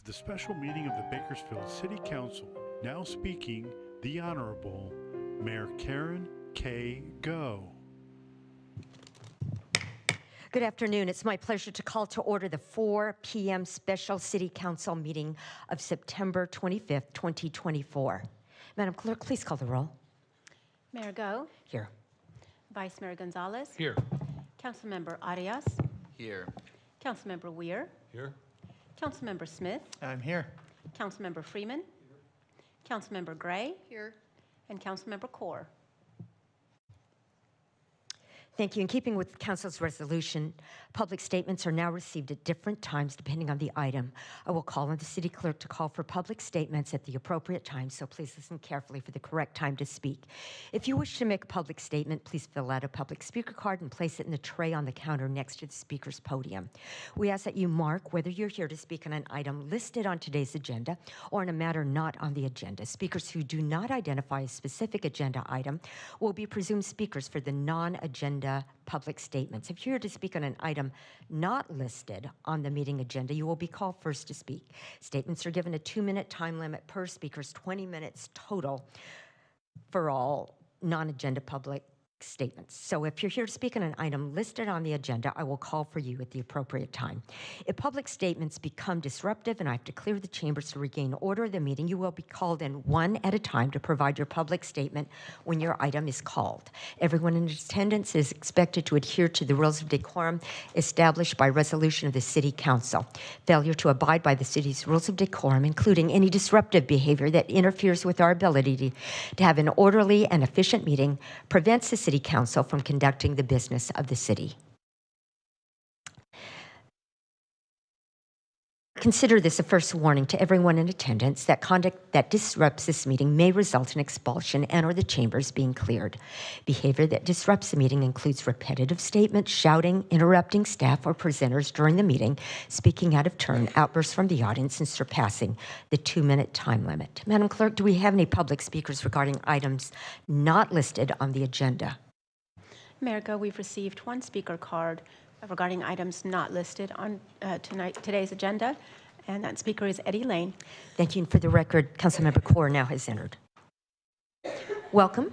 the special meeting of the Bakersfield City Council. Now speaking, the Honorable Mayor Karen K. Go. Good afternoon. It's my pleasure to call to order the 4 p.m. special City Council meeting of September 25th, 2024. Madam Clerk, please call the roll. Mayor Go. Here. Vice Mayor Gonzalez. Here. Councilmember Arias. Here. Councilmember Weir. Here. Councilmember Smith. I'm here. Councilmember Freeman. Councilmember Gray. Here. And Councilmember Core. Thank you. In keeping with Council's resolution, public statements are now received at different times depending on the item. I will call on the City Clerk to call for public statements at the appropriate time, so please listen carefully for the correct time to speak. If you wish to make a public statement, please fill out a public speaker card and place it in the tray on the counter next to the speaker's podium. We ask that you mark whether you're here to speak on an item listed on today's agenda or on a matter not on the agenda. Speakers who do not identify a specific agenda item will be presumed speakers for the non-agenda public statements. If you're here to speak on an item not listed on the meeting agenda, you will be called first to speak. Statements are given a 2-minute time limit per speaker's 20 minutes total for all non-agenda public statements. So if you're here to speak on an item listed on the agenda, I will call for you at the appropriate time. If public statements become disruptive and I have to clear the chambers to regain order of the meeting, you will be called in one at a time to provide your public statement when your item is called. Everyone in attendance is expected to adhere to the rules of decorum established by resolution of the City Council. Failure to abide by the city's rules of decorum, including any disruptive behavior that interferes with our ability to have an orderly and efficient meeting, prevents the City Council from conducting the business of the city. Consider this a first warning to everyone in attendance that conduct that disrupts this meeting may result in expulsion and/or the chambers being cleared. Behavior that disrupts the meeting includes repetitive statements, shouting, interrupting staff or presenters during the meeting, speaking out of turn, outbursts from the audience, and surpassing the 2-minute time limit. Madam Clerk, do we have any public speakers regarding items not listed on the agenda? Mayor Go, we've received one speaker card regarding items not listed on today's agenda, and that speaker is Eddie Lane. Thank you. And for the record, Councilmember Core now has entered. Welcome.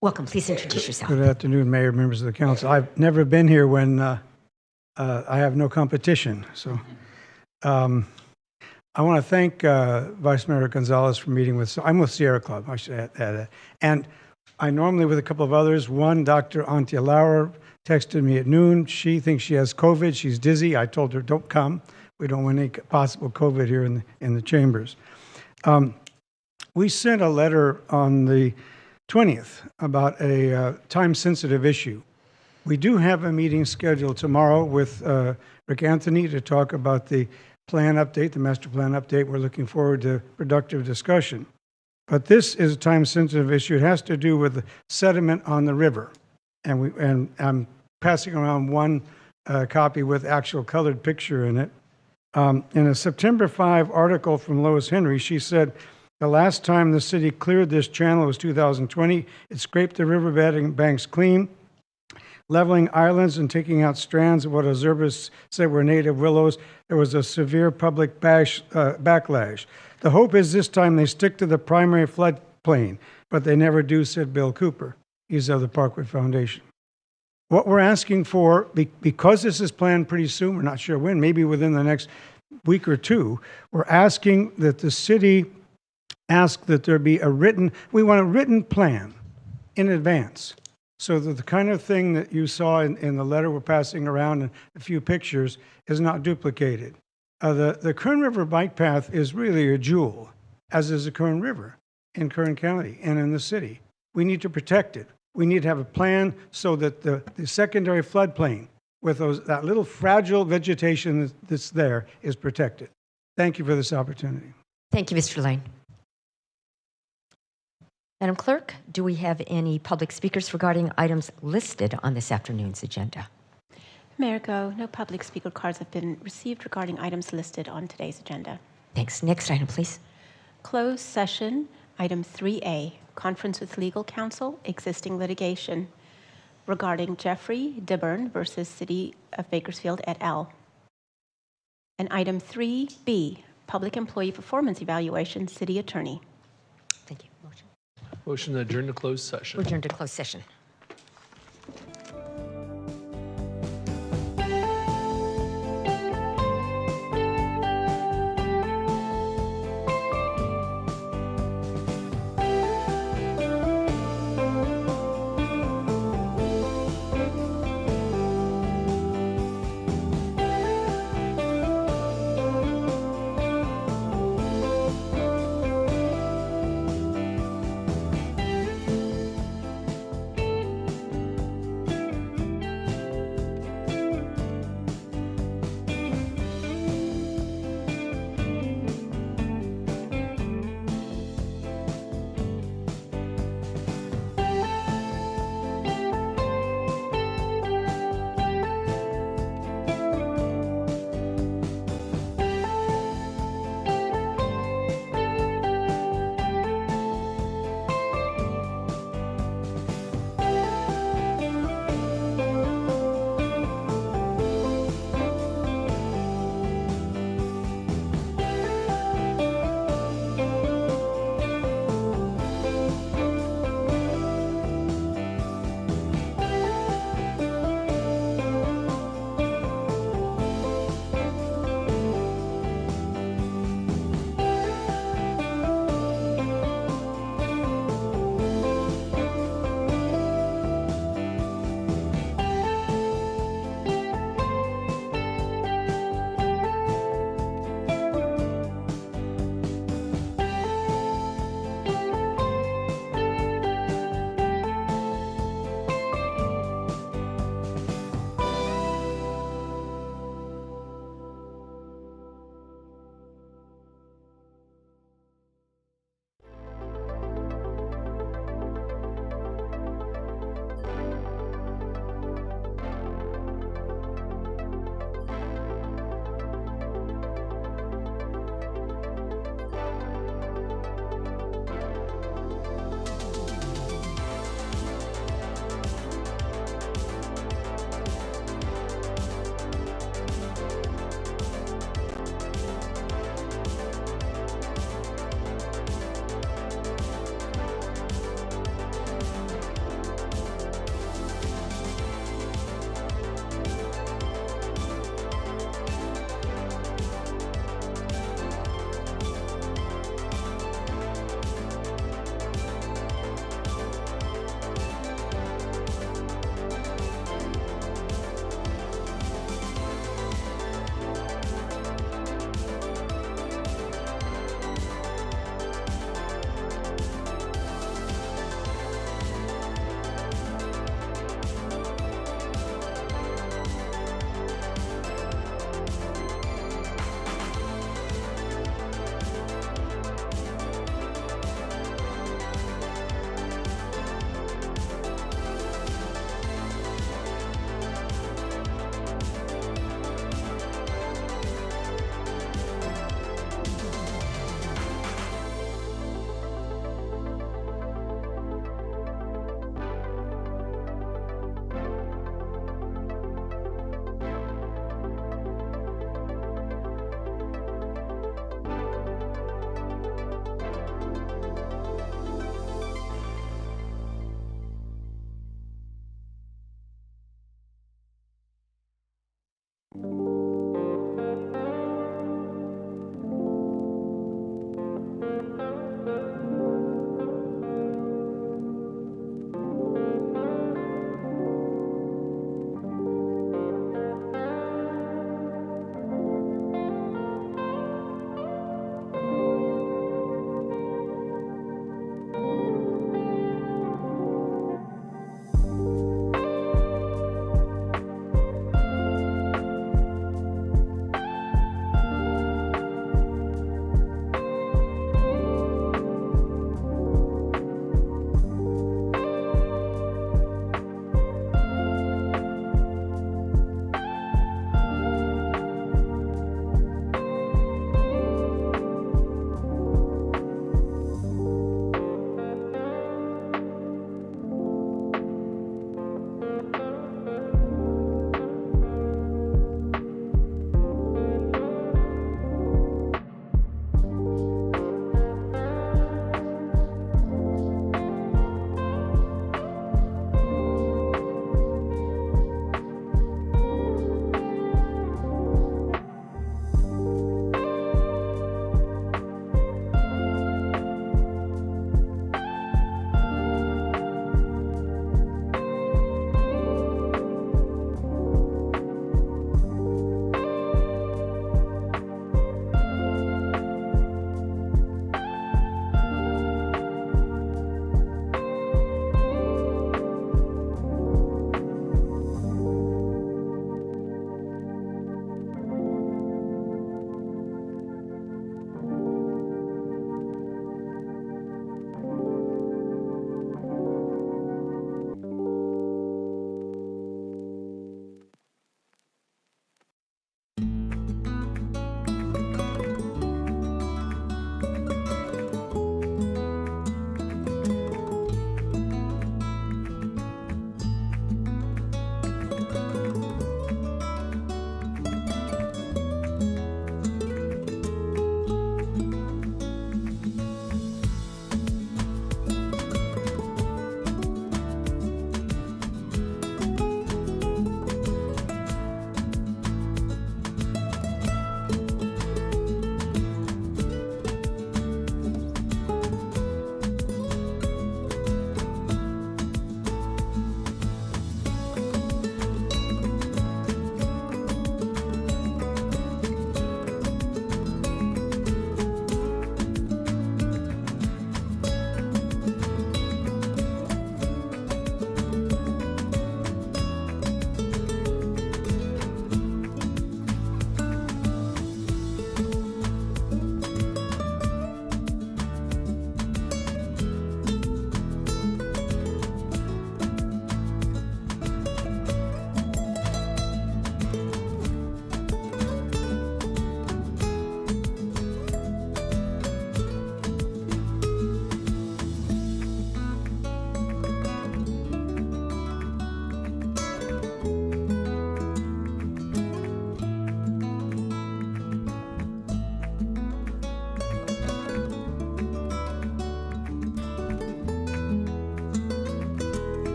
Welcome. Please introduce yourself. Good afternoon, Mayor, members of the council. I've never been here when I have no competition. So I want to thank Vice Mayor Gonzalez for meeting with, I'm with Sierra Club, I should add that. And I normally with a couple of others. One, Dr. Antia Lauer texted me at noon. She thinks she has COVID. She's dizzy. I told her, don't come. We don't want any possible COVID here in the chambers. We sent a letter on the 20th about a time-sensitive issue. We do have a meeting scheduled tomorrow with Rick Anthony to talk about the plan update, the master plan update. We're looking forward to productive discussion. But this is a time-sensitive issue. It has to do with the sediment on the river. And I'm passing around one copy with actual colored picture in it. In a September 5 article from Lois Henry, she said, the last time the city cleared this channel was 2020. It scraped the riverbed and banks clean, leveling islands and taking out strands of what observers said were native willows. There was a severe public backlash. The hope is this time they stick to the primary floodplain, but they never do, said Bill Cooper. He's of the Parkway Foundation. What we're asking for, because this is planned pretty soon, we're not sure when, maybe within the next week or two, we're asking that the city ask that there be we want a written plan in advance so that the kind of thing that you saw in the letter we're passing around and a few pictures is not duplicated. The Kern River bike path is really a jewel, as is the Kern River in Kern County and in the city. We need to protect it. We need to have a plan so that the secondary floodplain with that little fragile vegetation that's there is protected. Thank you for this opportunity. Thank you, Mr. Lane. Madam Clerk, do we have any public speakers regarding items listed on this afternoon's agenda? Mayor Go, no public speaker cards have been received regarding items listed on today's agenda. Thanks. Next item, please. Closed session Item 3A, conference with legal counsel, existing litigation regarding Jeffrey DeBurn versus City of Bakersfield et al. And item 3B, public employee performance evaluation, city attorney. Thank you. Motion. Motion to adjourn to closed session. Return to closed session.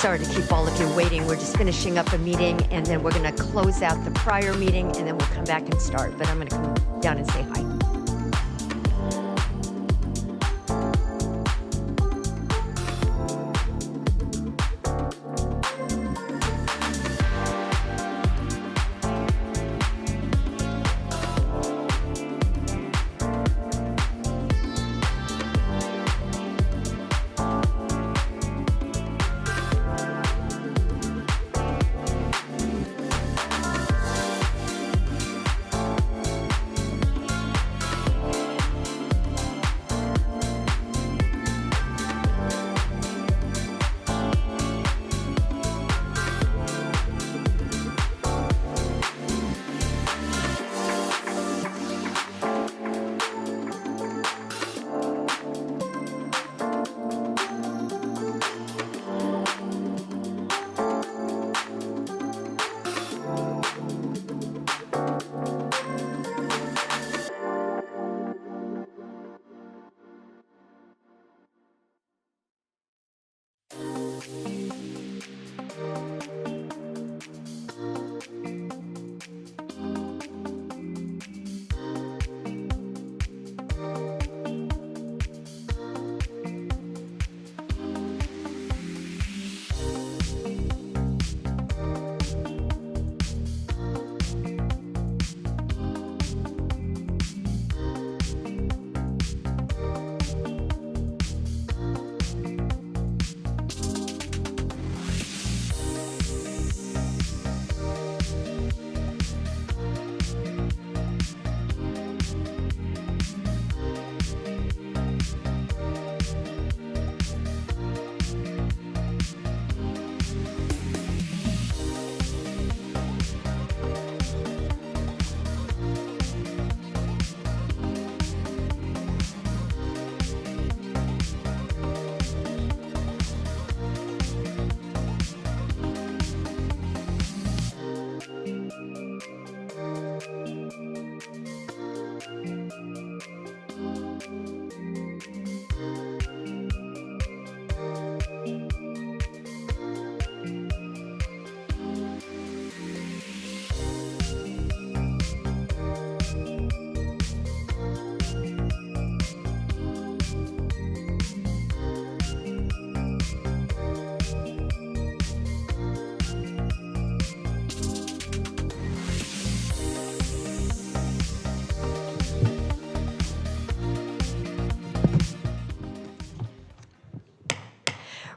Sorry to keep all of you waiting. We're just finishing up a meeting, and then we're going to close out the prior meeting, and then we'll come back and start. But I'm going to come down and say hi.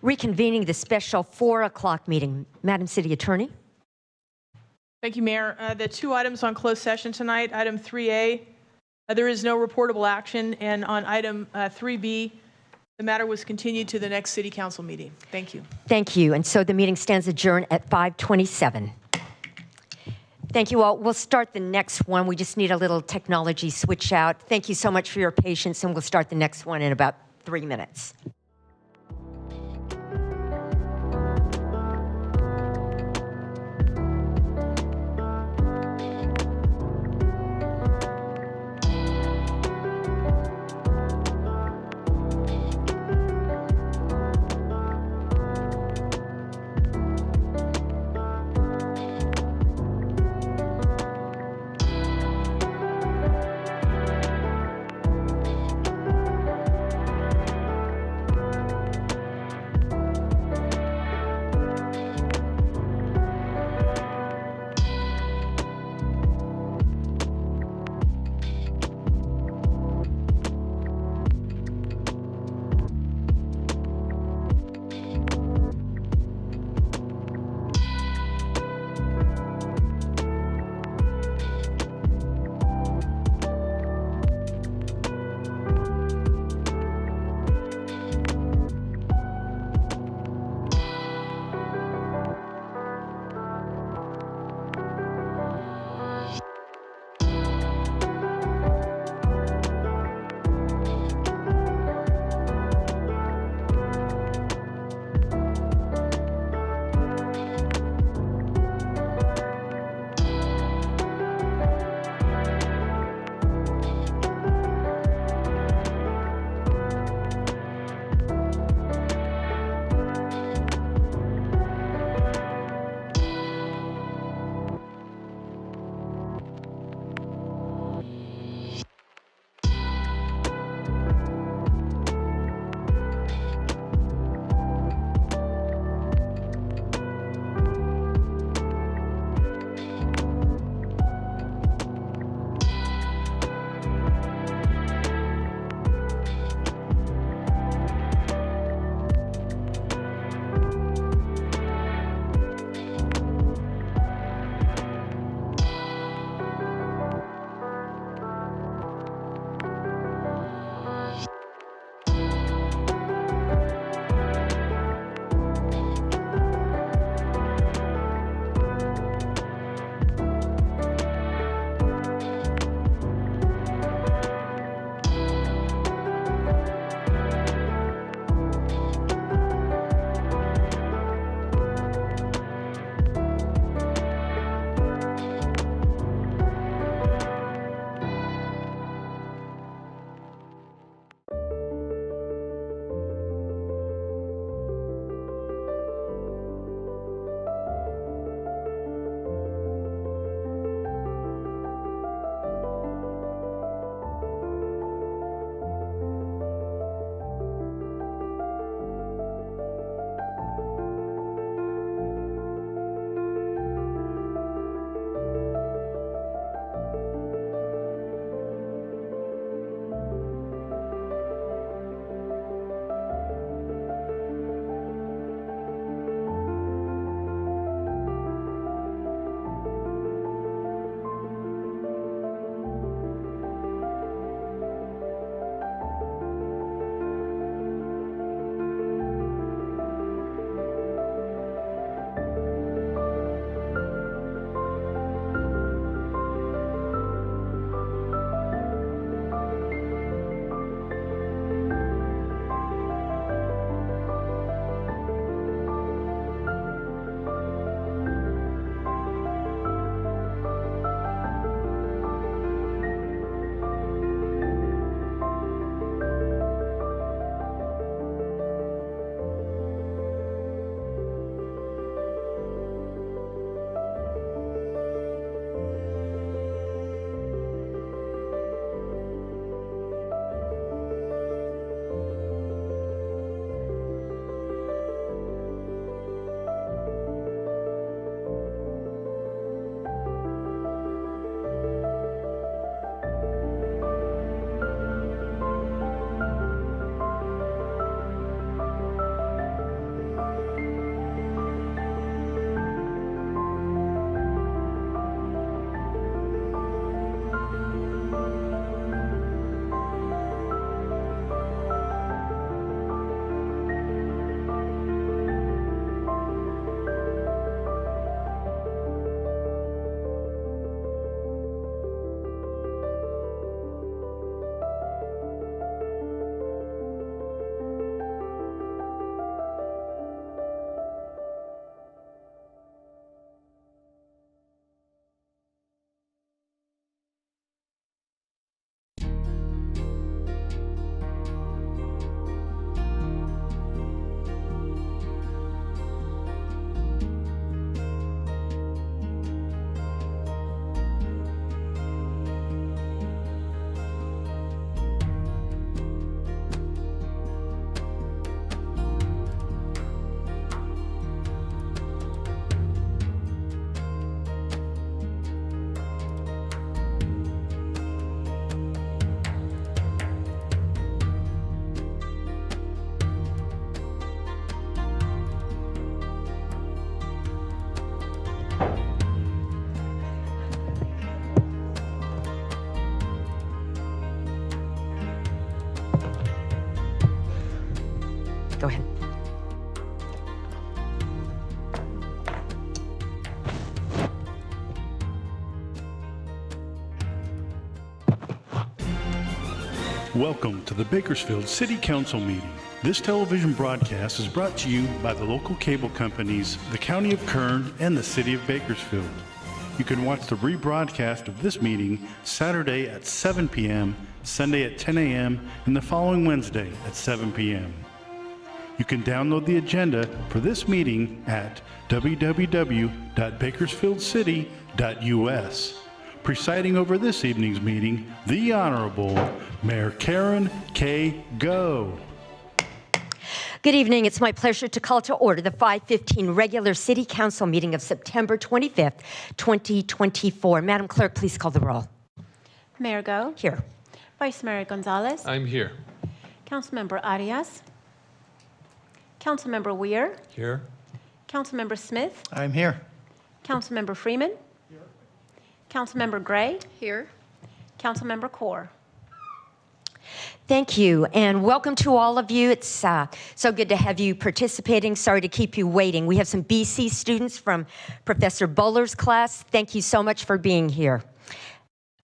Reconvening the special 4 o'clock meeting. Madam City Attorney. Thank you, Mayor. The two items on closed session tonight, item 3A, there is no reportable action, and on item 3B, the matter was continued to the next City Council meeting. Thank you. Thank you. And so the meeting stands adjourned at 5:27. Thank you all. We'll start the next one. We just need a little technology switch out. Thank you so much for your patience, and we'll start the next one in about 3 minutes. Welcome to the Bakersfield City Council meeting. This television broadcast is brought to you by the local cable companies, the County of Kern, and the City of Bakersfield. You can watch the rebroadcast of this meeting Saturday at 7 p.m., Sunday at 10 a.m., and the following Wednesday at 7 p.m. You can download the agenda for this meeting at www.bakersfieldcity.us. Presiding over this evening's meeting, the Honorable Mayor Karen K. Go. Good evening. It's my pleasure to call to order the 5:15 regular City Council meeting of September 25th, 2024. Madam Clerk, please call the roll. Mayor Go. Here. Vice Mayor Gonzalez. I'm here. Councilmember Arias. Councilmember Weir. Here. Councilmember Smith. I'm here. Councilmember Freeman. Here. Councilmember Gray. Here. Councilmember Core. Thank you, and welcome to all of you. It's so good to have you participating. Sorry to keep you waiting. We have some BC students from Professor Bowler's class. Thank you so much for being here.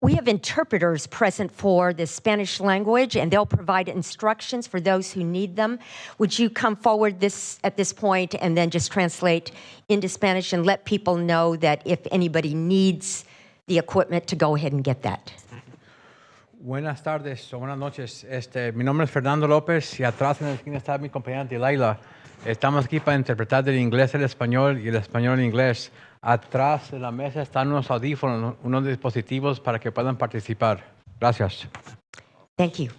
We have interpreters present for the Spanish language, and they'll provide instructions for those who need them. Would you come forward at this point and then just translate into Spanish and let people know that if anybody needs the equipment to go ahead and get that? Buenas tardes o buenas noches. Mi nombre es Fernando López y atrás en la esquina está mi compañera Dilaila. Estamos aquí para interpretar del inglés al español y el español al inglés. Atrás de la mesa están unos audífonos, unos dispositivos para que puedan participar. Gracias. Thank you.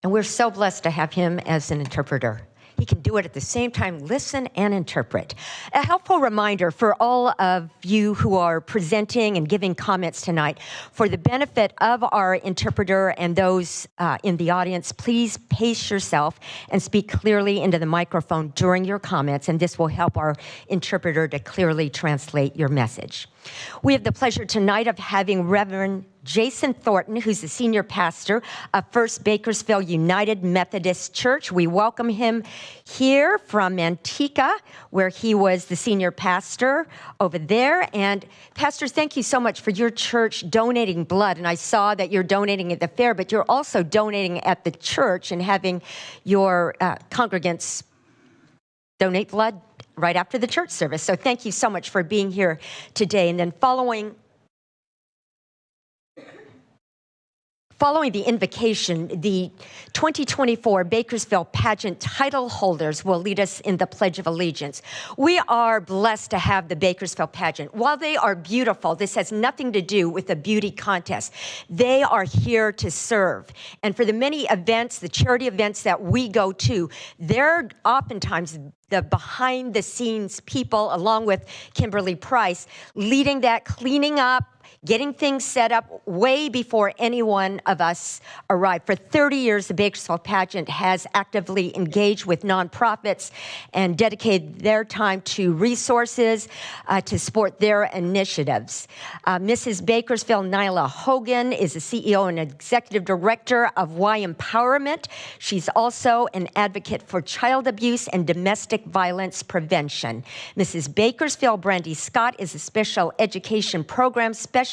And we're so blessed to have him as an interpreter. He can do it at the same time, listen and interpret. A helpful reminder for all of you who are presenting and giving comments tonight, for the benefit of our interpreter and those in the audience, please pace yourself and speak clearly into the microphone during your comments, and this will help our interpreter to clearly translate your message. We have the pleasure tonight of having Reverend Jason Thornton, who's the senior pastor of First Bakersfield United Methodist Church. We welcome him here from Manteca, where he was the senior pastor over there. And Pastor, thank you so much for your church donating blood. And I saw that you're donating at the fair, but you're also donating at the church and having your congregants donate blood right after the church service. So thank you so much for being here today. And then following the invocation, the 2024 Bakersfield pageant title holders will lead us in the Pledge of Allegiance. We are blessed to have the Bakersfield pageant. While they are beautiful, this has nothing to do with a beauty contest. They are here to serve. And for the many events, the charity events that we go to, they're oftentimes the behind-the-scenes people, along with Kimberly Price, leading that, cleaning up, getting things set up way before any one of us arrived. For 30 years, the Bakersfield pageant has actively engaged with nonprofits and dedicated their time to resources to support their initiatives. Mrs. Bakersfield, Nyla Hogan, is the CEO and executive director of Y Empowerment. She's also an advocate for child abuse and domestic violence prevention. Mrs. Bakersfield, Brandy Scott, is a special education program specialist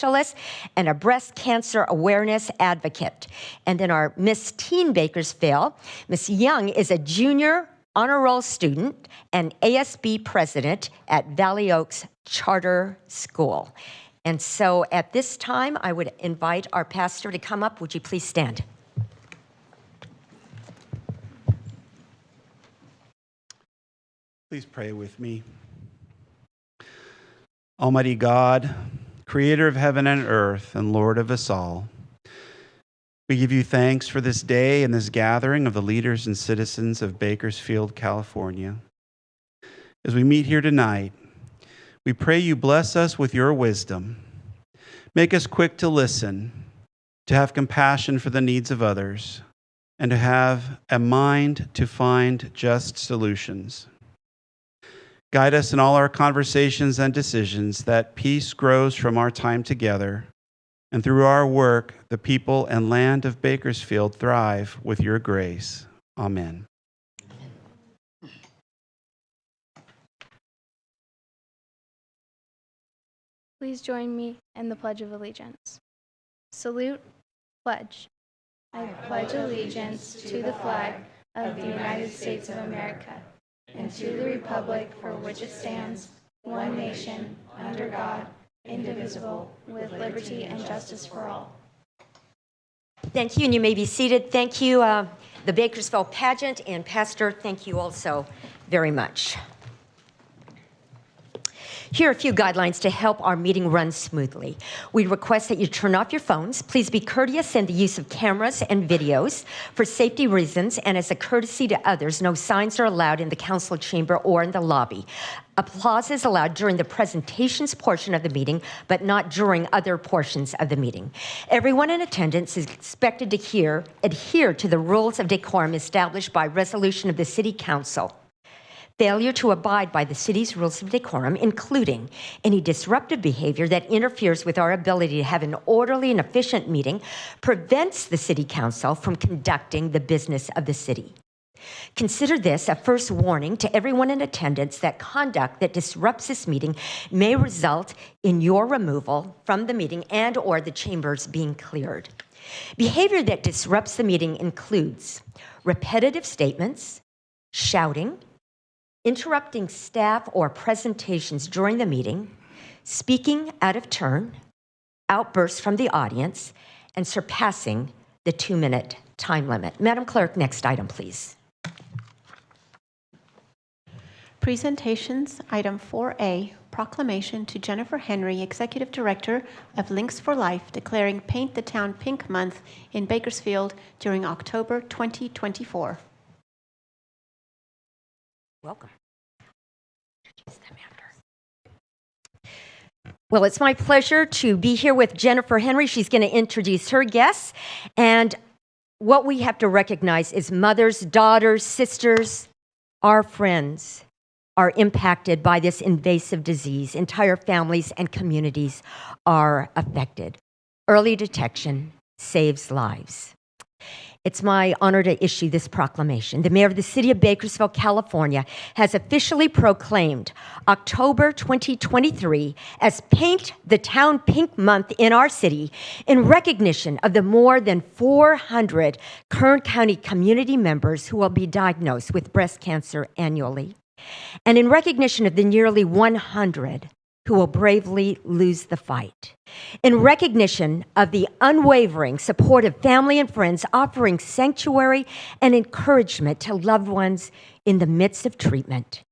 and a breast cancer awareness advocate. And then our Miss Teen Bakersfield, Miss Young, is a junior honor roll student and ASB president at Valley Oaks Charter School. And so at this time, I would invite our pastor to come up. Would you please stand? Please pray with me. Almighty God, Creator of heaven and earth and Lord of us all, we give you thanks for this day and this gathering of the leaders and citizens of Bakersfield, California. As we meet here tonight, we pray you bless us with your wisdom. Make us quick to listen, to have compassion for the needs of others, and to have a mind to find just solutions. Guide us in all our conversations and decisions, that peace grows from our time together, and through our work, the people and land of Bakersfield thrive with your grace. Amen. Please join me in the Pledge of Allegiance. Salute, pledge. I pledge allegiance to the flag of the United States of America and to the republic for which it stands, one nation, under God, indivisible, with liberty and justice for all. Thank you, and you may be seated. Thank you, the Bakersfield pageant, and Pastor, thank you also very much. Here are a few guidelines to help our meeting run smoothly. We request that you turn off your phones. Please be courteous in the use of cameras and videos for safety reasons, and as a courtesy to others, no signs are allowed in the council chamber or in the lobby. Applause is allowed during the presentations portion of the meeting, but not during other portions of the meeting. Everyone in attendance is expected to adhere to the rules of decorum established by resolution of the City Council. Failure to abide by the city's rules of decorum, including any disruptive behavior that interferes with our ability to have an orderly and efficient meeting, prevents the City Council from conducting the business of the city. Consider this a first warning to everyone in attendance that conduct that disrupts this meeting may result in your removal from the meeting and/or the chambers being cleared. Behavior that disrupts the meeting includes repetitive statements, shouting, interrupting staff or presentations during the meeting, speaking out of turn, outbursts from the audience, and surpassing the 2-minute time limit. Madam Clerk, next item, please. Presentations, item 4A, proclamation to Jennifer Henry, Executive Director of Links for Life, declaring Paint the Town Pink Month in Bakersfield during October 2024. Welcome. Well, it's my pleasure to be here with Jennifer Henry. She's going to introduce her guests. And what we have to recognize is mothers, daughters, sisters, our friends are impacted by this invasive disease. Entire families and communities are affected. Early detection saves lives. It's my honor to issue this proclamation. The mayor of the city of Bakersfield, California, has officially proclaimed October 2023 as Paint the Town Pink Month in our city in recognition of the more than 400 Kern County community members who will be diagnosed with breast cancer annually, and in recognition of the nearly 100 who will bravely lose the fight. In recognition of the unwavering support of family and friends offering sanctuary and encouragement to loved ones in the midst of treatment.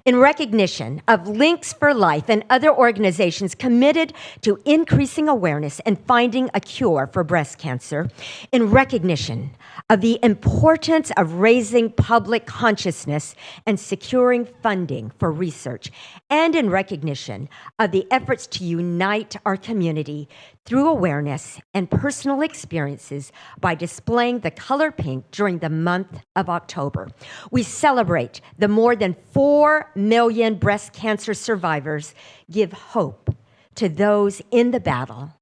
In recognition of Links for Life and other organizations committed to increasing awareness and finding a cure for breast cancer. In recognition of the importance of raising public consciousness and securing funding for research. And in recognition of the efforts to unite our community through awareness and personal experiences by displaying the color pink during the month of October. We celebrate the more than 4 million breast cancer survivors, give hope to those in the battle,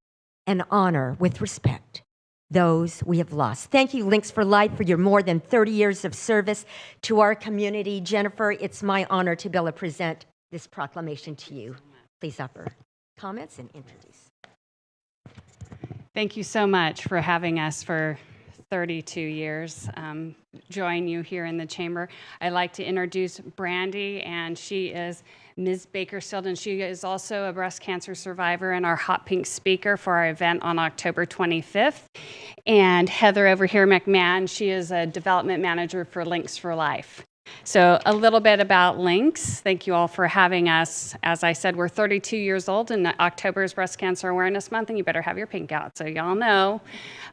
and honor with respect those we have lost. Thank you, Links for Life, for your more than 30 years of service to our community. Jennifer, it's my honor to be able to present this proclamation to you. Please offer comments and introduce. Thank you so much for having us for 32 years. Join you here in the chamber. I'd like to introduce Brandy, and she is Ms. Bakersfield, and she is also a breast cancer survivor and our hot pink speaker for our event on October 25th. And Heather over here, McMahon, she is a development manager for Links for Life. So a little bit about Links. Thank you all for having us. As I said, we're 32 years old, and October is Breast Cancer Awareness Month, and you better have your pink out, so y'all know.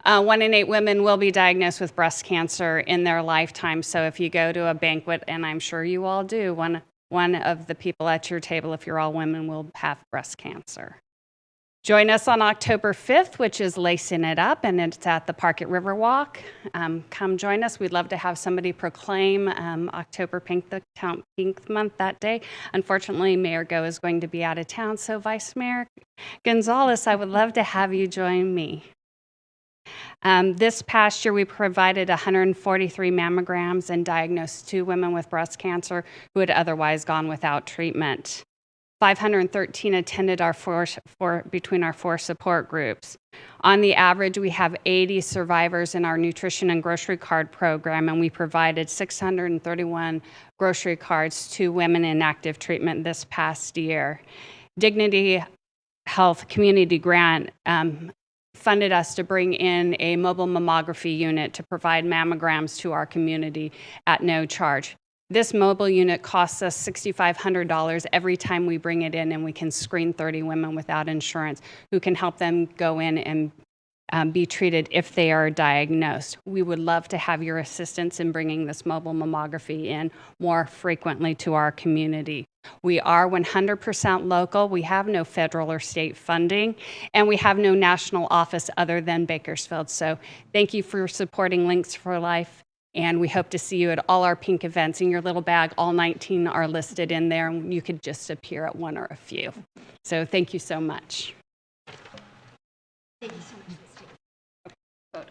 1 in 8 women will be diagnosed with breast cancer in their lifetime. So if you go to a banquet, and I'm sure you all do, one of the people at your table, if you're all women, will have breast cancer. Join us on October 5th, which is Lacing It Up, and it's at the Park at Riverwalk. Come join us. We'd love to have somebody proclaim October Pink the Town Pink Month that day. Unfortunately, Mayor Go is going to be out of town, so Vice Mayor Gonzalez, I would love to have you join me. This past year, we provided 143 mammograms and diagnosed 2 women with breast cancer who had otherwise gone without treatment. 513 attended between our 4 support groups. On the average, we have 80 survivors in our nutrition and grocery card program, and we provided 631 grocery cards to women in active treatment this past year. Dignity Health Community Grant funded us to bring in a mobile mammography unit to provide mammograms to our community at no charge. This mobile unit costs us $6,500 every time we bring it in, and we can screen 30 women without insurance who can help them go in and be treated if they are diagnosed. We would love to have your assistance in bringing this mobile mammography in more frequently to our community. We are 100% local. We have no federal or state funding, and we have no national office other than Bakersfield. So thank you for supporting Links for Life. And we hope to see you at all our pink events. In your little bag, all 19 are listed in there, and you could just appear at one or a few. So thank you so much. Thank you so much.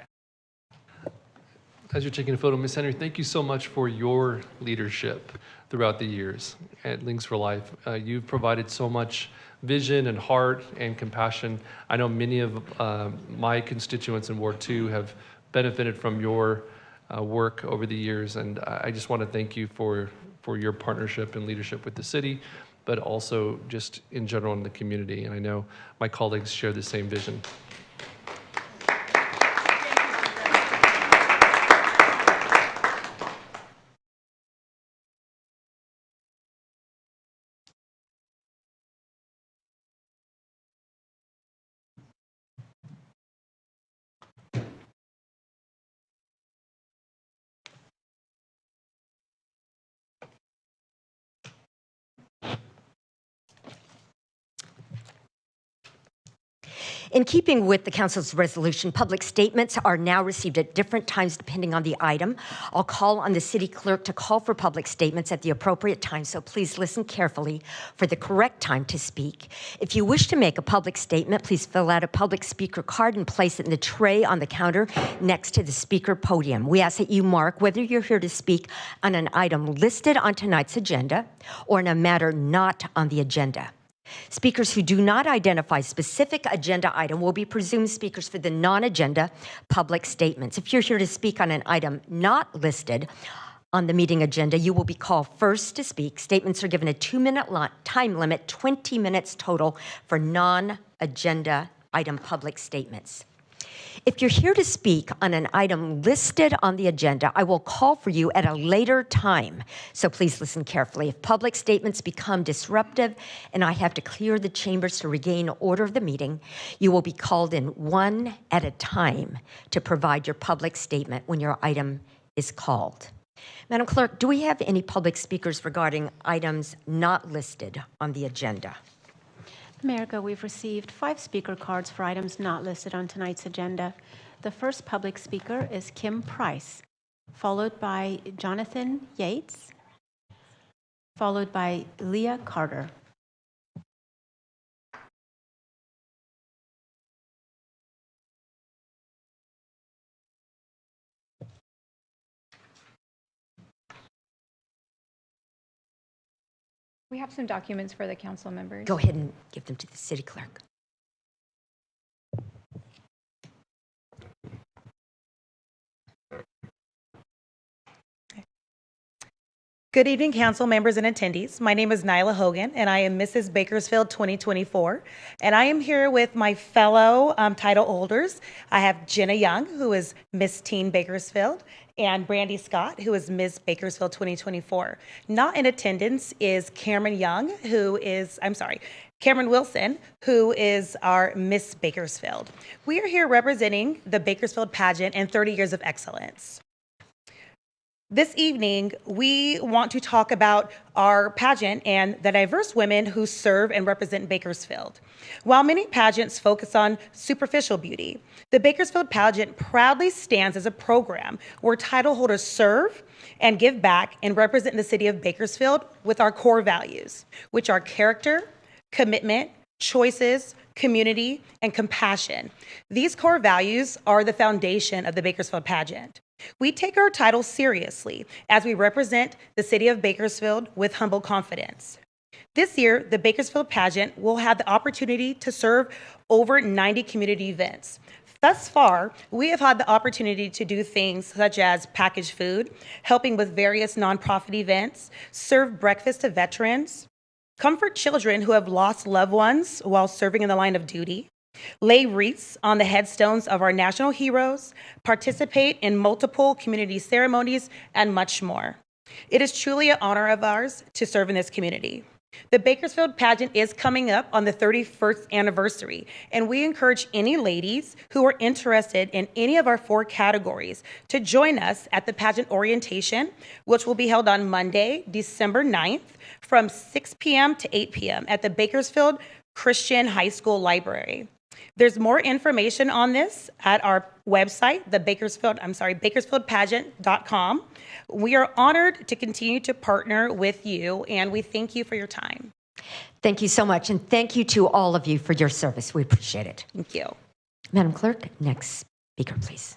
As you're taking a photo, Ms. Henry, thank you so much for your leadership throughout the years at Links for Life. You've provided so much vision and heart and compassion. I know many of my constituents in Ward 2 have benefited from your work over the years, and I just want to thank you for your partnership and leadership with the city, but also just in general in the community. And I know my colleagues share the same vision. In keeping with the Council's resolution, public statements are now received at different times depending on the item. I'll call on the city clerk to call for public statements at the appropriate time, so please listen carefully for the correct time to speak. If you wish to make a public statement, please fill out a public speaker card and place it in the tray on the counter next to the speaker podium. We ask that you mark whether you're here to speak on an item listed on tonight's agenda or on a matter not on the agenda. Speakers who do not identify specific agenda item will be presumed speakers for the non-agenda public statements. If you're here to speak on an item not listed on the meeting agenda, you will be called first to speak. Statements are given a 2-minute time limit, 20 minutes total for non-agenda item public statements. If you're here to speak on an item listed on the agenda, I will call for you at a later time, so please listen carefully. If public statements become disruptive and I have to clear the chambers to regain order of the meeting, you will be called in one at a time to provide your public statement when your item is called. Madam Clerk, do we have any public speakers regarding items not listed on the agenda? America, we've received 5 speaker cards for items not listed on tonight's agenda. The first public speaker is Kim Price, followed by Jonathan Yates, followed by Leah Carter. We have some documents for the council members. Go ahead and give them to the city clerk. Good evening, council members and attendees. My name is Nyla Hogan, and I am Mrs. Bakersfield 2024. And I am here with my fellow title holders. I have Jenna Young, who is Miss Teen Bakersfield, and Brandy Scott, who is Ms. Bakersfield 2024. Not in attendance is Cameron Wilson, who is our Miss Bakersfield. We are here representing the Bakersfield pageant and 30 years of excellence. This evening, we want to talk about our pageant and the diverse women who serve and represent Bakersfield. While many pageants focus on superficial beauty, the Bakersfield pageant proudly stands as a program where title holders serve and give back and represent the city of Bakersfield with our core values, which are character, commitment, choices, community, and compassion. These core values are the foundation of the Bakersfield pageant. We take our title seriously as we represent the city of Bakersfield with humble confidence. This year, the Bakersfield pageant will have the opportunity to serve over 90 community events. Thus far, we have had the opportunity to do things such as package food, helping with various nonprofit events, serve breakfast to veterans, comfort children who have lost loved ones while serving in the line of duty, lay wreaths on the headstones of our national heroes, participate in multiple community ceremonies, and much more. It is truly an honor of ours to serve in this community. The Bakersfield pageant is coming up on the 31st anniversary, and we encourage any ladies who are interested in any of our 4 categories to join us at the pageant orientation, which will be held on Monday, December 9th from 6 p.m. to 8 p.m. at the Bakersfield Christian High School Library. There's more information on this at our website, bakersfieldpageant.com. We are honored to continue to partner with you, and we thank you for your time. Thank you so much, and thank you to all of you for your service. We appreciate it. Thank you. Madam Clerk, next speaker, please.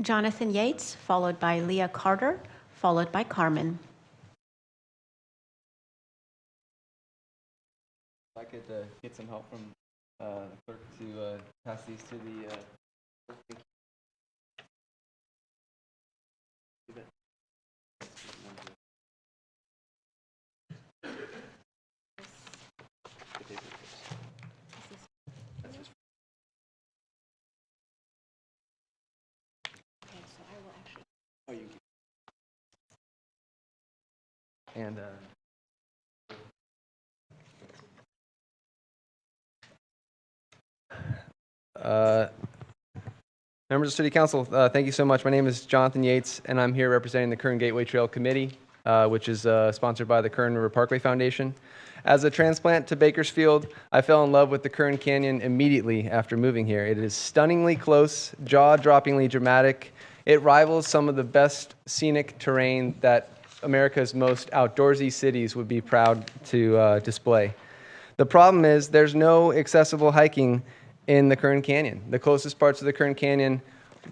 Jonathan Yates, followed by Leah Carter, followed by Carmen. I could get some help from the clerk to pass these to the and members of City Council, thank you so much. My name is Jonathan Yates, and I'm here representing the Kern Gateway Trail Committee, which is sponsored by the Kern River Parkway Foundation. As a transplant to Bakersfield, I fell in love with the Kern Canyon immediately after moving here. It is stunningly close, jaw-droppingly dramatic. It rivals some of the best scenic terrain that America's most outdoorsy cities would be proud to display. The problem is there's no accessible hiking in the Kern Canyon. The closest parts of the Kern Canyon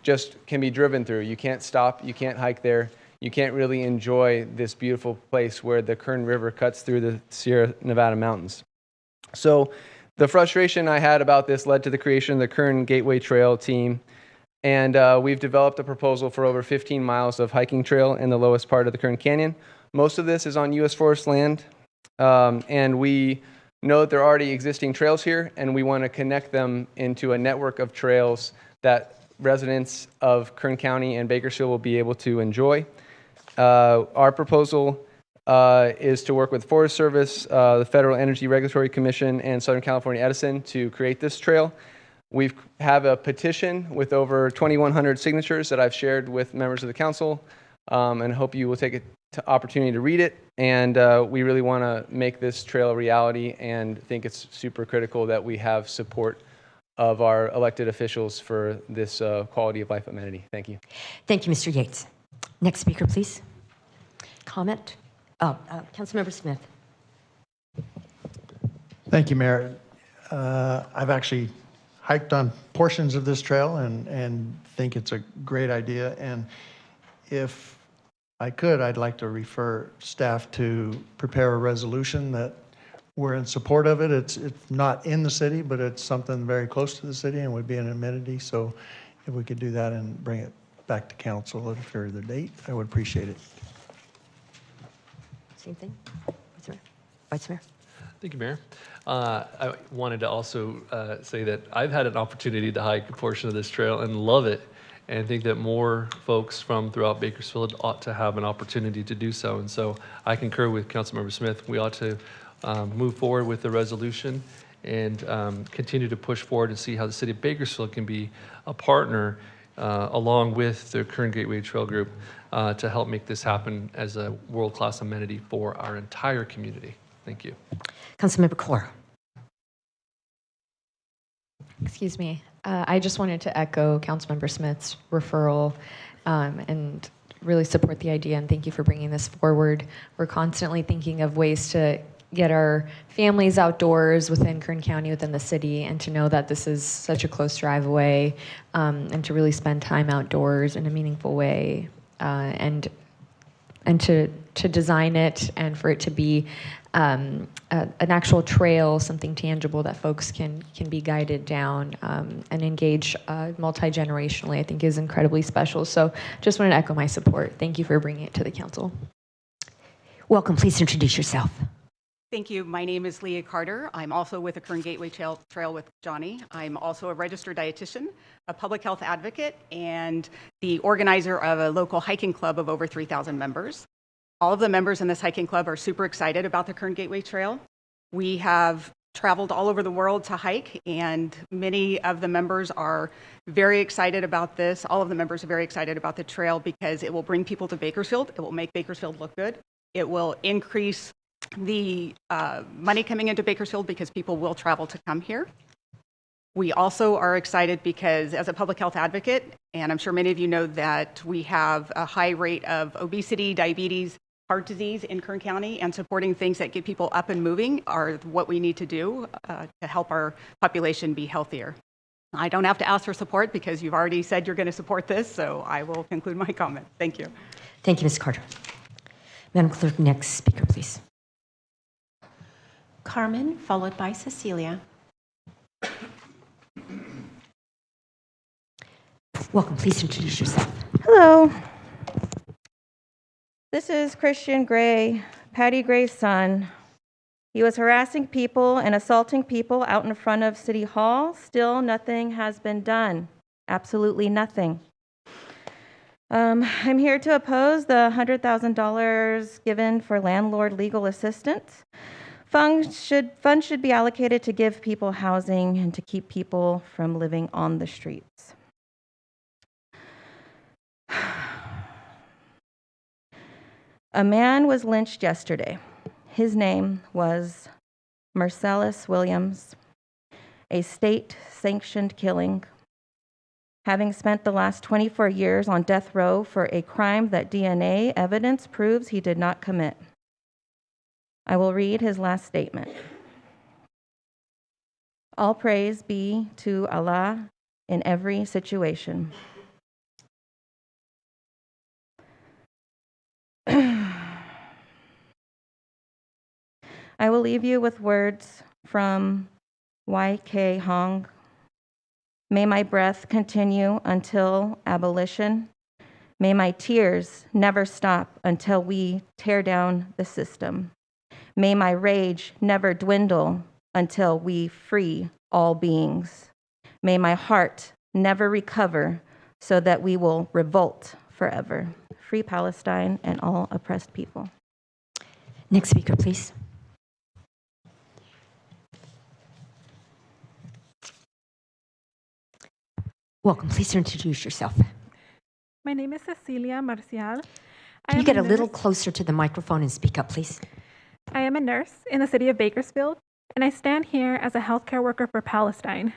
just can be driven through. You can't stop, you can't hike there. You can't really enjoy this beautiful place where the Kern River cuts through the Sierra Nevada mountains. So the frustration I had about this led to the creation of the Kern Gateway Trail team. And we've developed a proposal for over 15 miles of hiking trail in the lowest part of the Kern Canyon. Most of this is on U.S. forest land. And we know that there are already existing trails here, and we want to connect them into a network of trails that residents of Kern County and Bakersfield will be able to enjoy. Our proposal is to work with Forest Service, the Federal Energy Regulatory Commission, and Southern California Edison to create this trail. We have a petition with over 2,100 signatures that I've shared with members of the council, and hope you will take an opportunity to read it. And we really want to make this trail a reality and think it's super critical that we have support of our elected officials for this quality of life amenity. Thank you. Thank you, Mr. Yates. Next speaker, please. Comment? Councilmember Smith. Thank you, Mayor. I've actually hiked on portions of this trail and think it's a great idea. And if I could, I'd like to refer staff to prepare a resolution that we're in support of it. It's not in the city, but it's something very close to the city and would be an amenity. So if we could do that and bring it back to council at a further date, I would appreciate it. Same thing. Vice Mayor. Thank you, Mayor. I wanted to also say that I've had an opportunity to hike a portion of this trail and love it, and think that more folks from throughout Bakersfield ought to have an opportunity to do so. And so I concur with Councilmember Smith. We ought to move forward with the resolution and continue to push forward and see how the city of Bakersfield can be a partner along with the Kern Gateway Trail Group to help make this happen as a world-class amenity for our entire community. Thank you. Councilmember Clore. Excuse me. I just wanted to echo Councilmember Smith's referral and really support the idea, and thank you for bringing this forward. We're constantly thinking of ways to get our families outdoors within Kern County, within the city, and to know that this is such a close drive away, and to really spend time outdoors in a meaningful way, and to design it and for it to be an actual trail, something tangible that folks can be guided down and engage multi-generationally, I think is incredibly special. So just wanted to echo my support. Thank you for bringing it to the council. Welcome. Please introduce yourself. Thank you. My name is Leah Carter. I'm also with the Kern Gateway Trail with Johnny. I'm also a registered dietitian, a public health advocate, and the organizer of a local hiking club of over 3,000 members. All of the members in this hiking club are super excited about the Kern Gateway Trail. We have traveled all over the world to hike, and many of the members are very excited about this. All of the members are very excited about the trail because it will bring people to Bakersfield. It will make Bakersfield look good. It will increase the money coming into Bakersfield because people will travel to come here. We also are excited because as a public health advocate, and I'm sure many of you know that we have a high rate of obesity, diabetes, heart disease in Kern County, and supporting things that get people up and moving are what we need to do to help our population be healthier. I don't have to ask for support because you've already said you're going to support this, so I will conclude my comment. Thank you. Thank you, Ms. Carter. Madam Clerk, next speaker, please. Carmen, followed by Cecilia. Welcome. Please introduce yourself. Hello. This is Christian Gray, Patty Gray's son. He was harassing people and assaulting people out in front of City Hall. Still, nothing has been done. Absolutely nothing. I'm here to oppose the $100,000 given for landlord legal assistance. Funds should be allocated to give people housing and to keep people from living on the streets. A man was lynched yesterday. His name was Marcellus Williams, a state-sanctioned killing, having spent the last 24 years on death row for a crime that DNA evidence proves he did not commit. I will read his last statement. All praise be to Allah in every situation. I will leave you with words from Y.K. Hong. May my breath continue until abolition. May my tears never stop until we tear down the system. May my rage never dwindle until we free all beings. May my heart never recover so that we will revolt forever. Free Palestine and all oppressed people. Next speaker, please. Welcome. Please introduce yourself. My name is Cecilia Marcial. Can you get a little closer to the microphone and speak up, please? I am a nurse in the city of Bakersfield, and I stand here as a healthcare worker for Palestine.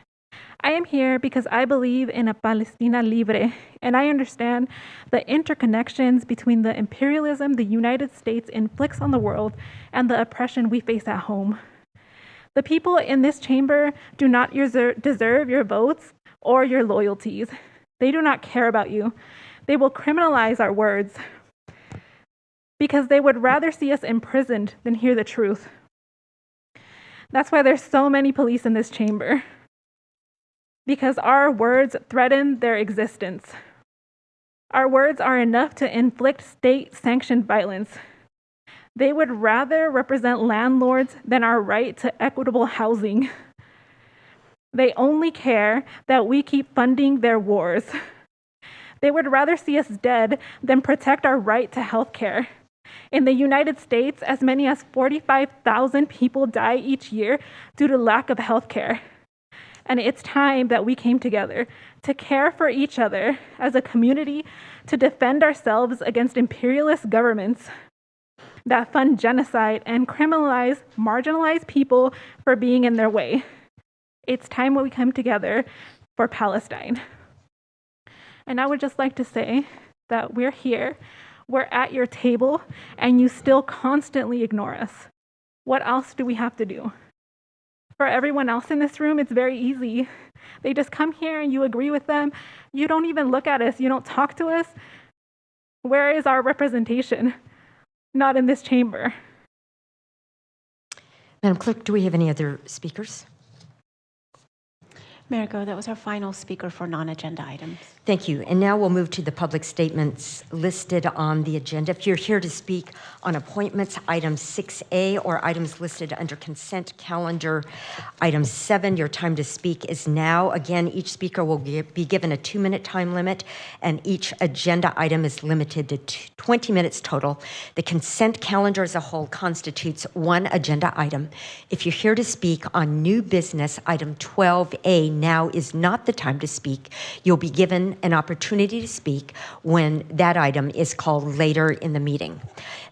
I am here because I believe in a Palestina libre, and I understand the interconnections between the imperialism the United States inflicts on the world and the oppression we face at home. The people in this chamber do not deserve your votes or your loyalties. They do not care about you. They will criminalize our words because they would rather see us imprisoned than hear the truth. That's why there's so many police in this chamber, because our words threaten their existence. Our words are enough to inflict state-sanctioned violence. They would rather represent landlords than our right to equitable housing. They only care that we keep funding their wars. They would rather see us dead than protect our right to health care. In the United States, as many as 45,000 people die each year due to lack of health care. And it's time that we came together to care for each other as a community, to defend ourselves against imperialist governments that fund genocide and criminalize marginalized people for being in their way. It's time we come together for Palestine. And I would just like to say that we're here, we're at your table, and you still constantly ignore us. What else do we have to do? For everyone else in this room, it's very easy. They just come here and you agree with them. You don't even look at us. You don't talk to us. Where is our representation? Not in this chamber. Madam Clerk, do we have any other speakers? Mayor Go, that was our final speaker for non-agenda items. Thank you. And now we'll move to the public statements listed on the agenda. If you're here to speak on appointments, item 6A, or items listed under consent calendar, item 7, your time to speak is now. Again, each speaker will be given a 2-minute time limit, and each agenda item is limited to 20 minutes total. The consent calendar as a whole constitutes one agenda item. If you're here to speak on new business, item 12A, now is not the time to speak. You'll be given an opportunity to speak when that item is called later in the meeting.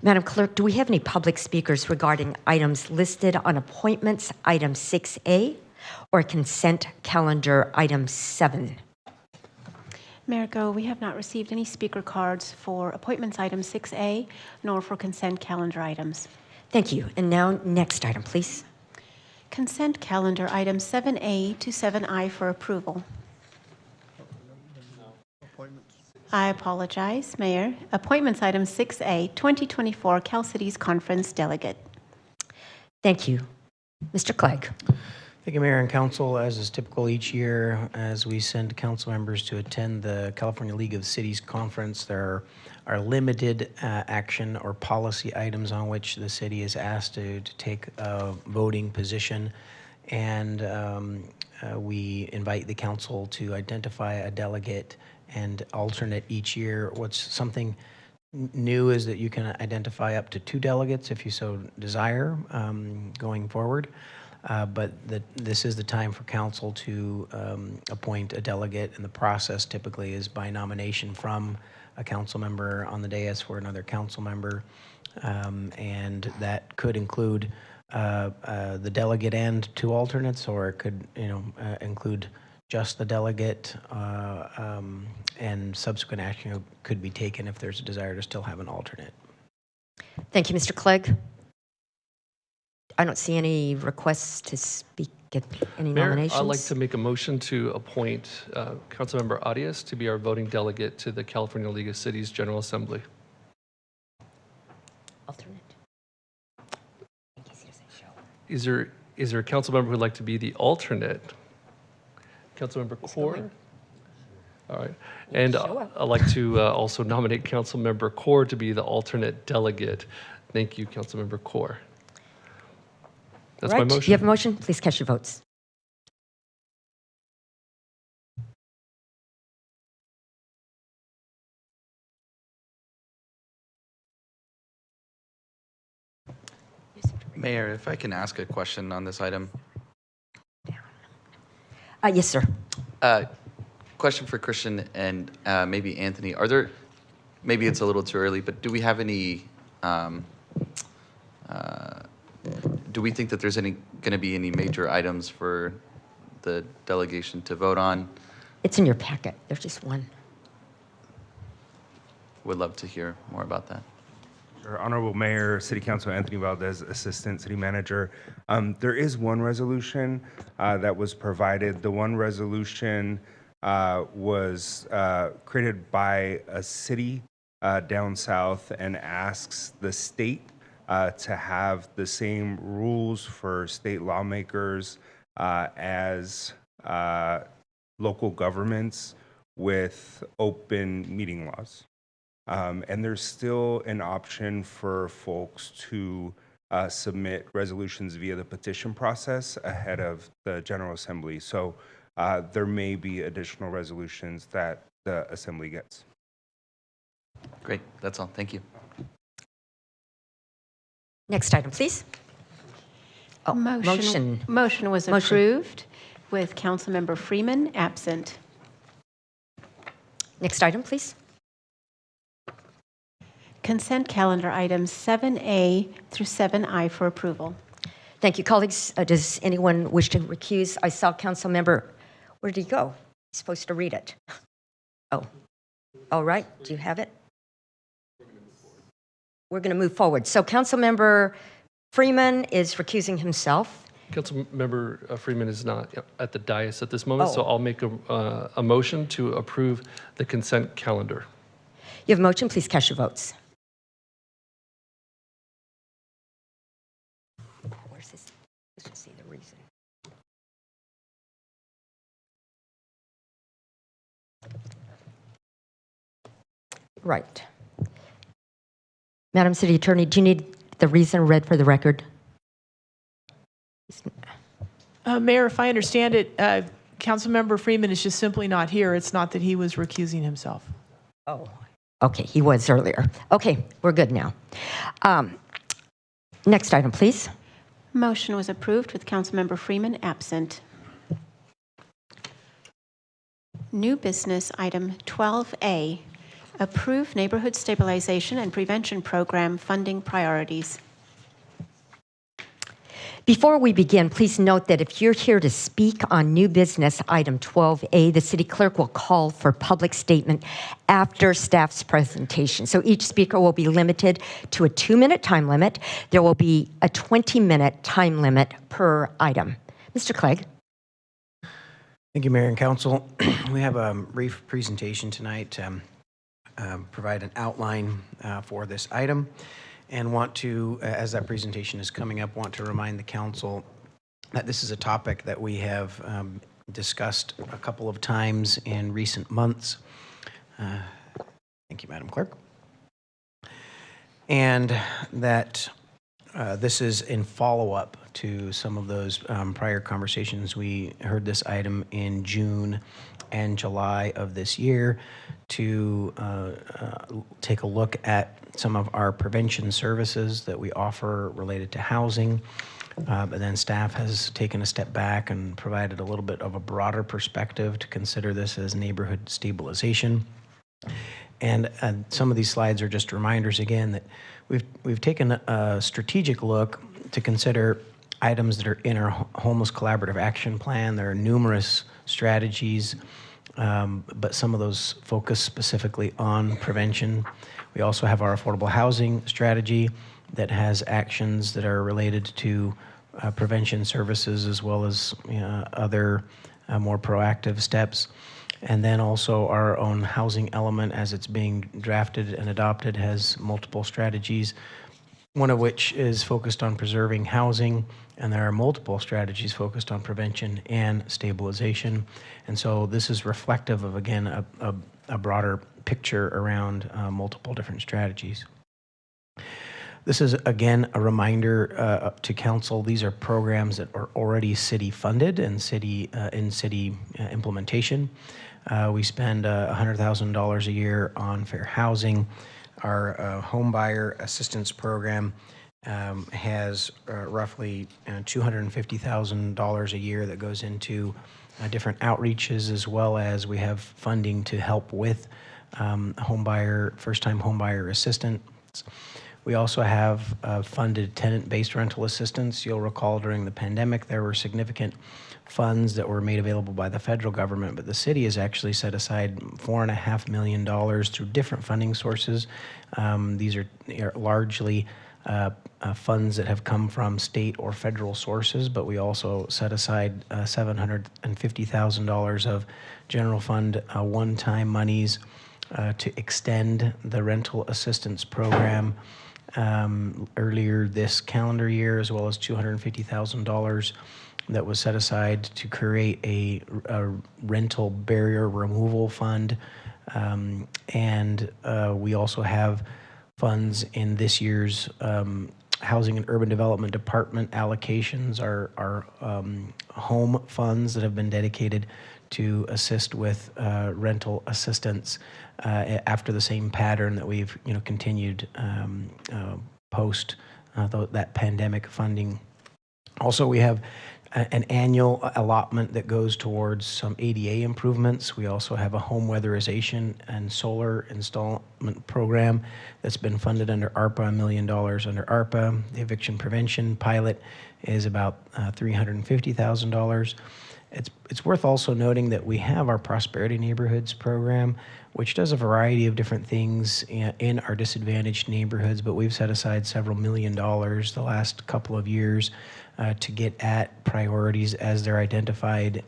Madam Clerk, do we have any public speakers regarding items listed on appointments, item 6A, or consent calendar, item 7? Mayor Go, we have not received any speaker cards for appointments item 6A, nor for consent calendar items. Thank you. And now, next item, please. Consent calendar items 7A to 7I for approval. I apologize, Mayor. Appointments item 6A, 2024 Cal Cities Conference Delegate. Thank you. Mr. Clegg. Thank you, Mayor and Council. As is typical each year, as we send council members to attend the California League of Cities Conference, there are limited action or policy items on which the city is asked to take a voting position. And we invite the council to identify a delegate and alternate each year. What's something new is that you can identify up to 2 delegates if you so desire going forward. But this is the time for council to appoint a delegate, and the process typically is by nomination from a council member on the dais for another council member, and that could include the delegate and 2 alternates, or it could include just the delegate, and subsequent action could be taken if there's a desire to still have an alternate. Thank you, Mr. Clegg. I don't see any requests to speak at any Mayor, nominations. I'd like to make a motion to appoint Councilmember Arias to be our voting delegate to the California League of Cities General Assembly. Alternate. Is there a council member who'd like to be the alternate? Councilmember Core? All right. And I'd like to also nominate Councilmember Core to be the alternate delegate. Thank you, Councilmember Core. That's my motion. You have a motion? Please cast your votes. Mayor, if I can ask a question on this item. Yes, sir. Question for Christian and maybe Anthony. Are there, maybe it's a little too early, but do we have any, do we think that there's going to be any major items for the delegation to vote on? It's in your packet. There's just one. Would love to hear more about that. Sure. Honorable Mayor, City Council Anthony Valdez, Assistant City Manager. There is one resolution that was provided. The one resolution was created by a city down south and asks the state to have the same rules for state lawmakers as local governments with open meeting laws. And there's still an option for folks to submit resolutions via the petition process ahead of the General Assembly. So there may be additional resolutions that the Assembly gets. Great, that's all. Thank you. Next item, please. Oh, motion. Motion was approved with Councilmember Freeman absent. Next item, please. Consent calendar items 7A through 7I for approval. Thank you, colleagues. Does anyone wish to recuse? I saw council member. Where did he go? He's supposed to read it. Oh, all right. Do you have it? We're going to move forward. So Councilmember Freeman is recusing himself. Councilmember Freeman is not at the dais at this moment, so I'll make a motion to approve the consent calendar. You have a motion. Please cast your votes. Where's this? Right. Madam City Attorney, do you need the reason read for the record? Mayor, if I understand it, Councilmember Freeman is just simply not here. It's not that he was recusing himself. Oh, okay, he was earlier. Okay, we're good now. Next item, please. Motion was approved with Councilmember Freeman absent. New business item 12A, approve neighborhood stabilization and prevention program funding priorities. Before we begin, please note that if you're here to speak on new business item 12A, the city clerk will call for public statement after staff's presentation. So each speaker will be limited to a 2-minute time limit. There will be a 20-minute time limit per item. Mr. Clegg. Thank you, Mayor and Council. We have a brief presentation tonight to provide an outline for this item, and want to, as that presentation is coming up, want to remind the Council that this is a topic that we have discussed a couple of times in recent months. Thank you, Madam Clerk. And that this is in follow-up to some of those prior conversations. We heard this item in June and July of this year to take a look at some of our prevention services that we offer related to housing. But then staff has taken a step back and provided a little bit of a broader perspective to consider this as neighborhood stabilization. And some of these slides are just reminders again that we've taken a strategic look to consider items that are in our homeless collaborative action plan. There are numerous strategies, but some of those focus specifically on prevention. We also have our affordable housing strategy that has actions that are related to prevention services as well as other more proactive steps. And then also our own housing element, as it's being drafted and adopted, has multiple strategies, one of which is focused on preserving housing, and there are multiple strategies focused on prevention and stabilization. And so this is reflective of, again, a broader picture around multiple different strategies. This is, again, a reminder to Council. These are programs that are already city funded and city implementation. We spend $100,000 a year on fair housing. Our home buyer assistance program has roughly $250,000 a year that goes into different outreaches, as well as we have funding to help with first-time home buyer assistance. We also have funded tenant-based rental assistance. You'll recall during the pandemic there were significant funds that were made available by the federal government, but the city has actually set aside $4.5 million through different funding sources. These are largely funds that have come from state or federal sources, but we also set aside $750,000 of general fund one-time monies to extend the rental assistance program earlier this calendar year, as well as $250,000 that was set aside to create a rental barrier removal fund. And we also have funds in this year's Housing and Urban Development Department allocations, our home funds that have been dedicated to assist with rental assistance after the same pattern that we've continued post that pandemic funding. Also, we have an annual allotment that goes towards some ADA improvements. We also have a home weatherization and solar installment program that's been funded under ARPA, $1 million under ARPA. The eviction prevention pilot is about $350,000. It's worth also noting that we have our Prosperity Neighborhoods program, which does a variety of different things in our disadvantaged neighborhoods, but we've set aside several $1 million the last couple of years to get at priorities as they're identified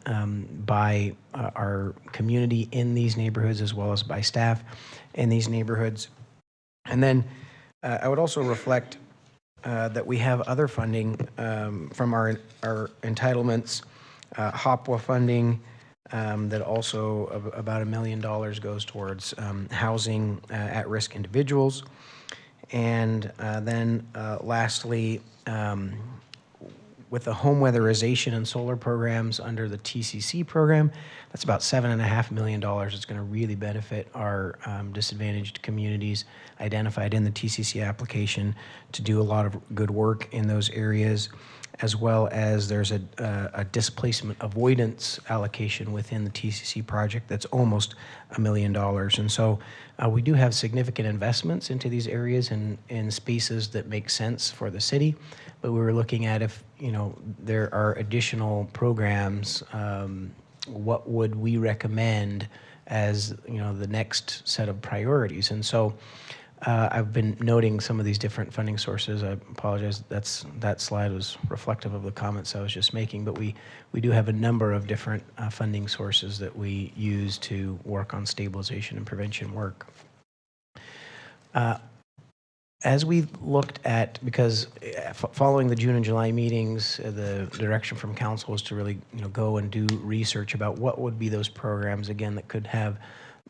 by our community in these neighborhoods, as well as by staff in these neighborhoods. And then I would also reflect that we have other funding from our entitlements, HOPWA funding, that also about $1 million goes towards housing at-risk individuals. And then lastly, with the home weatherization and solar programs under the TCC program, that's about $7.5 million. It's going to really benefit our disadvantaged communities identified in the TCC application to do a lot of good work in those areas, as well as there's a displacement avoidance allocation within the TCC project that's almost $1 million. And so we do have significant investments into these areas in spaces that make sense for the city, but we were looking at if, there are additional programs, what would we recommend as, the next set of priorities? And so I've been noting some of these different funding sources. I apologize, that slide was reflective of the comments I was just making, but we do have a number of different funding sources that we use to work on stabilization and prevention work. As we looked at, because following the June and July meetings, the direction from council was to really go and do research about what would be those programs, again, that could have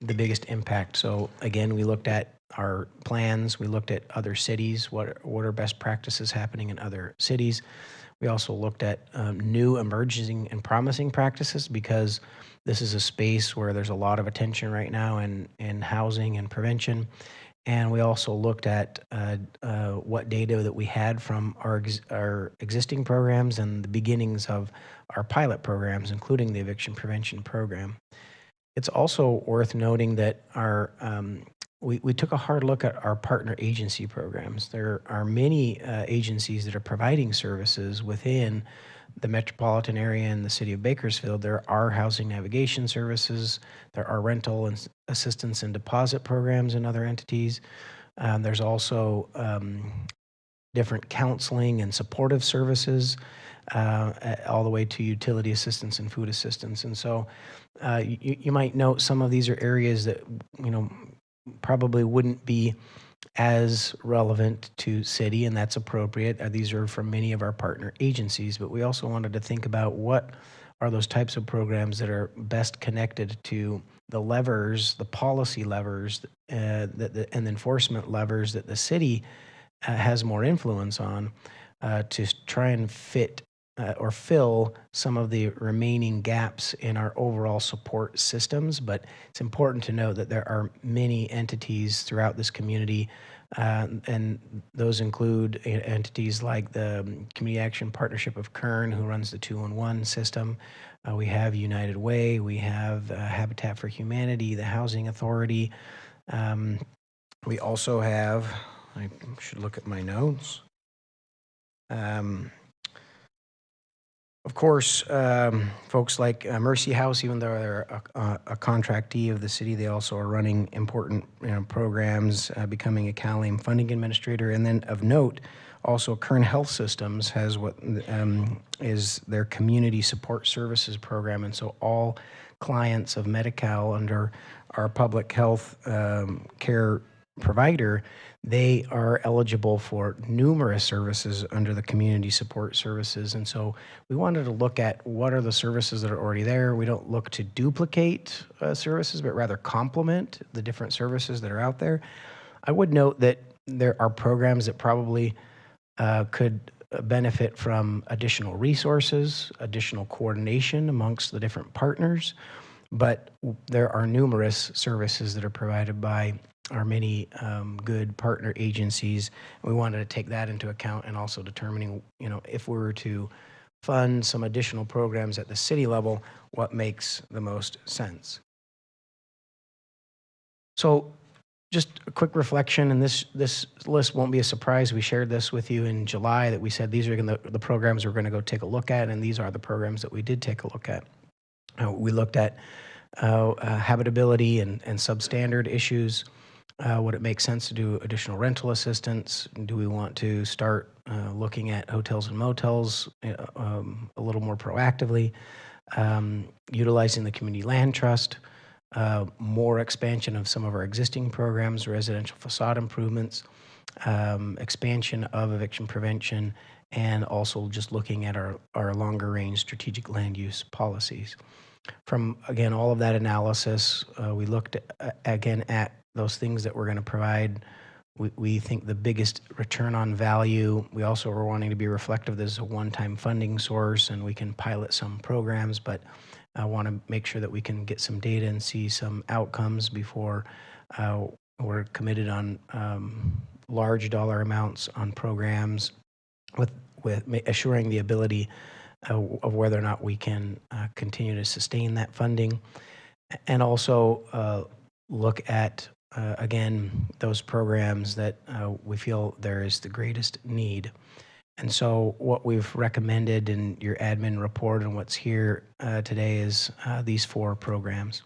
the biggest impact. So again, we looked at our plans, we looked at other cities, what are best practices happening in other cities. We also looked at new emerging and promising practices, because this is a space where there's a lot of attention right now in housing and prevention. And we also looked at what data that we had from our existing programs and the beginnings of our pilot programs, including the eviction prevention program. It's also worth noting that we took a hard look at our partner agency programs. There are many agencies that are providing services within the metropolitan area and the city of Bakersfield. There are housing navigation services, there are rental and assistance and deposit programs in other entities. There's also different counseling and supportive services, all the way to utility assistance and food assistance. And so you might note some of these are areas that probably wouldn't be as relevant to city, and that's appropriate. These are from many of our partner agencies, but we also wanted to think about what are those types of programs that are best connected to the levers, the policy levers, and the enforcement levers that the city has more influence on, to try and fit or fill some of the remaining gaps in our overall support systems. But it's important to note that there are many entities throughout this community, and those include entities like the Community Action Partnership of Kern, who runs the 211 system. We have United Way, we have Habitat for Humanity, the Housing Authority. We also have, I should look at my notes. Of course, folks like Mercy House, even though they're a contractee of the city, they also are running important programs, becoming a CalAIM funding administrator. And then of note, also Kern Health Systems has what is their community support services program. And so all clients of Medi-Cal under our public health care provider, they are eligible for numerous services under the community support services. And so we wanted to look at what are the services that are already there. We don't look to duplicate services, but rather complement the different services that are out there. I would note that there are programs that probably could benefit from additional resources, additional coordination amongst the different partners, but there are numerous services that are provided by our many good partner agencies. We wanted to take that into account, and also determining, if we were to fund some additional programs at the city level, what makes the most sense. So just a quick reflection, and this list won't be a surprise. We shared this with you in July, that we said these are the programs we're going to go take a look at, and these are the programs that we did take a look at. We looked at habitability and substandard issues. Would it make sense to do additional rental assistance? Do we want to start looking at hotels and motels a little more proactively? Utilizing the community land trust, more expansion of some of our existing programs, residential facade improvements, expansion of eviction prevention, and also just looking at our longer range strategic land use policies. From, again, all of that analysis, we looked again at those things that we're going to provide. We think the biggest return on value, we also are wanting to be reflective. This is a one-time funding source, and we can pilot some programs, but I want to make sure that we can get some data and see some outcomes before we're committed on large dollar amounts on programs with assuring the ability of whether or not we can continue to sustain that funding, and also look at, again, those programs that we feel there is the greatest need. And so what we've recommended in your admin report and what's here today is these 4 programs.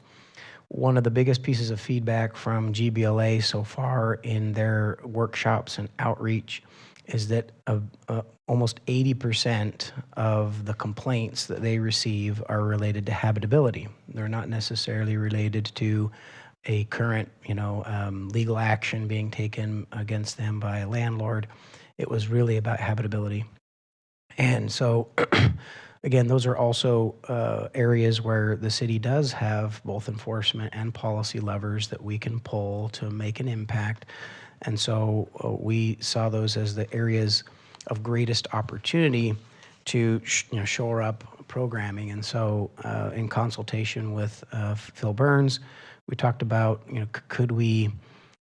One of the biggest pieces of feedback from GBLA so far in their workshops and outreach is that almost 80% of the complaints that they receive are related to habitability. They're not necessarily related to a current, legal action being taken against them by a landlord. It was really about habitability. And so, again, those are also areas where the city does have both enforcement and policy levers that we can pull to make an impact. And so we saw those as the areas of greatest opportunity to shore up programming. And so in consultation with Phil Burns, we talked about, could we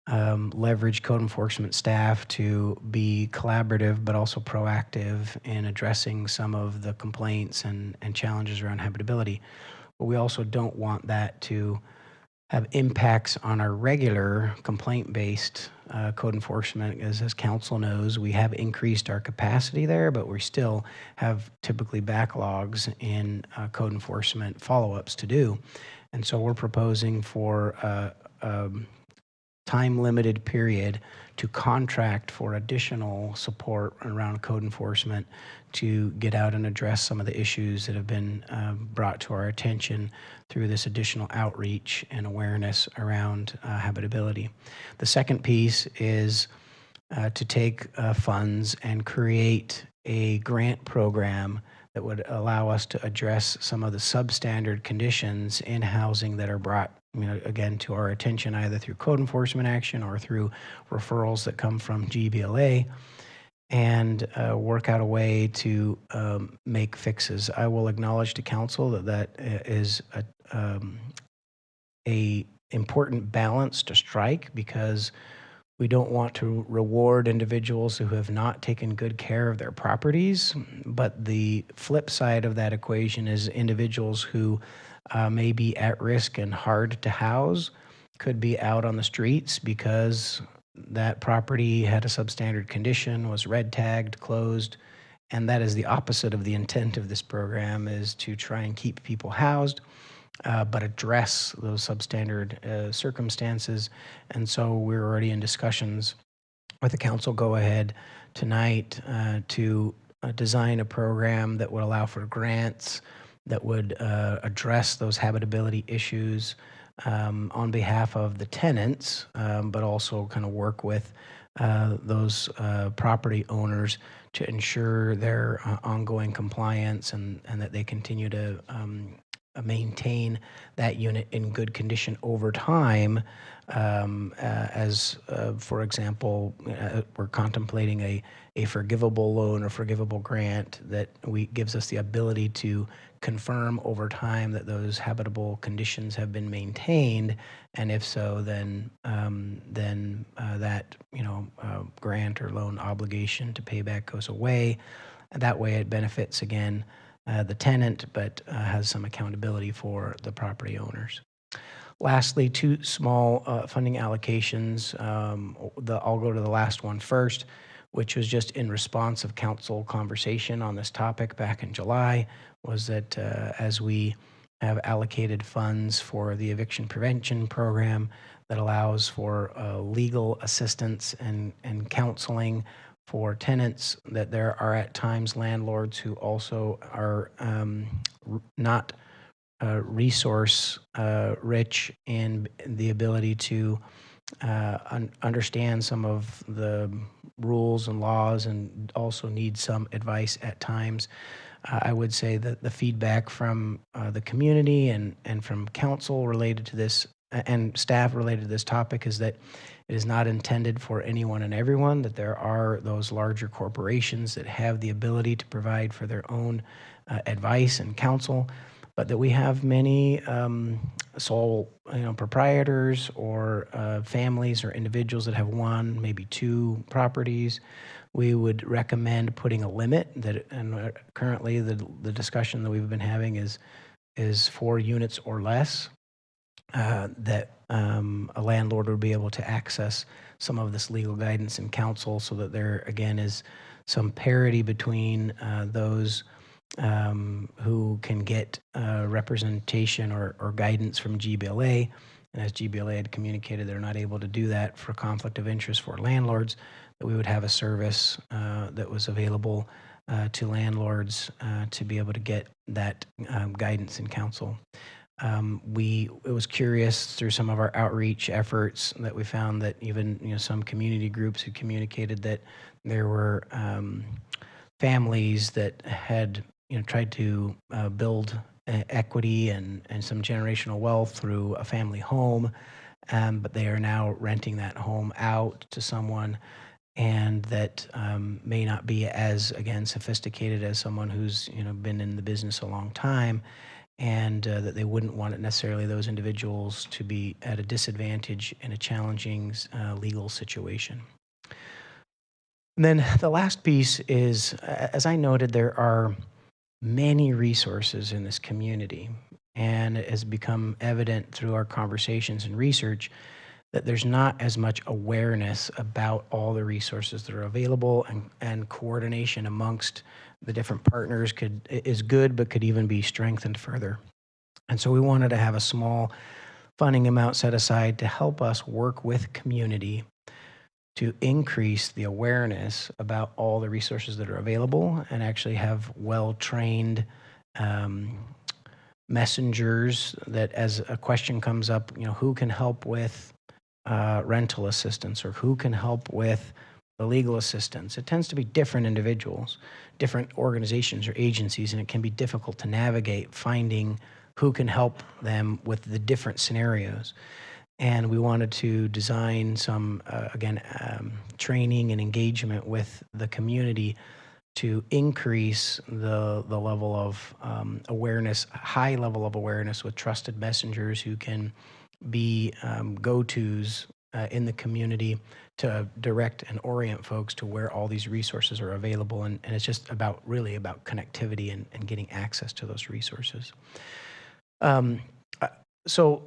leverage code enforcement staff to be collaborative but also proactive in addressing some of the complaints and challenges around habitability. But we also don't want that to have impacts on our regular complaint-based code enforcement. As council knows, we have increased our capacity there, but we still have typically backlogs in code enforcement follow-ups to do. And so we're proposing for a time-limited period to contract for additional support around code enforcement to get out and address some of the issues that have been brought to our attention through this additional outreach and awareness around habitability. The second piece is to take funds and create a grant program that would allow us to address some of the substandard conditions in housing that are brought, again, to our attention either through code enforcement action or through referrals that come from GBLA, and work out a way to make fixes. I will acknowledge to council that is a important balance to strike, because we don't want to reward individuals who have not taken good care of their properties. But the flip side of that equation is individuals who may be at risk and hard to house could be out on the streets because that property had a substandard condition, was red tagged, closed. And that is the opposite of the intent of this program, is to try and keep people housed, but address those substandard circumstances. And so we're already in discussions with the council go-ahead tonight to design a program that would allow for grants that would address those habitability issues on behalf of the tenants, but also kind of work with those property owners to ensure their ongoing compliance and that they continue to maintain that unit in good condition over time. As, for example, we're contemplating a forgivable loan or forgivable grant that gives us the ability to confirm over time that those habitable conditions have been maintained, and if so, then that grant or loan obligation to pay back goes away. And that way, it benefits again the tenant, but has some accountability for the property owners. Lastly, 2 small funding allocations. I'll go to the last one first, which was just in response of council conversation on this topic back in July, was that as we have allocated funds for the eviction prevention program that allows for legal assistance and counseling for tenants, that there are at times landlords who also are not resource rich in the ability to understand some of the rules and laws, and also need some advice at times. I would say that the feedback from the community and from council related to this and staff related to this topic is that it is not intended for anyone and everyone, that there are those larger corporations that have the ability to provide for their own advice and counsel, but that we have many sole proprietors or families or individuals that have one, maybe two properties. We would recommend putting a limit that, and currently the discussion that we've been having is 4 units or less, that a landlord would be able to access some of this legal guidance and counsel so that there, again, is some parity between those who can get representation or guidance from GBLA. And as GBLA had communicated, they're not able to do that for conflict of interest for landlords, that we would have a service that was available to landlords to be able to get that guidance and counsel. It was curious through some of our outreach efforts that we found that even some community groups had communicated that there were families that had tried to build equity and some generational wealth through a family home, but they are now renting that home out to someone, and that may not be as, again, sophisticated as someone who's been in the business a long time, and that they wouldn't want it necessarily those individuals to be at a disadvantage in a challenging legal situation. And then the last piece is, as I noted, there are many resources in this community, and it has become evident through our conversations and research that there's not as much awareness about all the resources that are available, and coordination amongst the different partners is good, but could even be strengthened further. And so we wanted to have a small funding amount set aside to help us work with community to increase the awareness about all the resources that are available, and actually have well-trained messengers that, as a question comes up, who can help with rental assistance, or who can help with the legal assistance. It tends to be different individuals, different organizations or agencies, and it can be difficult to navigate finding who can help them with the different scenarios. And we wanted to design some, training and engagement with the community to increase the level of awareness, high level of awareness, with trusted messengers who can be go-tos in the community to direct and orient folks to where all these resources are available. And it's just really about connectivity and getting access to those resources. So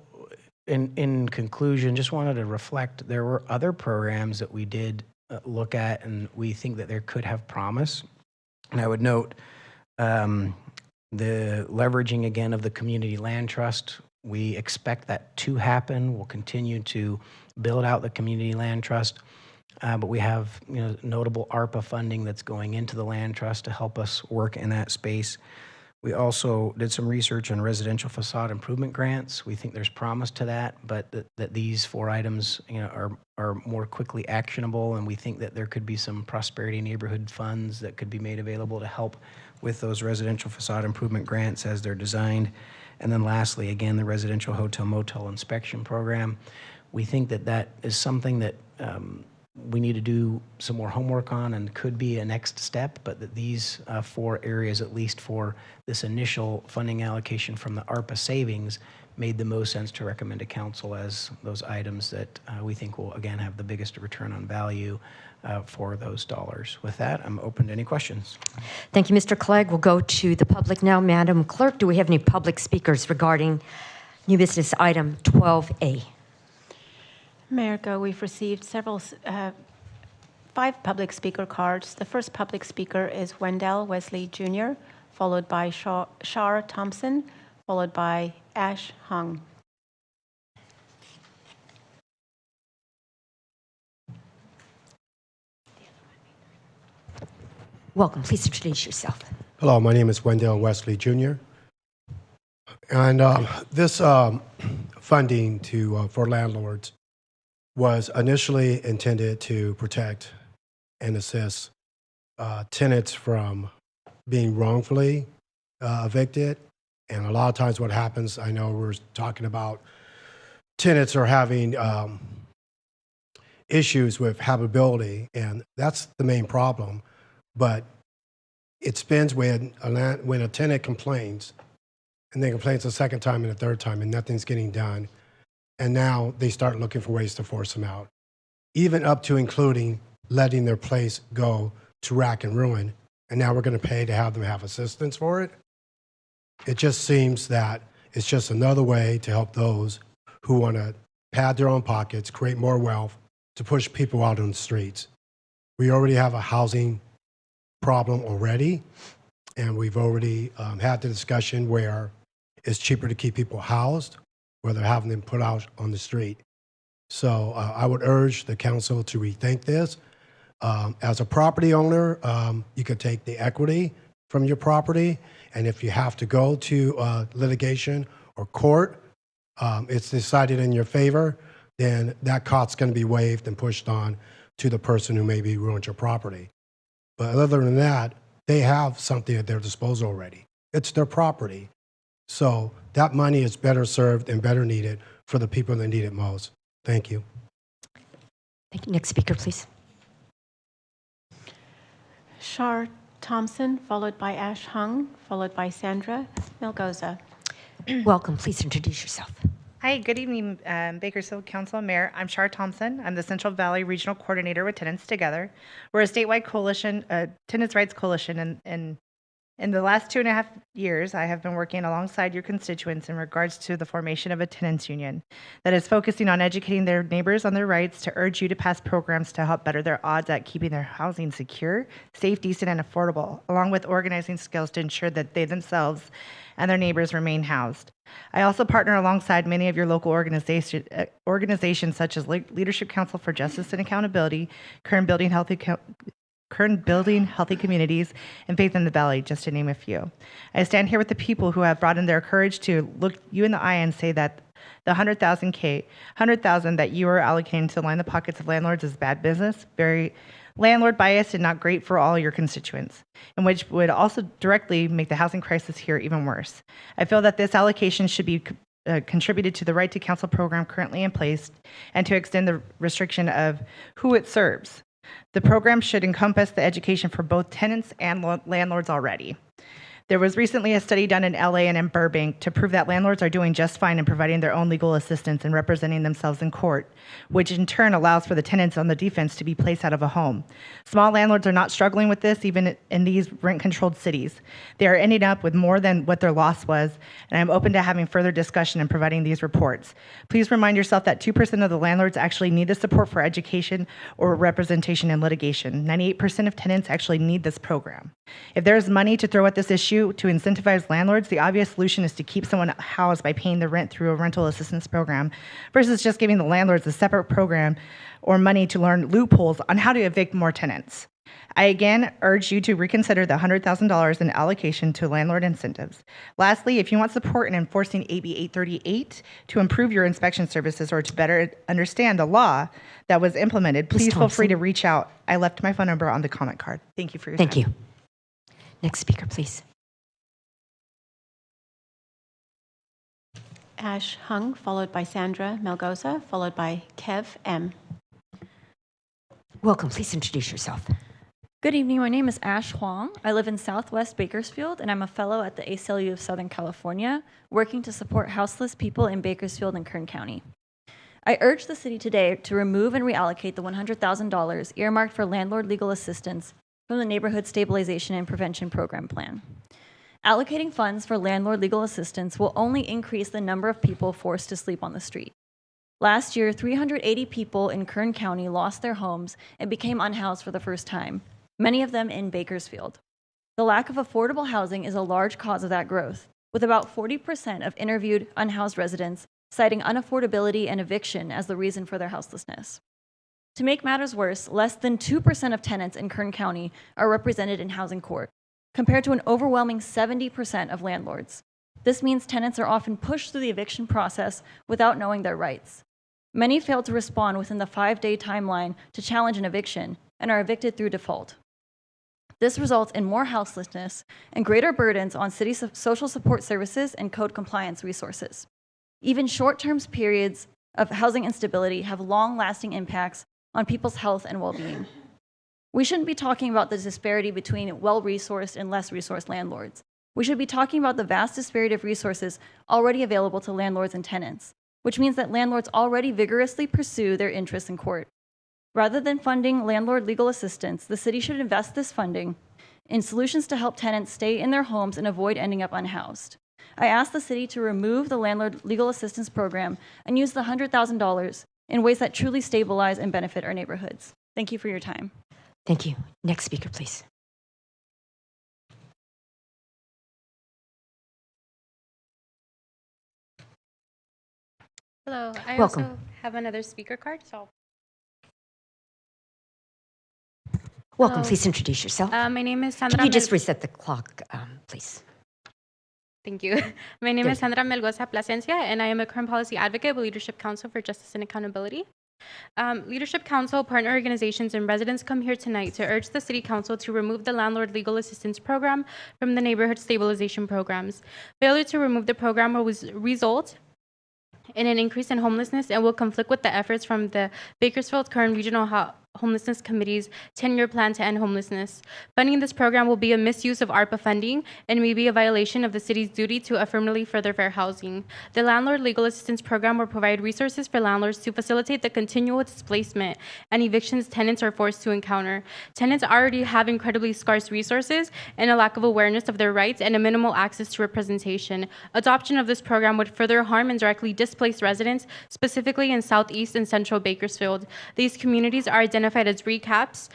in conclusion, just wanted to reflect, there were other programs that we did look at, and we think that there could have promise. And I would note the leveraging again of the community land trust. We expect that to happen. We'll continue to build out the community land trust, but we have notable ARPA funding that's going into the land trust to help us work in that space. We also did some research on residential facade improvement grants. We think there's promise to that, but that these 4 items are more quickly actionable, and we think that there could be some prosperity neighborhood funds that could be made available to help with those residential facade improvement grants as they're designed. And then lastly, again, the residential hotel motel inspection program. We think that that is something that we need to do some more homework on and could be a next step, but that these 4 areas, at least for this initial funding allocation from the ARPA savings, made the most sense to recommend to council as those items that we think will, again, have the biggest return on value for those dollars. With that, I'm open to any questions. Thank you, Mr. Clegg. We'll go to the public now. Madam Clerk, do we have any public speakers regarding new business item 12A? Mayor Go, we've received 5 public speaker cards. The first public speaker is Wendell Wesley Jr., followed by Shar Thompson, followed by Ash Hung. Welcome. Please introduce yourself. Hello, my name is Wendell Wesley Jr. And this funding for landlords was initially intended to protect and assist tenants from being wrongfully evicted. And a lot of times what happens, I know we're talking about tenants are having issues with habitability, and that's the main problem. But it spins when a tenant complains, and they complains a second time and a third time, and nothing's getting done. And now they start looking for ways to force them out, even up to including letting their place go to rack and ruin. And now we're going to pay to have them have assistance for it. It just seems that it's just another way to help those who want to pad their own pockets, create more wealth, to push people out on the streets. We already have a housing problem already, and we've already had the discussion where it's cheaper to keep people housed rather than having them put out on the street. So I would urge the council to rethink this. As a property owner, you could take the equity from your property, and if you have to go to litigation or court, it's decided in your favor, then that cost's going to be waived and pushed on to the person who maybe ruined your property. But other than that, they have something at their disposal already. It's their property. So that money is better served and better needed for the people that need it most. Thank you. Thank you. Next speaker, please. Shar Thompson, followed by Ash Hung, followed by Sandra Melgoza. Welcome. Please introduce yourself. Hi, good evening, Bakersfield Council and Mayor. I'm Shar Thompson. I'm the Central Valley Regional Coordinator with Tenants Together. We're a statewide coalition, tenants' rights coalition, and in the last 2.5 years, I have been working alongside your constituents in regards to the formation of a tenants union that is focusing on educating their neighbors on their rights, to urge you to pass programs to help better their odds at keeping their housing secure, safe, decent, and affordable, along with organizing skills to ensure that they themselves and their neighbors remain housed. I also partner alongside many of your local organizations such as Leadership Council for Justice and Accountability, Kern Building Healthy Communities, and Faith in the Valley, just to name a few. I stand here with the people who have brought in their courage to look you in the eye and say that the 100,000 that you are allocating to line the pockets of landlords is bad business, very landlord biased, and not great for all your constituents, and which would also directly make the housing crisis here even worse. I feel that this allocation should be contributed to the Right to Counsel program currently in place, and to extend the restriction of who it serves. The program should encompass the education for both tenants and landlords already. There was recently a study done in LA and in Burbank to prove that landlords are doing just fine in providing their own legal assistance and representing themselves in court, which in turn allows for the tenants on the defense to be placed out of a home. Small landlords are not struggling with this, even in these rent-controlled cities. They are ending up with more than what their loss was, and I'm open to having further discussion and providing these reports. Please remind yourself that 2% of the landlords actually need the support for education or representation in litigation. 98% of tenants actually need this program. If there is money to throw at this issue to incentivize landlords, the obvious solution is to keep someone housed by paying the rent through a rental assistance program versus just giving the landlords a separate program or money to learn loopholes on how to evict more tenants. I again urge you to reconsider the $100,000 in allocation to landlord incentives. Lastly, if you want support in enforcing AB 838 to improve your inspection services or to better understand the law that was implemented, please feel free to reach out. I left my phone number on the comment card. Thank you for your time. Thank you. Next speaker, please. Ash Hung, followed by Sandra Melgoza, followed by Kev M. Welcome. Please introduce yourself. Good evening. My name is Ash Huang. I live in Southwest Bakersfield, and I'm a fellow at the ACLU of Southern California, working to support houseless people in Bakersfield and Kern County. I urge the city today to remove and reallocate the $100,000 earmarked for landlord legal assistance from the Neighborhood Stabilization and Prevention Program Plan. Allocating funds for landlord legal assistance will only increase the number of people forced to sleep on the street. Last year, 380 people in Kern County lost their homes and became unhoused for the first time, many of them in Bakersfield. The lack of affordable housing is a large cause of that growth, with about 40% of interviewed unhoused residents citing unaffordability and eviction as the reason for their houselessness. To make matters worse, less than 2% of tenants in Kern County are represented in housing court, compared to an overwhelming 70% of landlords. This means tenants are often pushed through the eviction process without knowing their rights. Many fail to respond within the 5-day timeline to challenge an eviction and are evicted through default. This results in more houselessness and greater burdens on city social support services and code compliance resources. Even short-term periods of housing instability have long-lasting impacts on people's health and well-being. We shouldn't be talking about the disparity between well-resourced and less resourced landlords. We should be talking about the vast disparity of resources already available to landlords and tenants, which means that landlords already vigorously pursue their interests in court. Rather than funding landlord legal assistance, the city should invest this funding in solutions to help tenants stay in their homes and avoid ending up unhoused. I ask the city to remove the landlord legal assistance program and use the $100,000 in ways that truly stabilize and benefit our neighborhoods. Thank you for your time. Thank you. Next speaker, please. Hello, I Welcome. also have another speaker card, so. Welcome. Hello. Please introduce yourself. My name is Sandra. Can you just reset the clock, please? Thank you. My name There is Sandra Melgoza Plasencia, and I am a current policy advocate with Leadership Council for Justice and Accountability. Leadership Council, partner organizations, and residents come here tonight to urge the City Council to remove the Landlord Legal Assistance Program from the Neighborhood Stabilization Programs. Failure to remove the program will result in an increase in homelessness and will conflict with the efforts from the Bakersfield Current Regional Homelessness Committee's 10-year plan to end homelessness. Funding this program will be a misuse of ARPA funding and may be a violation of the city's duty to affirmatively further fair housing. The Landlord Legal Assistance Program will provide resources for landlords to facilitate the continual displacement and evictions tenants are forced to encounter. Tenants already have incredibly scarce resources and a lack of awareness of their rights and a minimal access to representation. Adoption of this program would further harm and directly displace residents, specifically in Southeast and Central Bakersfield. These communities are identified as recaps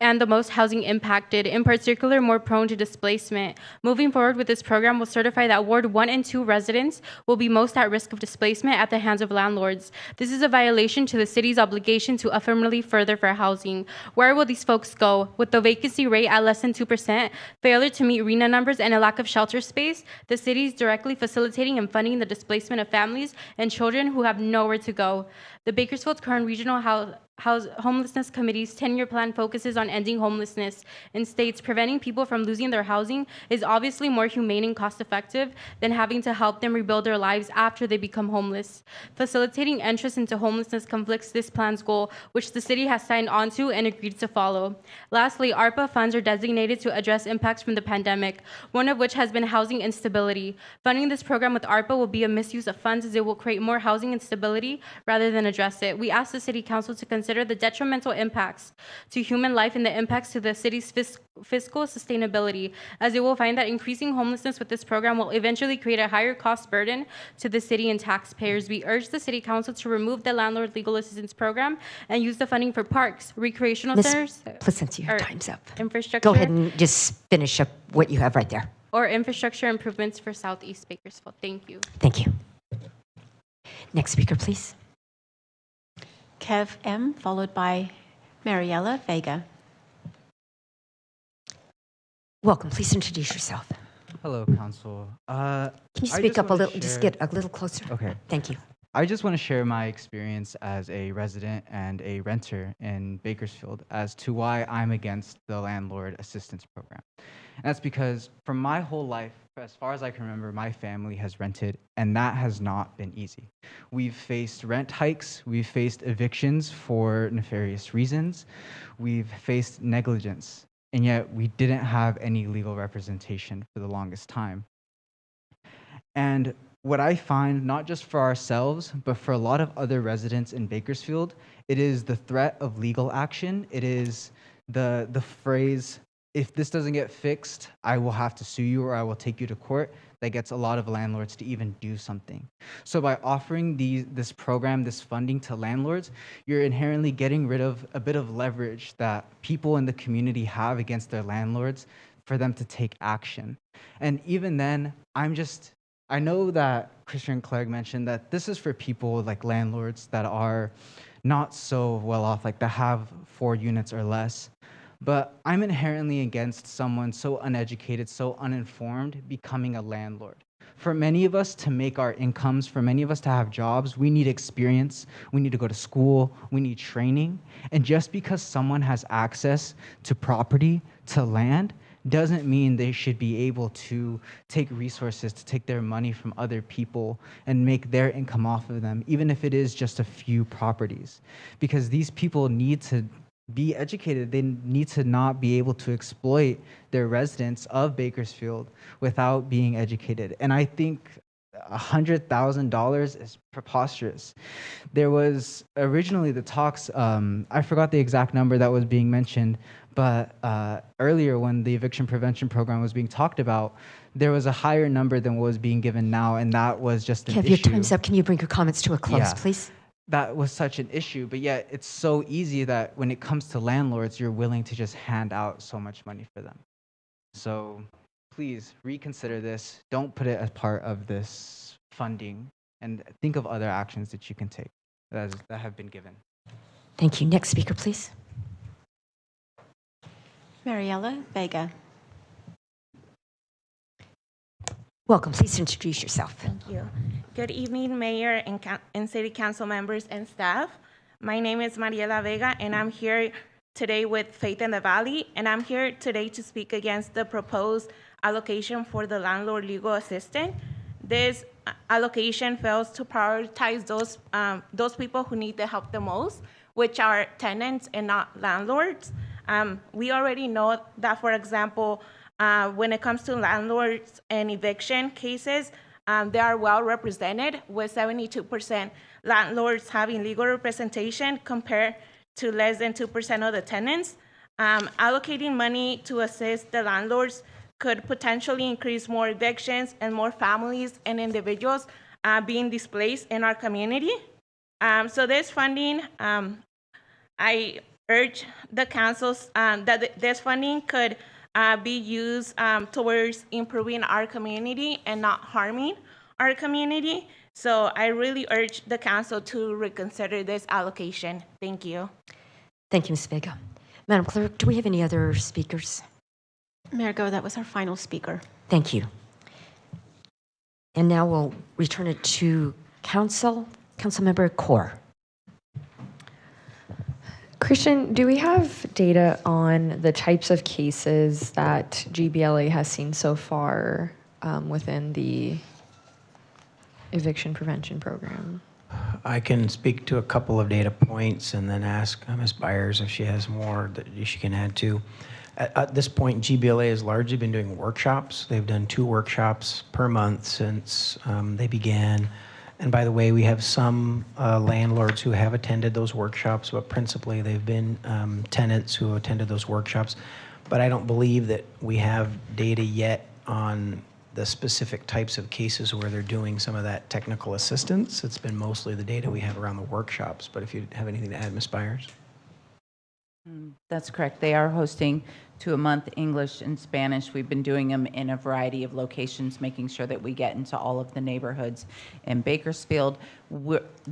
and the most housing impacted, in particular more prone to displacement. Moving forward with this program will certify that Ward 1 and 2 residents will be most at risk of displacement at the hands of landlords. This is a violation to the city's obligation to affirmatively further fair housing. Where will these folks go? With the vacancy rate at less than 2%, failure to meet RENA numbers, and a lack of shelter space, the city is directly facilitating and funding the displacement of families and children who have nowhere to go. The Bakersfield Current Regional Homelessness Committee's 10-year plan focuses on ending homelessness and states preventing people from losing their housing is obviously more humane and cost-effective than having to help them rebuild their lives after they become homeless. Facilitating entrance into homelessness conflicts this plan's goal, which the city has signed onto and agreed to follow. Lastly, ARPA funds are designated to address impacts from the pandemic, one of which has been housing instability. Funding this program with ARPA will be a misuse of funds as it will create more housing instability rather than address it. We ask the City Council to consider the detrimental impacts to human life and the impacts to the city's fiscal sustainability, as it will find that increasing homelessness with this program will eventually create a higher cost burden to the city and taxpayers. We urge the City Council to remove the Landlord Legal Assistance Program and use the funding for parks, recreational Ms. centers, Placencia, your time's up. infrastructure. Go ahead and just finish up what you have right there. Or infrastructure improvements for Southeast Bakersfield. Thank you. Thank you. Next speaker, please. Kev M., followed by Mariela Vega. Welcome. Please introduce yourself. Hello, Council. Can you speak up a little? Just get a little closer. Okay. Thank you. I just want to share my experience as a resident and a renter in Bakersfield as to why I'm against the Landlord Assistance Program. And that's because for my whole life, as far as I can remember, my family has rented, and that has not been easy. We've faced rent hikes, we've faced evictions for nefarious reasons, we've faced negligence, and yet we didn't have any legal representation for the longest time. And what I find, not just for ourselves, but for a lot of other residents in Bakersfield, it is the threat of legal action. It is the phrase, if this doesn't get fixed, I will have to sue you or I will take you to court, that gets a lot of landlords to even do something. So by offering this program, this funding to landlords, you're inherently getting rid of a bit of leverage that people in the community have against their landlords for them to take action. And even then, I know that Christian Clegg mentioned that this is for people like landlords that are not so well off, like that have 4 units or less. But I'm inherently against someone so uneducated, so uninformed, becoming a landlord. For many of us to make our incomes, for many of us to have jobs, we need experience, we need to go to school, we need training. And just because someone has access to property, to land, doesn't mean they should be able to take resources, to take their money from other people and make their income off of them, even if it is just a few properties. Because these people need to be educated. They need to not be able to exploit their residents of Bakersfield without being educated. And I think $100,000 is preposterous. There was originally the talks, I forgot the exact number that was being mentioned, but earlier when the eviction prevention program was being talked about, there was a higher number than what was being given now, and that was just an Kev, issue. your time's up. Can you bring your comments to a close, please? That was such an issue, but yet it's so easy that when it comes to landlords, you're willing to just hand out so much money for them. So please reconsider this. Don't put it as part of this funding, and think of other actions that you can take that have been given. Thank you. Next speaker, please. Mariela Vega. Welcome. Please introduce yourself. Thank you. Good evening, Mayor and City Council members and staff. My name is Mariela Vega, and I'm here today with Faith in the Valley, and I'm here today to speak against the proposed allocation for the landlord legal assistant. This allocation fails to prioritize those people who need the help the most, which are tenants and not landlords. We already know that, for example, when it comes to landlords and eviction cases, they are well represented, with 72% landlords having legal representation compared to less than 2% of the tenants. Allocating money to assist the landlords could potentially increase more evictions and more families and individuals being displaced in our community. So this funding, I urge the councils that this funding could be used towards improving our community and not harming our community. So I really urge the council to reconsider this allocation. Thank you. Thank you, Ms. Vega. Madam Clerk, do we have any other speakers? Mayor Go, that was our final speaker. Thank you. And now we'll return it to Council. Councilmember Kaur. Christian, do we have data on the types of cases that GBLA has seen so far within the eviction prevention program? I can speak to a couple of data points and then ask Ms. Byers if she has more that she can add to. At this point, GBLA has largely been doing workshops. They've done 2 workshops per month since they began. And by the way, we have some landlords who have attended those workshops, but principally they've been tenants who attended those workshops. But I don't believe that we have data yet on the specific types of cases where they're doing some of that technical assistance. It's been mostly the data we have around the workshops. But if you have anything to add, Ms. Byers. That's correct. They are hosting 2 a month, English and Spanish. We've been doing them in a variety of locations, making sure that we get into all of the neighborhoods in Bakersfield.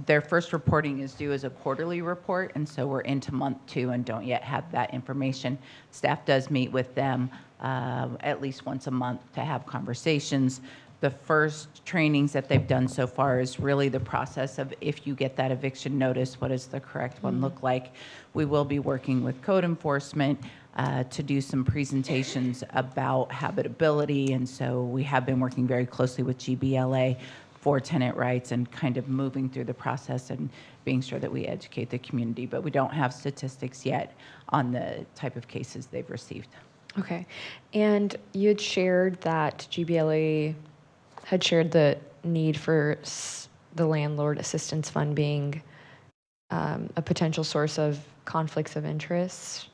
Their first reporting is due as a quarterly report, and so we're into month 2 and don't yet have that information. Staff does meet with them at least once a month to have conversations. The first trainings that they've done so far is really the process of, if you get that eviction notice, what does the correct one look like? We will be working with code enforcement to do some presentations about habitability, and so we have been working very closely with GBLA for tenant rights and kind of moving through the process and being sure that we educate the community, but we don't have statistics yet on the type of cases they've received. Okay. And you had shared that GBLA had shared the need for the landlord assistance fund being a potential source of conflicts of interest.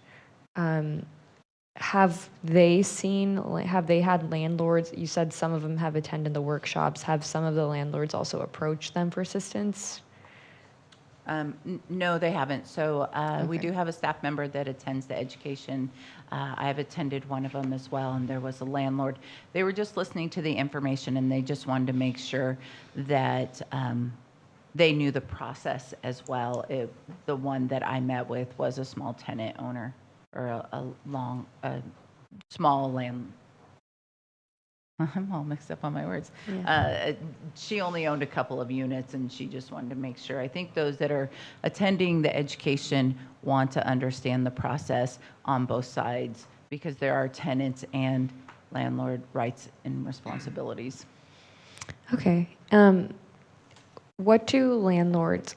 Have they had landlords, you said some of them have attended the workshops, have some of the landlords also approached them for assistance? No, they haven't. So we do have a staff member that attends the education. I have attended one of them as well, and there was a landlord. They were just listening to the information, and they just wanted to make sure that they knew the process as well. The one that I met with was a small tenant owner, or a small I'm all mixed up on my words. She only owned a couple of units and she just wanted to make sure. I think those that are attending the education want to understand the process on both sides because there are tenants and landlord rights and responsibilities. Okay. What do landlords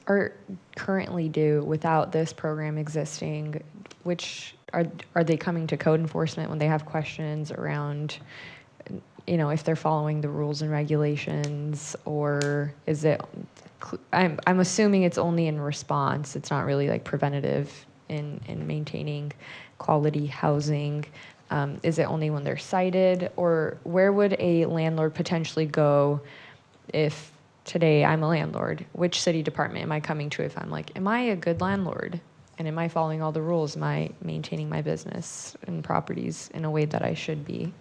currently do without this program existing? Which are they coming to code enforcement when they have questions around, if they're following the rules and regulations, or is it? I'm assuming it's only in response. It's not really like preventative in maintaining quality housing. Is it only when they're cited, or where would a landlord potentially go if today I'm a landlord? Which city department am I coming to if I'm like, am I a good landlord? And am I following all the rules? Am I maintaining my business and properties in a way that I should be?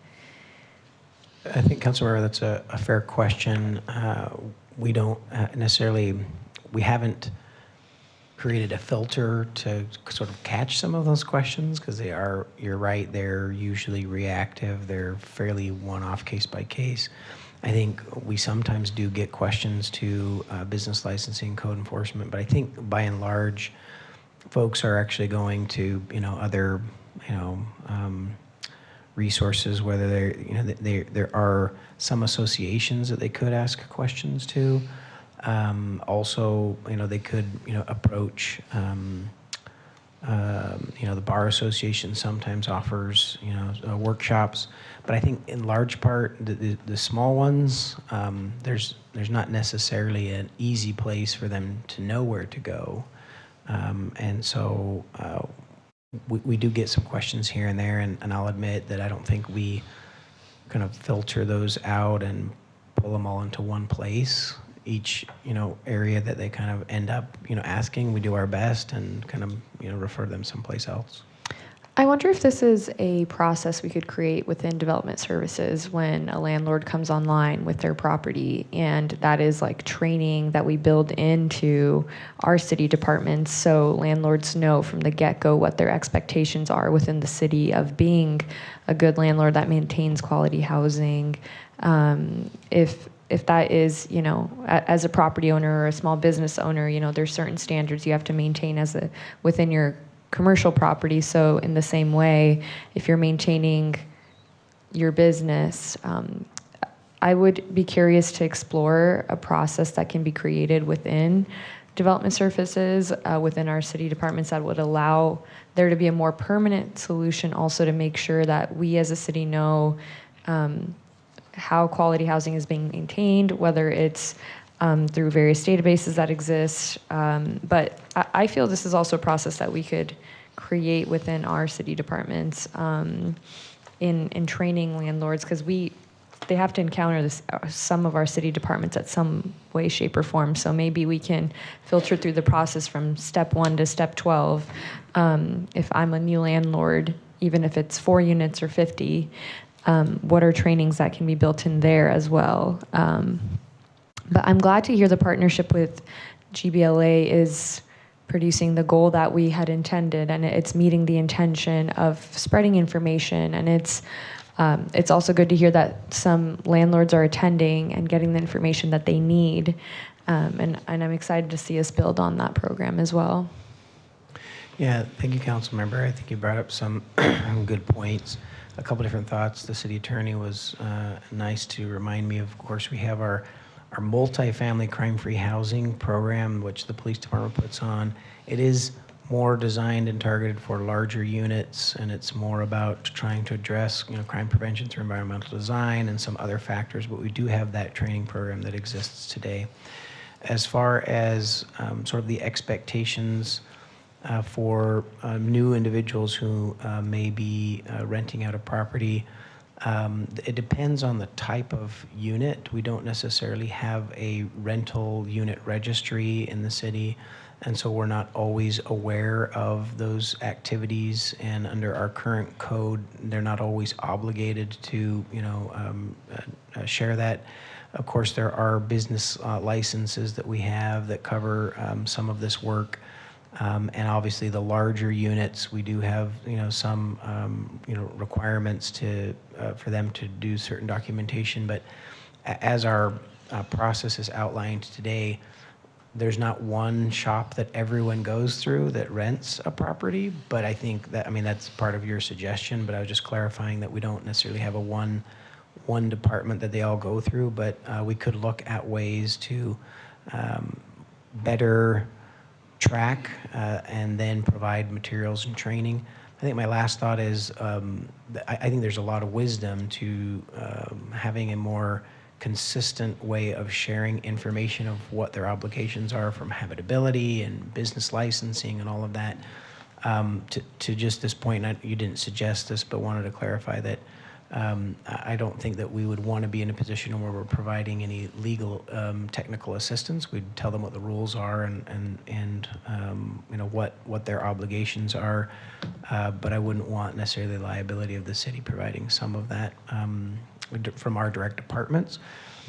I think, Councilmember, that's a fair question. We don't we haven't created a filter to sort of catch some of those questions because you're right, they're usually reactive. They're fairly one-off case by case. I think we sometimes do get questions to business licensing, code enforcement, but I think by and large, folks are actually going to, other, resources, whether there are some associations that they could ask questions to. Also, they could, approach, the Bar Association sometimes offers, workshops. But I think in large part, the small ones, there's not necessarily an easy place for them to know where to go. And so we do get some questions here and there, and I'll admit that I don't think we kind of filter those out and pull them all into one place. Each area that they kind of end up asking, we do our best and kind of refer them someplace else. I wonder if this is a process we could create within development services when a landlord comes online with their property, and that is like training that we build into our city departments so landlords know from the get-go what their expectations are within the city of being a good landlord that maintains quality housing. If that is, as a property owner or a small business owner, there's certain standards you have to maintain within your commercial property. So in the same way, if you're maintaining your business, I would be curious to explore a process that can be created within development services, within our city departments, that would allow there to be a more permanent solution also to make sure that we as a city know how quality housing is being maintained, whether it's through various databases that exist. But I feel this is also a process that we could create within our city departments in training landlords, because they have to encounter this, some of our city departments at some way, shape, or form. So maybe we can filter through the process from step 1 to step 12. If I'm a new landlord, even if it's 4 units or 50, what are trainings that can be built in there as well? But I'm glad to hear the partnership with GBLA is producing the goal that we had intended, and it's meeting the intention of spreading information. And it's also good to hear that some landlords are attending and getting the information that they need. And I'm excited to see us build on that program as well. Yeah, thank you, Council Member. I think you brought up some good points. A couple different thoughts. The city attorney was nice to remind me, of course, we have our multifamily crime-free housing program, which the police department puts on. It is more designed and targeted for larger units, and it's more about trying to address crime prevention through environmental design and some other factors, but we do have that training program that exists today. As far as sort of the expectations for new individuals who may be renting out a property, it depends on the type of unit. We don't necessarily have a rental unit registry in the city, and so we're not always aware of those activities. And under our current code, they're not always obligated to, share that. Of course, there are business licenses that we have that cover some of this work. And obviously, the larger units, we do have, some, requirements to, for them to do certain documentation. But as our process is outlined today, there's not one shop that everyone goes through that rents a property. But I think that, that's part of your suggestion, but I was just clarifying that we don't necessarily have a one department that they all go through, but we could look at ways to better track and then provide materials and training. I think my last thought is I think there's a lot of wisdom to having a more consistent way of sharing information of what their obligations are from habitability and business licensing and all of that. To just this point, you didn't suggest this, but wanted to clarify that I don't think that we would want to be in a position where we're providing any legal technical assistance. We'd tell them what the rules are and what their obligations are, but I wouldn't want necessarily the liability of the city providing some of that from our direct departments.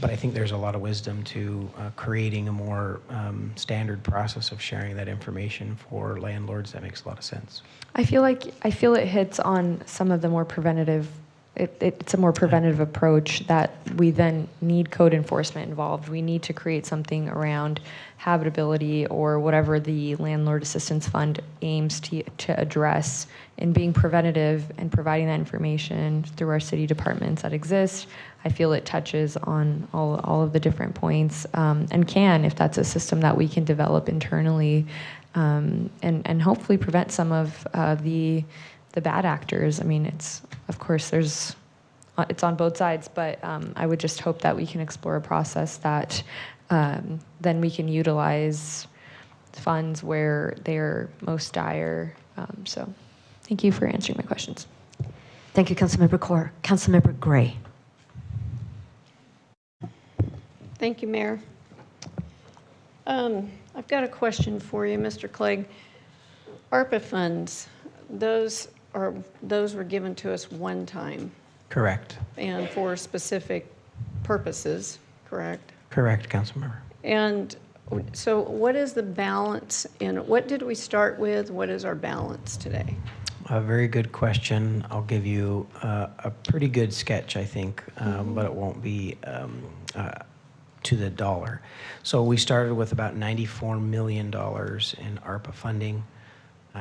But I think there's a lot of wisdom to creating a more standard process of sharing that information for landlords. That makes a lot of sense. I feel it hits on some of the more preventative. It's a more preventative approach that we then need code enforcement involved. We need to create something around habitability or whatever the Landlord Assistance Fund aims to address, in being preventative and providing that information through our city departments that exist. I feel it touches on all of the different points and can, if that's a system that we can develop internally and hopefully prevent some of the bad actors. It's, of course, it's on both sides, but I would just hope that we can explore a process that then we can utilize funds where they're most dire. So thank you for answering my questions. Thank you, Councilmember Kaur. Councilmember Gray. Thank you, Mayor. I've got a question for you, Mr. Clegg. ARPA funds, those were given to us one time. Correct. And for specific purposes, correct? Correct, Councilmember. And so what is the balance and what did we start with? What is our balance today? A very good question. I'll give you a pretty good sketch, I think, but it won't be to the dollar. So we started with about $94 million in ARPA funding.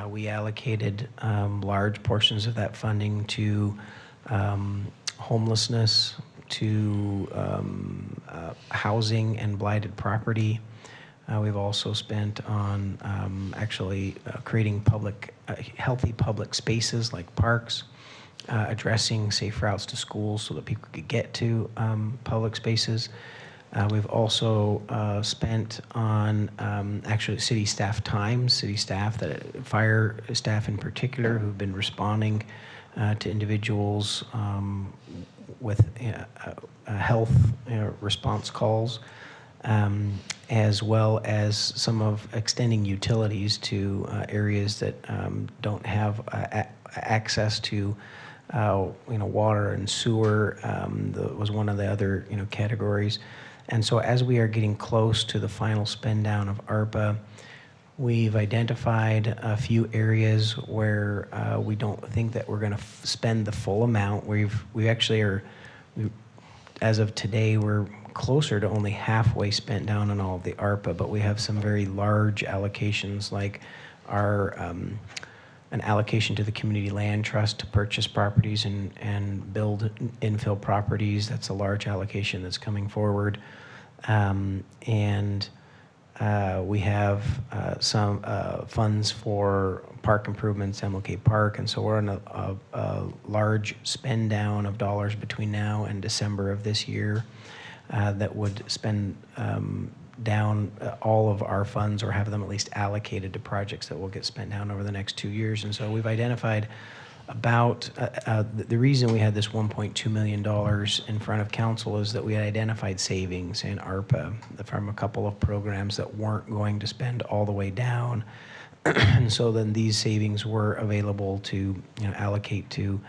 We allocated large portions of that funding to homelessness, to housing and blighted property. We've also spent on actually creating healthy public spaces like parks, addressing safe routes to schools so that people could get to public spaces. We've also spent on actually city staff time, fire staff in particular, who've been responding to individuals with health response calls, as well as some of extending utilities to areas that don't have access to water and sewer. Was one of the other categories. And so as we are getting close to the final spend down of ARPA, we've identified a few areas where we don't think that we're going to spend the full amount. We actually are, as of today, we're closer to only halfway spent down on all of the ARPA, but we have some very large allocations, like our an allocation to the Community Land Trust to purchase properties and build infill properties. That's a large allocation that's coming forward. We have some funds for park improvements, MLK Park, and so we're on a large spend down of dollars between now and December of this year that would spend down all of our funds or have them at least allocated to projects that will get spent down over the next 2 years. And so we've identified about the reason we had this $1.2 million in front of council is that we had identified savings in ARPA from a couple of programs that weren't going to spend all the way down. And so then these savings were available to allocate to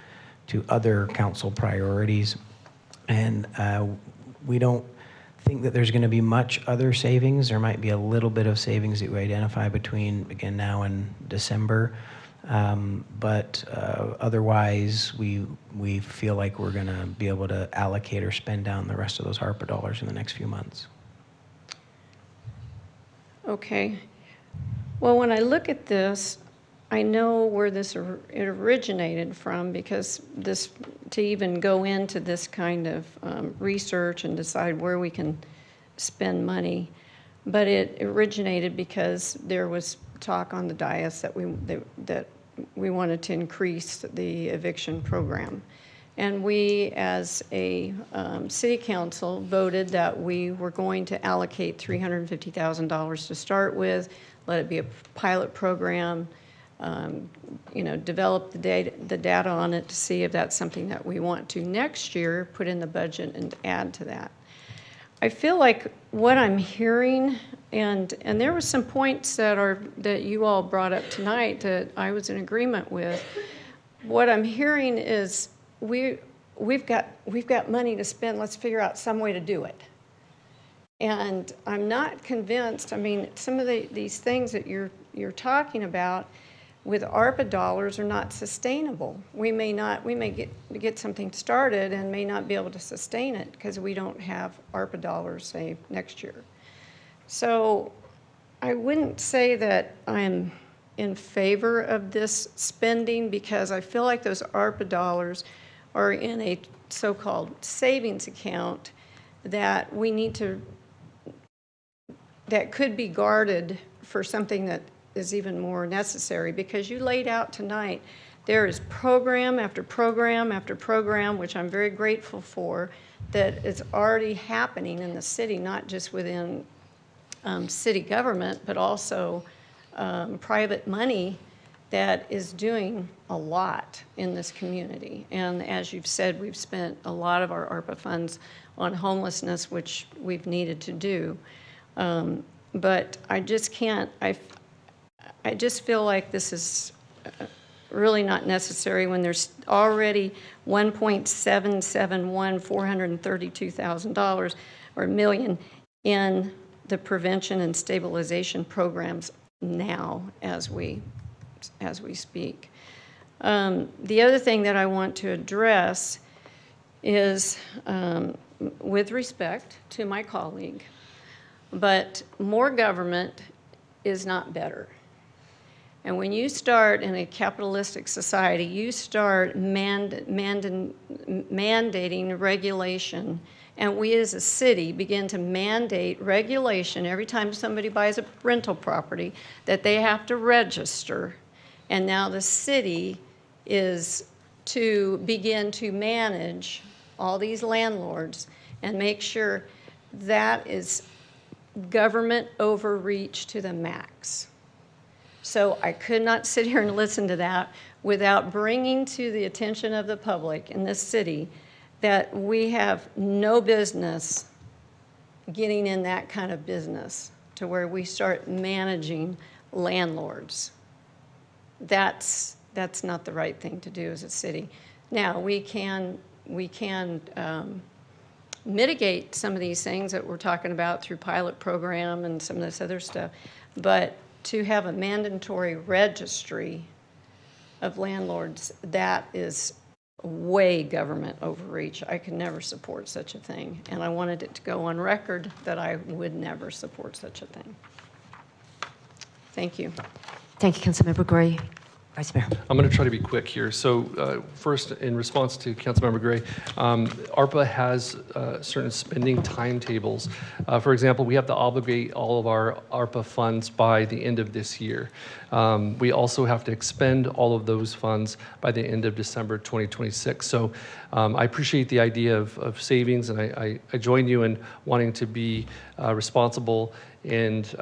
other council priorities. And we don't think that there's going to be much other savings. There might be a little bit of savings that we identify between, again, now and December. But otherwise, we feel like we're going to be able to allocate or spend down the rest of those ARPA dollars in the next few months. Okay. Well, when I look at this, I know where it originated from, because to even go into this kind of research and decide where we can spend money, but it originated because there was talk on the dais that we wanted to increase the eviction program. And we, as a city council, voted that we were going to allocate $350,000 to start with, let it be a pilot program, develop the data on it to see if that's something that we want to next year put in the budget and add to that. I feel like what I'm hearing, and there were some points that you all brought up tonight that I was in agreement with. What I'm hearing is we've got money to spend. Let's figure out some way to do it. And I'm not convinced. I mean, some of these things that you're talking about with ARPA dollars are not sustainable. We may get something started and may not be able to sustain it because we don't have ARPA dollars, say, next year. So I wouldn't say that I'm in favor of this spending, because I feel like those ARPA dollars are in a so-called savings account that we need to, that could be guarded for something that is even more necessary, because you laid out tonight, there is program after program after program, which I'm very grateful for, that is already happening in the city, not just within city government, but also private money that is doing a lot in this community. And as you've said, we've spent a lot of our ARPA funds on homelessness, which we've needed to do. But I just can't, I just feel like this is really not necessary when there's already $1.771,432,000 or million in the prevention and stabilization programs now as we speak. The other thing that I want to address is, with respect to my colleague, but more government is not better. And when you start in a capitalistic society, you start mandating regulation, and we as a city begin to mandate regulation every time somebody buys a rental property that they have to register. And now the city is to begin to manage all these landlords and make sure that is government overreach to the max. So I could not sit here and listen to that without bringing to the attention of the public in this city that we have no business getting in that kind of business to where we start managing landlords. That's not the right thing to do as a city. Now, we can mitigate some of these things that we're talking about through pilot program and some of this other stuff, but to have a mandatory registry of landlords, that is way government overreach. I could never support such a thing, and I wanted it to go on record that I would never support such a thing. Thank you. Thank you, Councilmember Gray. Vice Mayor. I'm going to try to be quick here. So first, in response to Councilmember Gray, ARPA has certain spending timetables. For example, we have to obligate all of our ARPA funds by the end of this year. We also have to expend all of those funds by the end of December 2026. So I appreciate the idea of savings, and I join you in wanting to be responsible and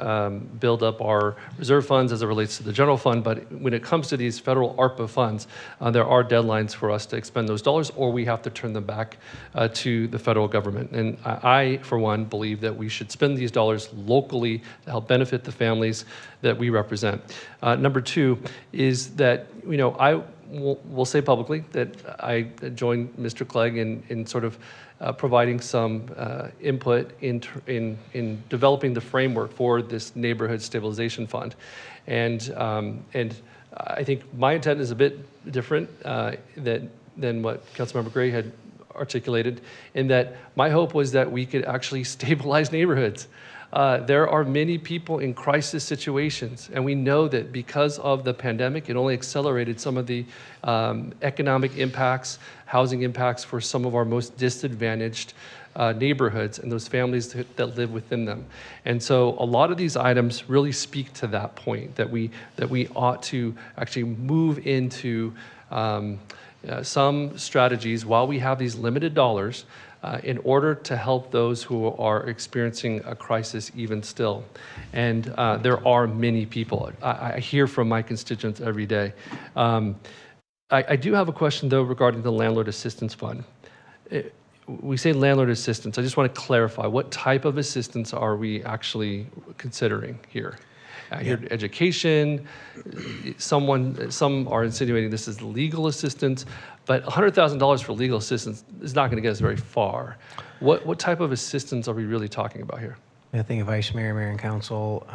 build up our reserve funds as it relates to the general fund. But when it comes to these federal ARPA funds, there are deadlines for us to expend those dollars, or we have to turn them back to the federal government. And I, for one, believe that we should spend these dollars locally to help benefit the families that we represent. Number two is that, I will say publicly that I joined Mr. Clegg in sort of providing some input in developing the framework for this neighborhood stabilization fund. And I think my intent is a bit different than what Councilmember Gray had articulated, in that my hope was that we could actually stabilize neighborhoods. There are many people in crisis situations, and we know that because of the pandemic, it only accelerated some of the economic impacts, housing impacts for some of our most disadvantaged neighborhoods and those families that live within them. And so a lot of these items really speak to that point, that we ought to actually move into some strategies while we have these limited dollars in order to help those who are experiencing a crisis even still. And there are many people. I hear from my constituents every day. I do have a question, though, regarding the Landlord Assistance Fund. We say landlord assistance. I just want to clarify, what type of assistance are we actually considering here? I hear education. Some are insinuating this is legal assistance, but $100,000 for legal assistance is not going to get us very far. What type of assistance are we really talking about here? I think Vice Mayor, Mayor, and Council,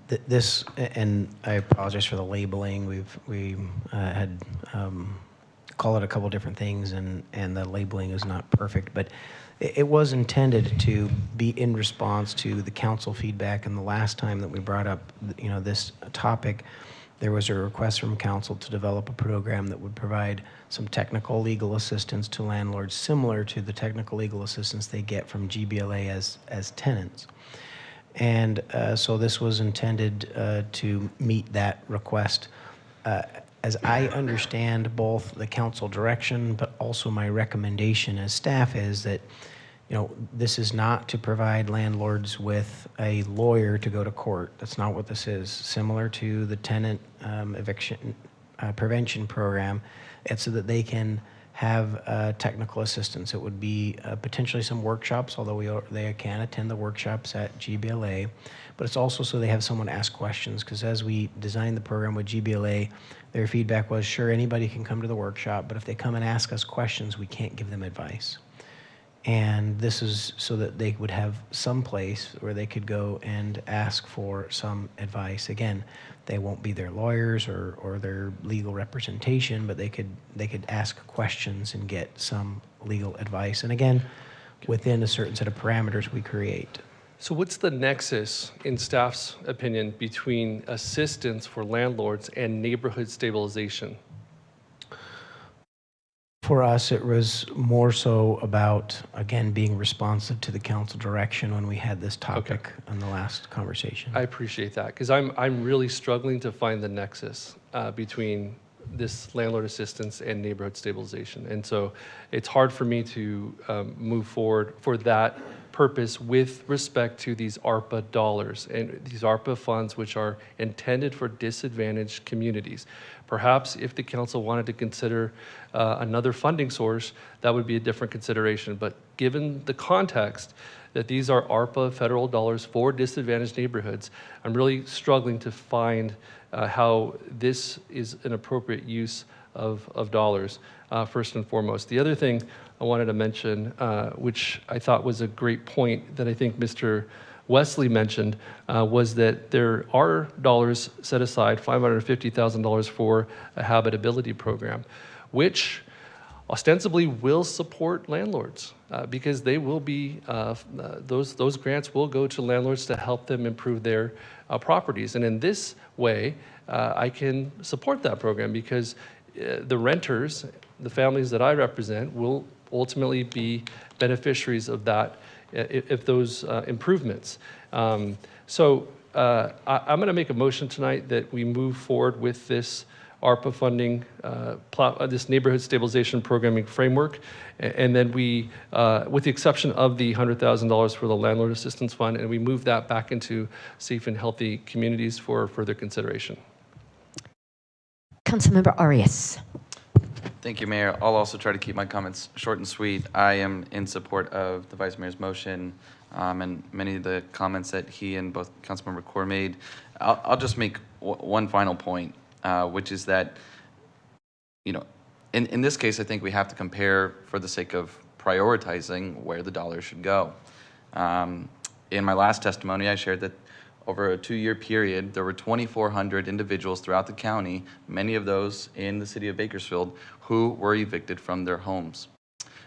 this, and I apologize for the labeling. We had call it a couple different things, and the labeling is not perfect, but it was intended to be in response to the council feedback. And the last time that we brought up, this topic, there was a request from council to develop a program that would provide some technical legal assistance to landlords, similar to the technical legal assistance they get from GBLA as tenants. And so this was intended to meet that request. As I understand both the council direction, but also my recommendation as staff is that, this is not to provide landlords with a lawyer to go to court. That's not what this is. Similar to the tenant eviction prevention program, it's so that they can have technical assistance. It would be potentially some workshops, although they can attend the workshops at GBLA, but it's also so they have someone ask questions, because as we designed the program with GBLA, their feedback was, sure, anybody can come to the workshop, but if they come and ask us questions, we can't give them advice. And this is so that they would have some place where they could go and ask for some advice. Again, they won't be their lawyers or their legal representation, but they could ask questions and get some legal advice. And again, within a certain set of parameters we create. So what's the nexus, in staff's opinion, between assistance for landlords and neighborhood stabilization? For us, it was more so about, again, being responsive to the council direction when we had this topic in the last conversation. I appreciate that, because I'm really struggling to find the nexus between this landlord assistance and neighborhood stabilization. And so it's hard for me to move forward for that purpose with respect to these ARPA dollars and these ARPA funds, which are intended for disadvantaged communities. Perhaps if the council wanted to consider another funding source, that would be a different consideration. But given the context that these are ARPA federal dollars for disadvantaged neighborhoods, I'm really struggling to find how this is an appropriate use of dollars, first and foremost. The other thing I wanted to mention, which I thought was a great point that I think Mr. Wesley mentioned, was that there are dollars set aside, $550,000 for a habitability program, which ostensibly will support landlords because they will be, those grants will go to landlords to help them improve their properties. And in this way, I can support that program because the renters, the families that I represent, will ultimately be beneficiaries of that if those improvements. So I'm going to make a motion tonight that we move forward with this ARPA funding, this neighborhood stabilization programming framework, and then we, with the exception of the $100,000 for the landlord assistance fund, and we move that back into safe and healthy communities for further consideration. Councilmember Arias. Thank you, Mayor. I'll also try to keep my comments short and sweet. I am in support of the Vice Mayor's motion. and many of the comments that he and both Councilmember Core made. I'll just make one final point, which is that, you know, in this case, I think we have to compare for the sake of prioritizing where the dollar should go. In my last testimony, I shared that over a 2-year period, there were 2,400 individuals throughout the county, many of those in the city of Bakersfield, who were evicted from their homes.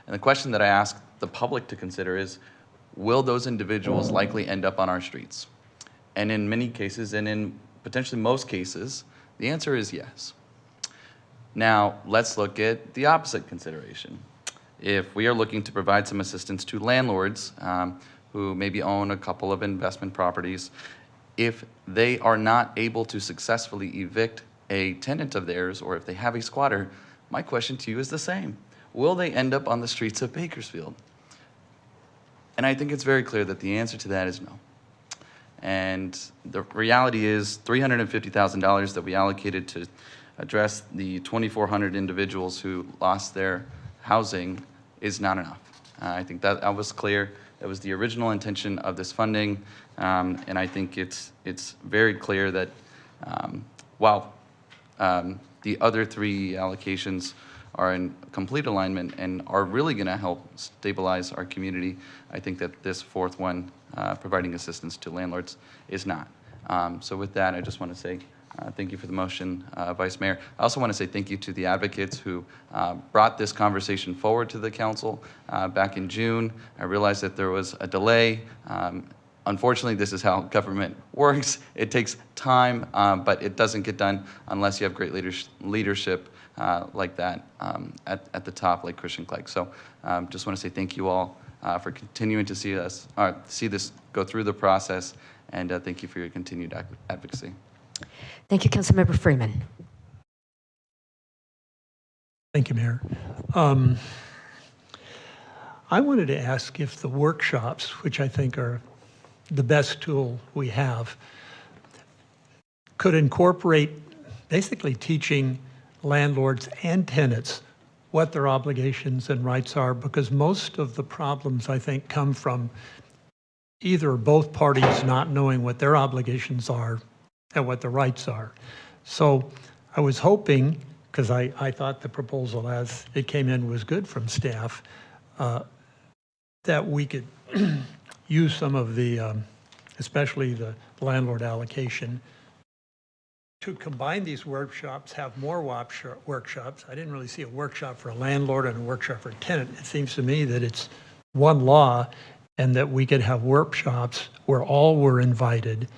And the question that I ask the public to consider is, will those individuals likely end up on our streets? And in many cases, and in potentially most cases, the answer is yes. Now, let's look at the opposite consideration. If we are looking to provide some assistance to landlords who maybe own a couple of investment properties, if they are not able to successfully evict a tenant of theirs, or if they have a squatter, my question to you is the same. Will they end up on the streets of Bakersfield? And I think it's very clear that the answer to that is no. And the reality is $350,000 that we allocated to address the 2,400 individuals who lost their housing is not enough. I think that was clear. That was the original intention of this funding, and I think it's very clear that while the other 3 allocations are in complete alignment and are really going to help stabilize our community, I think that this 4th one, providing assistance to landlords, is not. So with that, I just want to say thank you for the motion, Vice Mayor. I also want to say thank you to the advocates who brought this conversation forward to the council back in June. I realized that there was a delay. Unfortunately, this is how government works. It takes time, but it doesn't get done unless you have great leadership like that at the top, like Christian Clegg. So just want to say thank you all for continuing to see this go through the process, and thank you for your continued advocacy. Thank you, Councilmember Freeman. Thank you, Mayor. I wanted to ask if the workshops, which I think are the best tool we have, could incorporate basically teaching landlords and tenants what their obligations and rights are, because most of the problems, I think, come from either or both parties not knowing what their obligations are and what the rights are. So I was hoping, because I thought the proposal as it came in was good from staff, that we could use some of the, especially the landlord allocation, to combine these workshops, have more workshops. I didn't really see a workshop for a landlord and a workshop for a tenant. It seems to me that it's one law, and that we could have workshops where all were invited.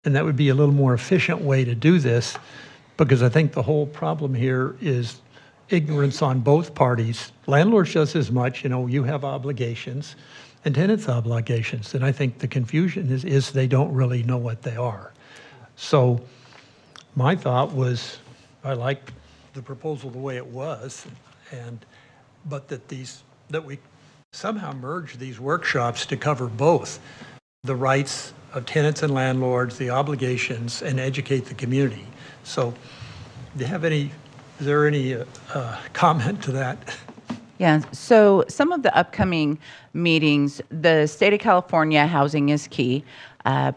And that would be a little more efficient way to do this, because I think the whole problem here is ignorance on both parties. Landlords just as much, you have obligations, and tenants obligations. And I think the confusion is they don't really know what they are. So my thought was, I like the proposal the way it was, but that we somehow merge these workshops to cover both the rights of tenants and landlords, the obligations, and educate the community. So is there any comment to that? Yeah, so some of the upcoming meetings, the state of California Housing is Key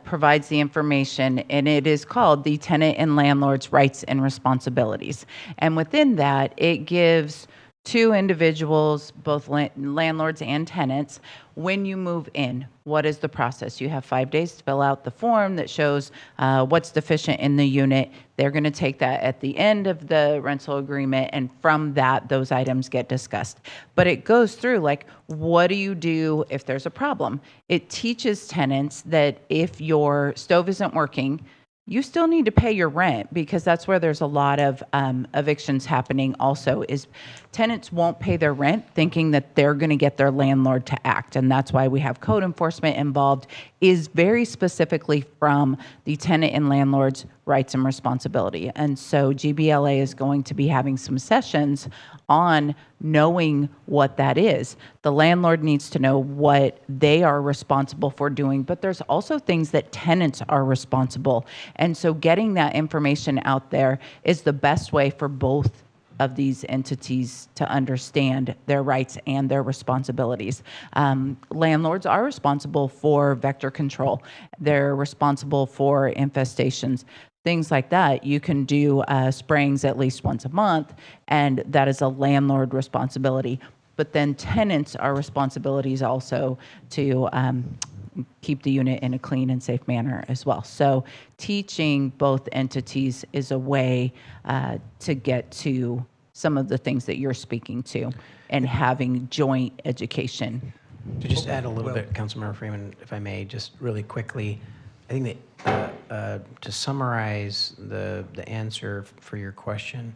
provides the information, and it is called the Tenant and Landlord's Rights and Responsibilities. And within that, it gives 2 individuals, both landlords and tenants, when you move in, what is the process? You have 5 days to fill out the form that shows what's deficient in the unit. They're going to take that at the end of the rental agreement, and from that, those items get discussed. But it goes through, like, what do you do if there's a problem? It teaches tenants that if your stove isn't working, you still need to pay your rent, because that's where there's a lot of evictions happening also, is tenants won't pay their rent thinking that they're going to get their landlord to act. And that's why we have code enforcement involved, is very specifically from the tenant and landlord's rights and responsibility. And so GBLA is going to be having some sessions on knowing what that is. The landlord needs to know what they are responsible for doing, but there's also things that tenants are responsible. And so getting that information out there is the best way for both of these entities to understand their rights and their responsibilities. Landlords are responsible for vector control. They're responsible for infestations, things like that. You can do sprayings at least once a month, and that is a landlord responsibility. But then tenants are responsibilities also to keep the unit in a clean and safe manner as well. So teaching both entities is a way to get to some of the things that you're speaking to, and having joint education. To just add a little bit, Councilmember Freeman, if I may, just really quickly, I think that to summarize the answer for your question,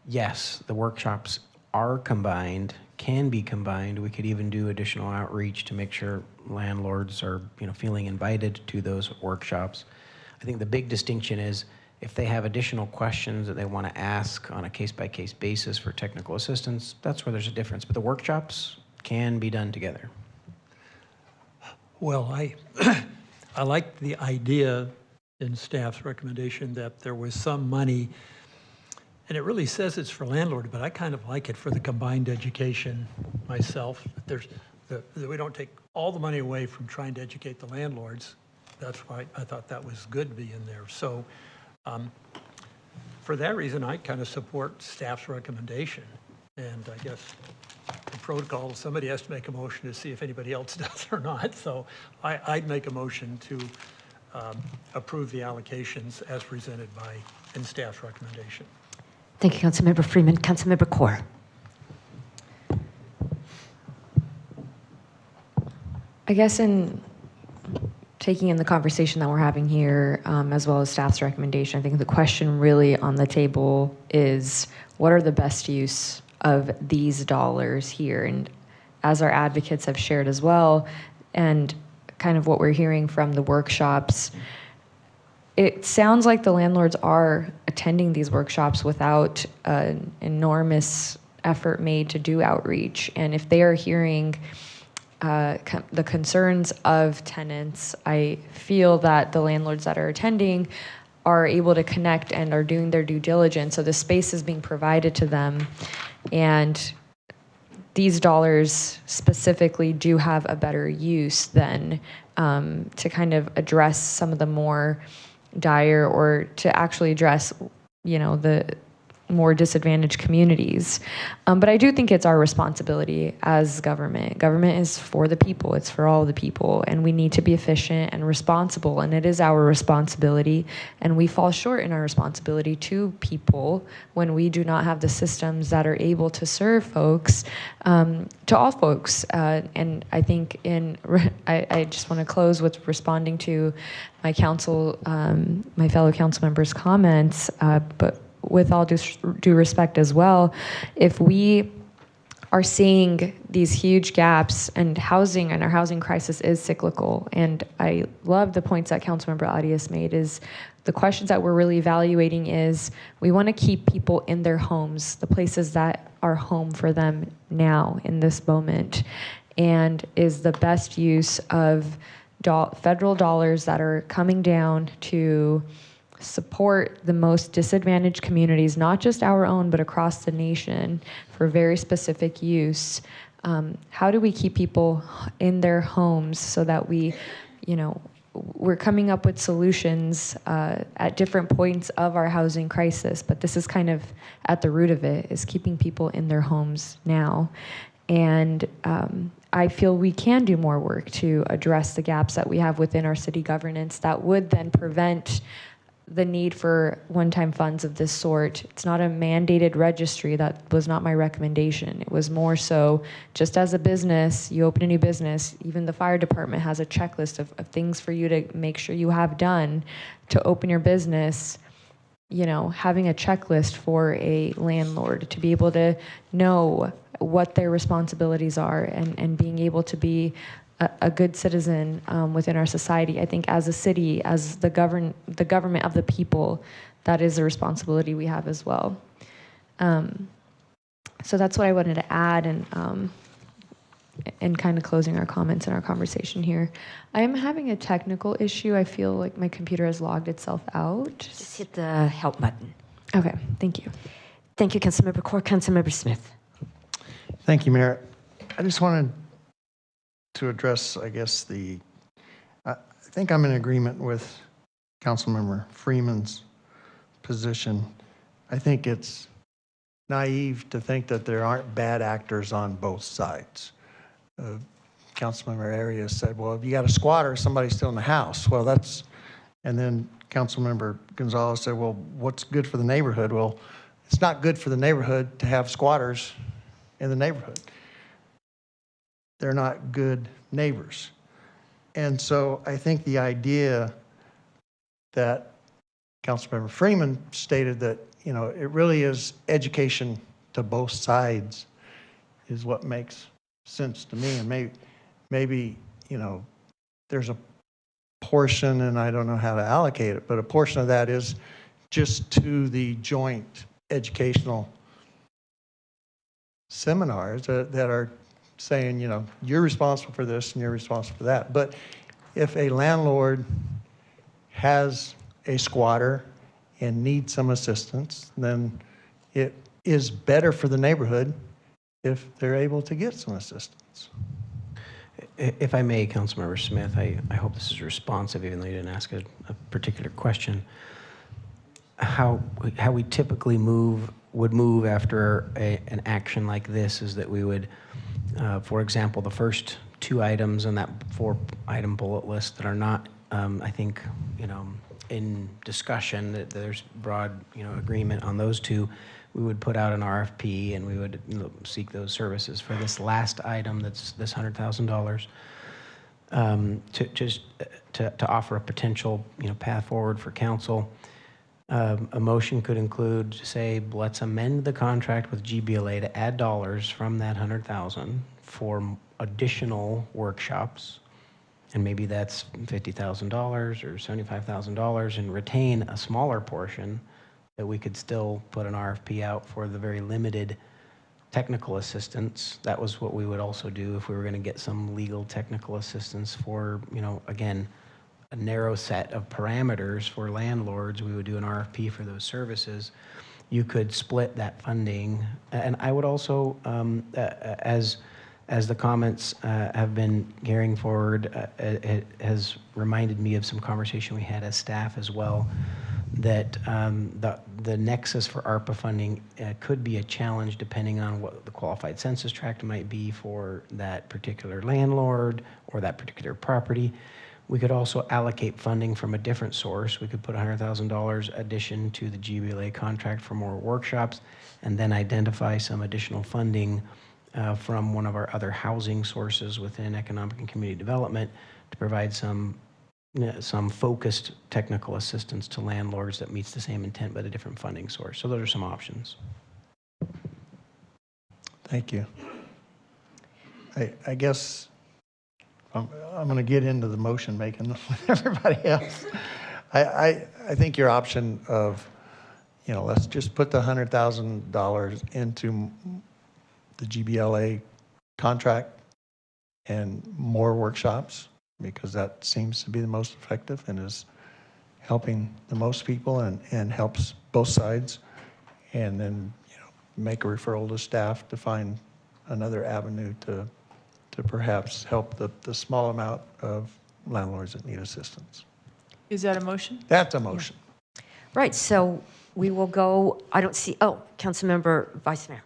yes, the workshops are combined, can be combined. We could even do additional outreach to make sure landlords are, feeling invited to those workshops. I think the big distinction is if they have additional questions that they want to ask on a case-by-case basis for technical assistance, that's where there's a difference. But the workshops can be done together. Well, I like the idea in staff's recommendation that there was some money, and it really says it's for landlord, but I kind of like it for the combined education myself. That we don't take all the money away from trying to educate the landlords. That's why I thought that was good to be in there. So for that reason, I kind of support staff's recommendation. And I guess the protocol, somebody has to make a motion to see if anybody else does or not. So I'd make a motion to approve the allocations as presented in staff's recommendation. Thank you, Councilmember Freeman. Councilmember Kaur. I guess in taking in the conversation that we're having here, as well as staff's recommendation, I think the question really on the table is, what are the best use of these dollars here? And as our advocates have shared as well, and kind of what we're hearing from the workshops, it sounds like the landlords are attending these workshops without an enormous effort made to do outreach. And if they are hearing the concerns of tenants, I feel that the landlords that are attending are able to connect and are doing their due diligence. So the space is being provided to them. And these dollars specifically do have a better use than to kind of address some of the more dire, or to actually address, the more disadvantaged communities. But I do think it's our responsibility as government. Government is for the people. It's for all the people. And we need to be efficient and responsible. And it is our responsibility. And we fall short in our responsibility to people when we do not have the systems that are able to serve folks, to all folks. And I think I just want to close with responding to my fellow council members' comments, but with all due respect as well, if we are seeing these huge gaps, and our housing crisis is cyclical, and I love the points that Councilmember Arias made, is the questions that we're really evaluating is, we want to keep people in their homes, the places that are home for them now in this moment, and is the best use of federal dollars that are coming down to support the most disadvantaged communities, not just our own, but across the nation, for very specific use. How do we keep people in their homes so that we're coming up with solutions at different points of our housing crisis, but this is kind of at the root of it, is keeping people in their homes now. And I feel we can do more work to address the gaps that we have within our city governance that would then prevent the need for one-time funds of this sort. It's not a mandated registry. That was not my recommendation. It was more so, just as a business, you open a new business, even the fire department has a checklist of things for you to make sure you have done to open your business. Having a checklist for a landlord to be able to know what their responsibilities are, and being able to be a good citizen within our society. I think as a city, as the government of the people, that is a responsibility we have as well. So that's what I wanted to add, and kind of closing our comments and our conversation here. I am having a technical issue. I feel like my computer has logged itself out. Just hit the help button. Okay, thank you. Thank you, Councilmember Core. Councilmember Smith. Thank you, Mayor. I just wanted to address, I guess, I think I'm in agreement with Councilmember Freeman's position. I think it's naive to think that there aren't bad actors on both sides. Councilmember Arias said, well, if you got a squatter, somebody's still in the house. Well, and then Councilmember Gonzalez said, well, what's good for the neighborhood? Well, it's not good for the neighborhood to have squatters in the neighborhood. They're not good neighbors. And so I think the idea that Councilmember Freeman stated that, it really is education to both sides is what makes sense to me. And maybe there's a portion, and I don't know how to allocate it, but a portion of that is just to the joint educational seminars that are saying, you're responsible for this and you're responsible for that. But if a landlord has a squatter and needs some assistance, then it is better for the neighborhood if they're able to get some assistance. If I may, Councilmember Smith, I hope this is responsive, even though you didn't ask a particular question. How we typically would move after an action like this is that we would, for example, the first 2 items on that 4-item bullet list that are not, I think, in discussion, that there's broad, agreement on those 2, we would put out an RFP and we would seek those services. For this last item, that's this $100,000, to offer a potential, path forward for council. A motion could include, say, let's amend the contract with GBLA to add dollars from that $100,000 for additional workshops, and maybe that's $50,000 or $75,000, and retain a smaller portion that we could still put an RFP out for the very limited technical assistance. That was what we would also do if we were going to get some legal technical assistance for, again, a narrow set of parameters for landlords. We would do an RFP for those services. You could split that funding. And I would also, as the comments have been carrying forward, it has reminded me of some conversation we had as staff as well, that the nexus for ARPA funding could be a challenge depending on what the qualified census tract might be for that particular landlord or that particular property. We could also allocate funding from a different source. We could put $100,000 addition to the GBLA contract for more workshops, and then identify some additional funding from one of our other housing sources within economic and community development to provide some focused technical assistance to landlords that meets the same intent but a different funding source. So those are some options. Thank you. I guess I'm going to get into the motion making with everybody else. I think your option of, let's just put the $100,000 into the GBLA contract and more workshops, because that seems to be the most effective and is helping the most people and helps both sides, and then make a referral to staff to find another avenue to perhaps help the small amount of landlords that need assistance. Is that a motion? That's a motion. Yeah. Right, so we will go, I don't see, Councilmember Vice Mayor.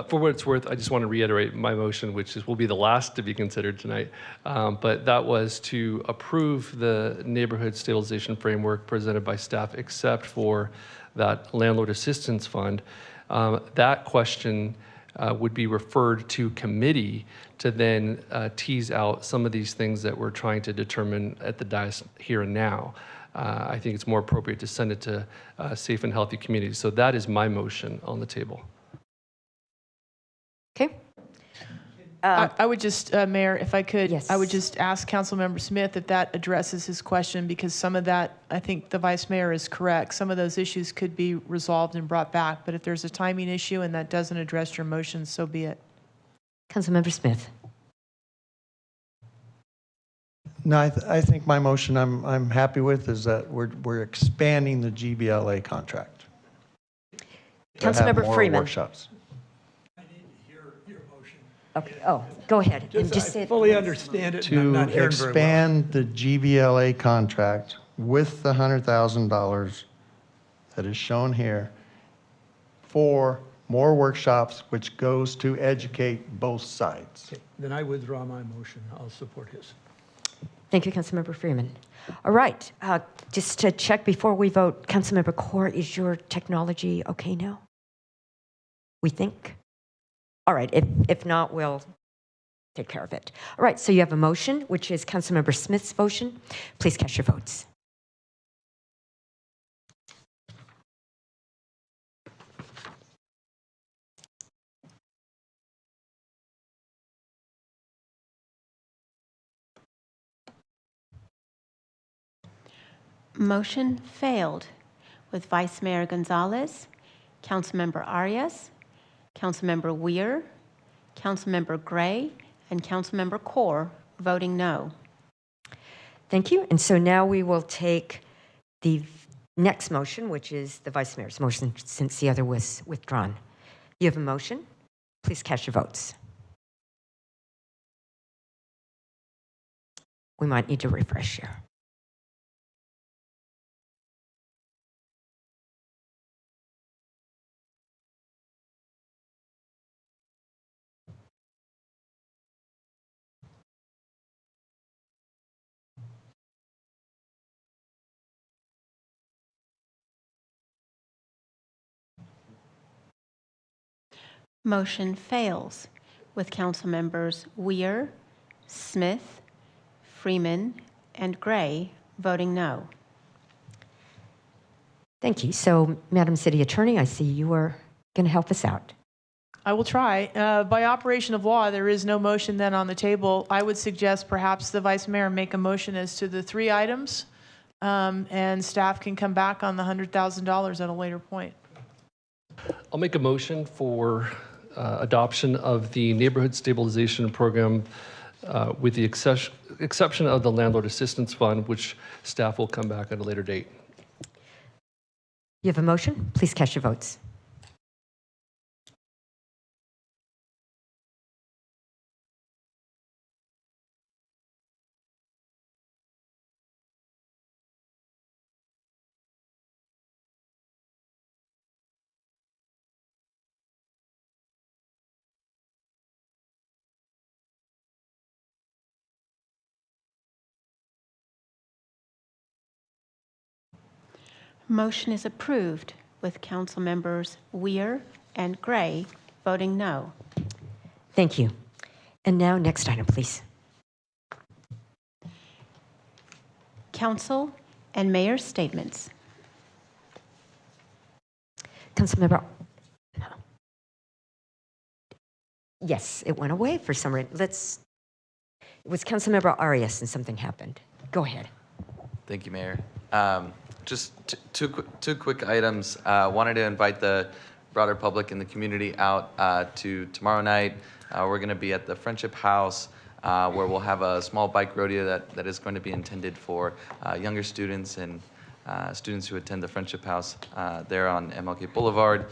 For what it's worth, I just want to reiterate my motion, which will be the last to be considered tonight. But that was to approve the neighborhood stabilization framework presented by staff, except for that landlord assistance fund. That question would be referred to committee to then tease out some of these things that we're trying to determine at the dais here and now. I think it's more appropriate to send it to safe and healthy communities. So that is my motion on the table. Okay. I would just, Mayor, if I could, yes. I would just ask Councilmember Smith if that addresses his question, because some of that, I think the Vice Mayor is correct. Some of those issues could be resolved and brought back, but if there's a timing issue and that doesn't address your motion, so be it. Councilmember Smith. No, I think my motion I'm happy with is that we're expanding the GBLA contract. to have Councilmember more Freeman. workshops. Okay. Oh, go ahead. And just say I it. fully understand it, and I'm To not hearing very well. expand the GBLA contract with the $100,000 that is shown here for more workshops, which goes to educate both sides. Okay, then I withdraw my motion. I'll support his. Thank you, Councilmember Freeman. All right. Just to check before we vote, Councilmember Core, is your technology okay now? We think? All right. If not, we'll take care of it. All right. So you have a motion, which is Councilmember Smith's motion. Please cast your votes. Motion failed with Vice Mayor Gonzalez, Councilmember Arias, Councilmember Weir, Councilmember Gray, and Councilmember Core voting no. Thank you. And so now we will take the next motion, which is the Vice Mayor's motion, since the other was withdrawn. You have a motion. Please cast your votes. We might need to refresh here. Motion fails with Council Members Weir, Smith, Freeman, and Gray voting no. Thank you. So, Madam City Attorney, I see you are going to help us out. I will try. By operation of law, there is no motion then on the table. I would suggest perhaps the Vice Mayor make a motion as to the 3 items, and staff can come back on the $100,000 at a later point. I'll make a motion for adoption of the Neighborhood Stabilization Program with the exception of the Landlord Assistance Fund, which staff will come back at a later date. You have a motion? Please cast your votes. Motion is approved with Council Members Weir and Gray voting no. Thank you. And now, next item, please. Council and Mayor statements. Councilmember. Yes, it went away for some reason. It was Councilmember Arias and something happened. Go ahead. Thank you, Mayor. Just two quick items. Wanted to invite the broader public and the community out to tomorrow night. We're going to be at the Friendship House, where we'll have a small bike rodeo that is going to be intended for younger students and students who attend the Friendship House there on MLK Boulevard.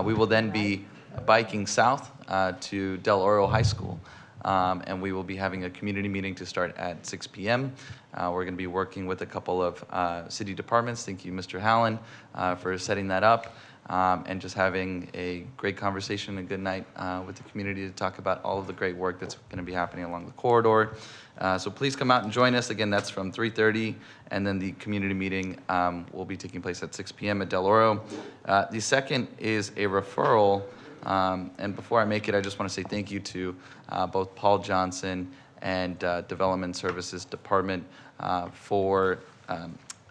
We will then be biking south to Del Oro High School, and we will be having a community meeting to start at 6 p.m. We're going to be working with a couple of city departments. Thank you, Mr. Hallen, for setting that up, and just having a great conversation, a good night with the community to talk about all of the great work that's going to be happening along the corridor. So please come out and join us. Again, that's from 3:30, and then the community meeting will be taking place at 6 p.m. at Del Oro. The second is a referral, and before I make it, I just want to say thank you to both Paul Johnson and Development Services Department for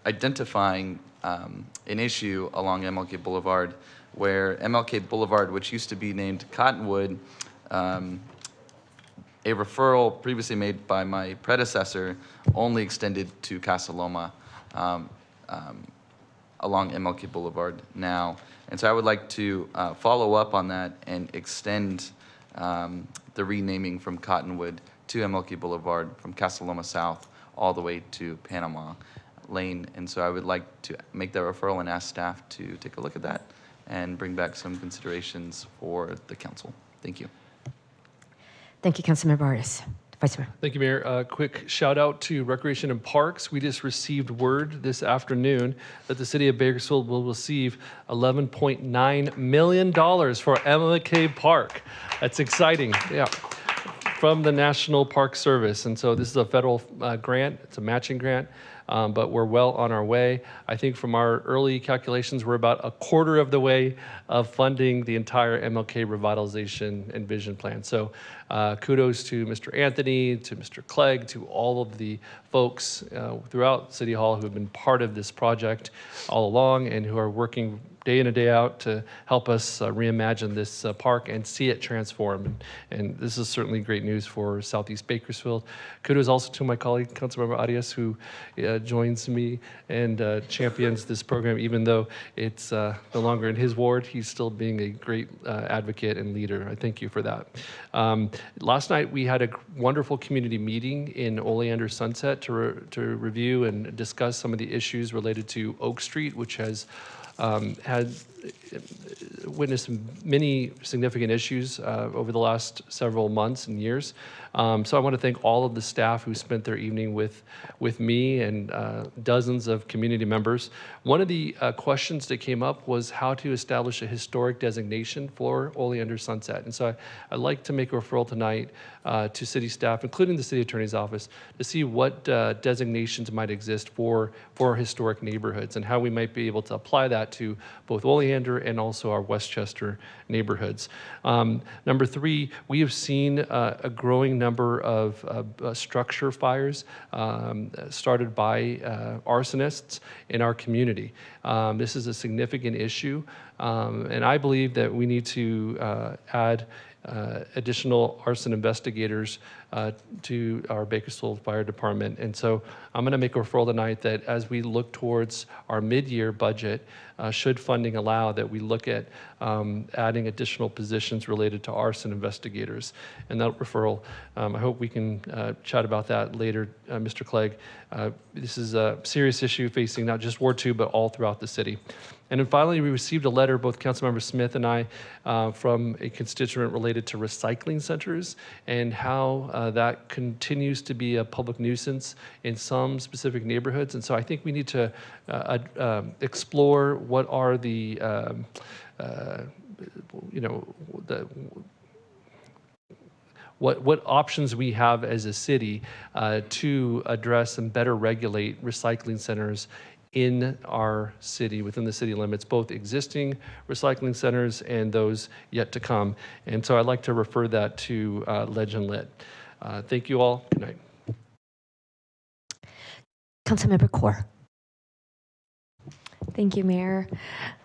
identifying an issue along MLK Boulevard, where MLK Boulevard, which used to be named Cottonwood, a referral previously made by my predecessor only extended to Casa Loma along MLK Boulevard now. And so I would like to follow up on that and extend the renaming from Cottonwood to MLK Boulevard from Casa Loma South all the way to Panama Lane. And so I would like to make that referral and ask staff to take a look at that. and bring back some considerations for the council. Thank you. Thank you, Councilmember Arias. Vice Mayor. Thank you, Mayor. Quick shout out to Recreation and Parks. We just received word this afternoon that the city of Bakersfield will receive $11.9 million for MLK Park. That's exciting. Yeah. From the National Park Service. And so this is a federal grant. It's a matching grant. But we're well on our way. I think from our early calculations, we're about a quarter of the way of funding the entire MLK revitalization and vision plan. So kudos to Mr. Anthony, to Mr. Clegg, to all of the folks throughout City Hall who have been part of this project all along and who are working day in and day out to help us reimagine this park and see it transform. And this is certainly great news for Southeast Bakersfield. Kudos also to my colleague, Councilmember Arias, who joins me and champions this program, even though it's no longer in his ward. He's still being a great advocate and leader. I thank you for that. Last night, we had a wonderful community meeting in Oleander Sunset to review and discuss some of the issues related to Oak Street, which has had witnessed many significant issues over the last several months and years. So I want to thank all of the staff who spent their evening with me and dozens of community members. One of the questions that came up was how to establish a historic designation for Oleander Sunset. And so I'd like to make a referral tonight to city staff, including the city attorney's office, to see what designations might exist for historic neighborhoods and how we might be able to apply that to both Oleander and also our Westchester neighborhoods. Number three, we have seen a growing number of structure fires started by arsonists in our community. This is a significant issue, and I believe that we need to add additional arson investigators to our Bakersfield Fire Department. And so I'm going to make a referral tonight that as we look towards our mid-year budget, should funding allow, that we look at adding additional positions related to arson investigators. And that referral, I hope we can chat about that later, Mr. Clegg. This is a serious issue facing not just Ward 2, but all throughout the city. And then finally, we received a letter, both Councilmember Smith and I, from a constituent related to recycling centers and how that continues to be a public nuisance in some specific neighborhoods. And so I think we need to explore what are the, what options we have as a city to address and better regulate recycling centers in our city, within the city limits, both existing recycling centers and those yet to come. And so I'd like to refer that to Legend Lit. Thank you all. Good night. Councilmember Kaur. Thank you, Mayor.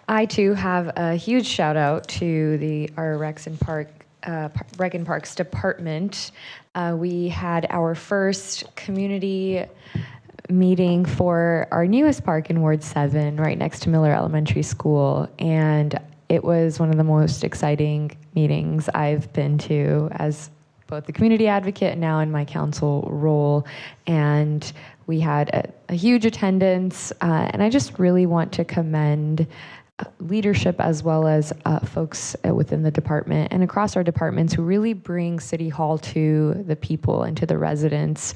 I too have a huge shout out to our Rec and Parks Department. We had our first community meeting for our newest park in Ward 7, right next to Miller Elementary School, and it was one of the most exciting meetings I've been to as both the community advocate and now in my council role. And we had a huge attendance, and I just really want to commend leadership as well as folks within the department and across our departments who really bring City Hall to the people and to the residents.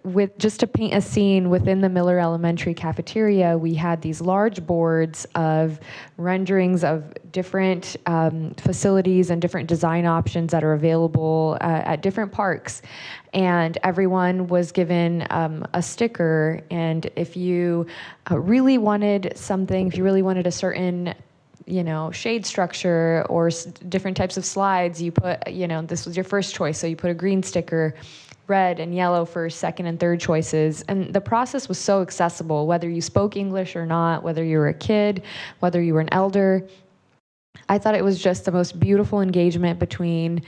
With just to paint a scene, within the Miller Elementary cafeteria, we had these large boards of renderings of different facilities and different design options that are available at different parks. And everyone was given a sticker. And if you really wanted something, if you really wanted a certain shade structure or different types of slides, you put, this was your first choice. So you put a green sticker, red and yellow for second and third choices. And the process was so accessible, whether you spoke English or not, whether you were a kid, whether you were an elder. I thought it was just the most beautiful engagement between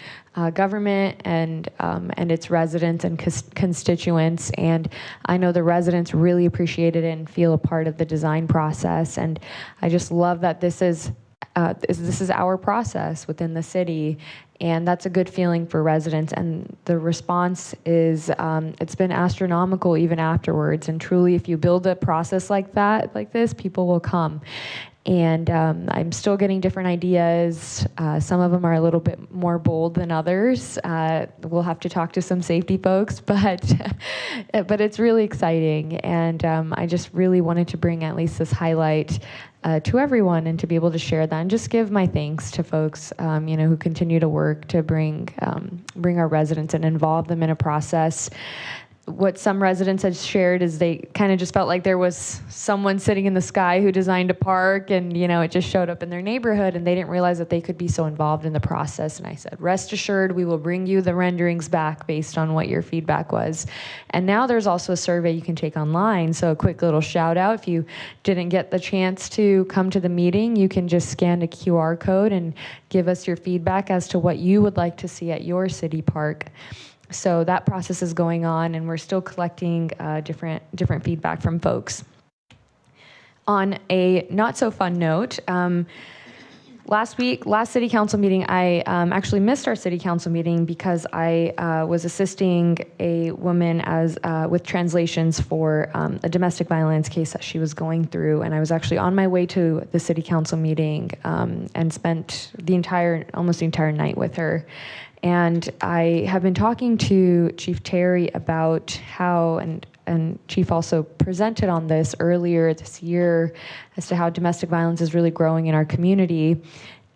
government and its residents and constituents. And I know the residents really appreciated it and feel a part of the design process. And I just love that this is our process within the city. And that's a good feeling for residents. And the response is, it's been astronomical even afterwards. And truly, if you build a process like this, people will come. And I'm still getting different ideas. Some of them are a little bit more bold than others. We'll have to talk to some safety folks, but it's really exciting. And I just really wanted to bring at least this highlight to everyone and to be able to share that and just give my thanks to folks, who continue to work to bring our residents and involve them in a process. What some residents had shared is they kind of just felt like there was someone sitting in the sky who designed a park, and it just showed up in their neighborhood, and they didn't realize that they could be so involved in the process. And I said, rest assured, we will bring you the renderings back based on what your feedback was. And now there's also a survey you can take online. So a quick little shout out, if you didn't get the chance to come to the meeting, you can just scan a QR code and give us your feedback as to what you would like to see at your city park. So that process is going on, and we're still collecting different feedback from folks. On a not so fun note, last city council meeting, I actually missed our city council meeting because I was assisting a woman with translations for a domestic violence case that she was going through, and I was actually on my way to the city council meeting and spent almost the entire night with her. And I have been talking to Chief Terry about how, and Chief also presented on this earlier this year, as to how domestic violence is really growing in our community.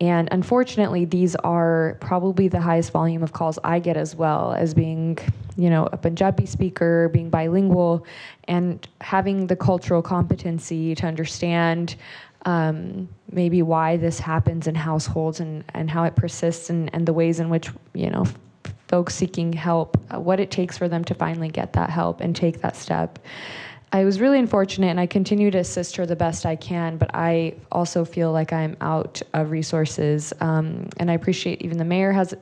And unfortunately, these are probably the highest volume of calls I get, as well as being, a Punjabi speaker, being bilingual, and having the cultural competency to understand maybe why this happens in households and how it persists, and the ways in which, folks seeking help, what it takes for them to finally get that help and take that step. I was really unfortunate, and I continue to assist her the best I can, but I also feel like I'm out of resources. And I appreciate even the mayor has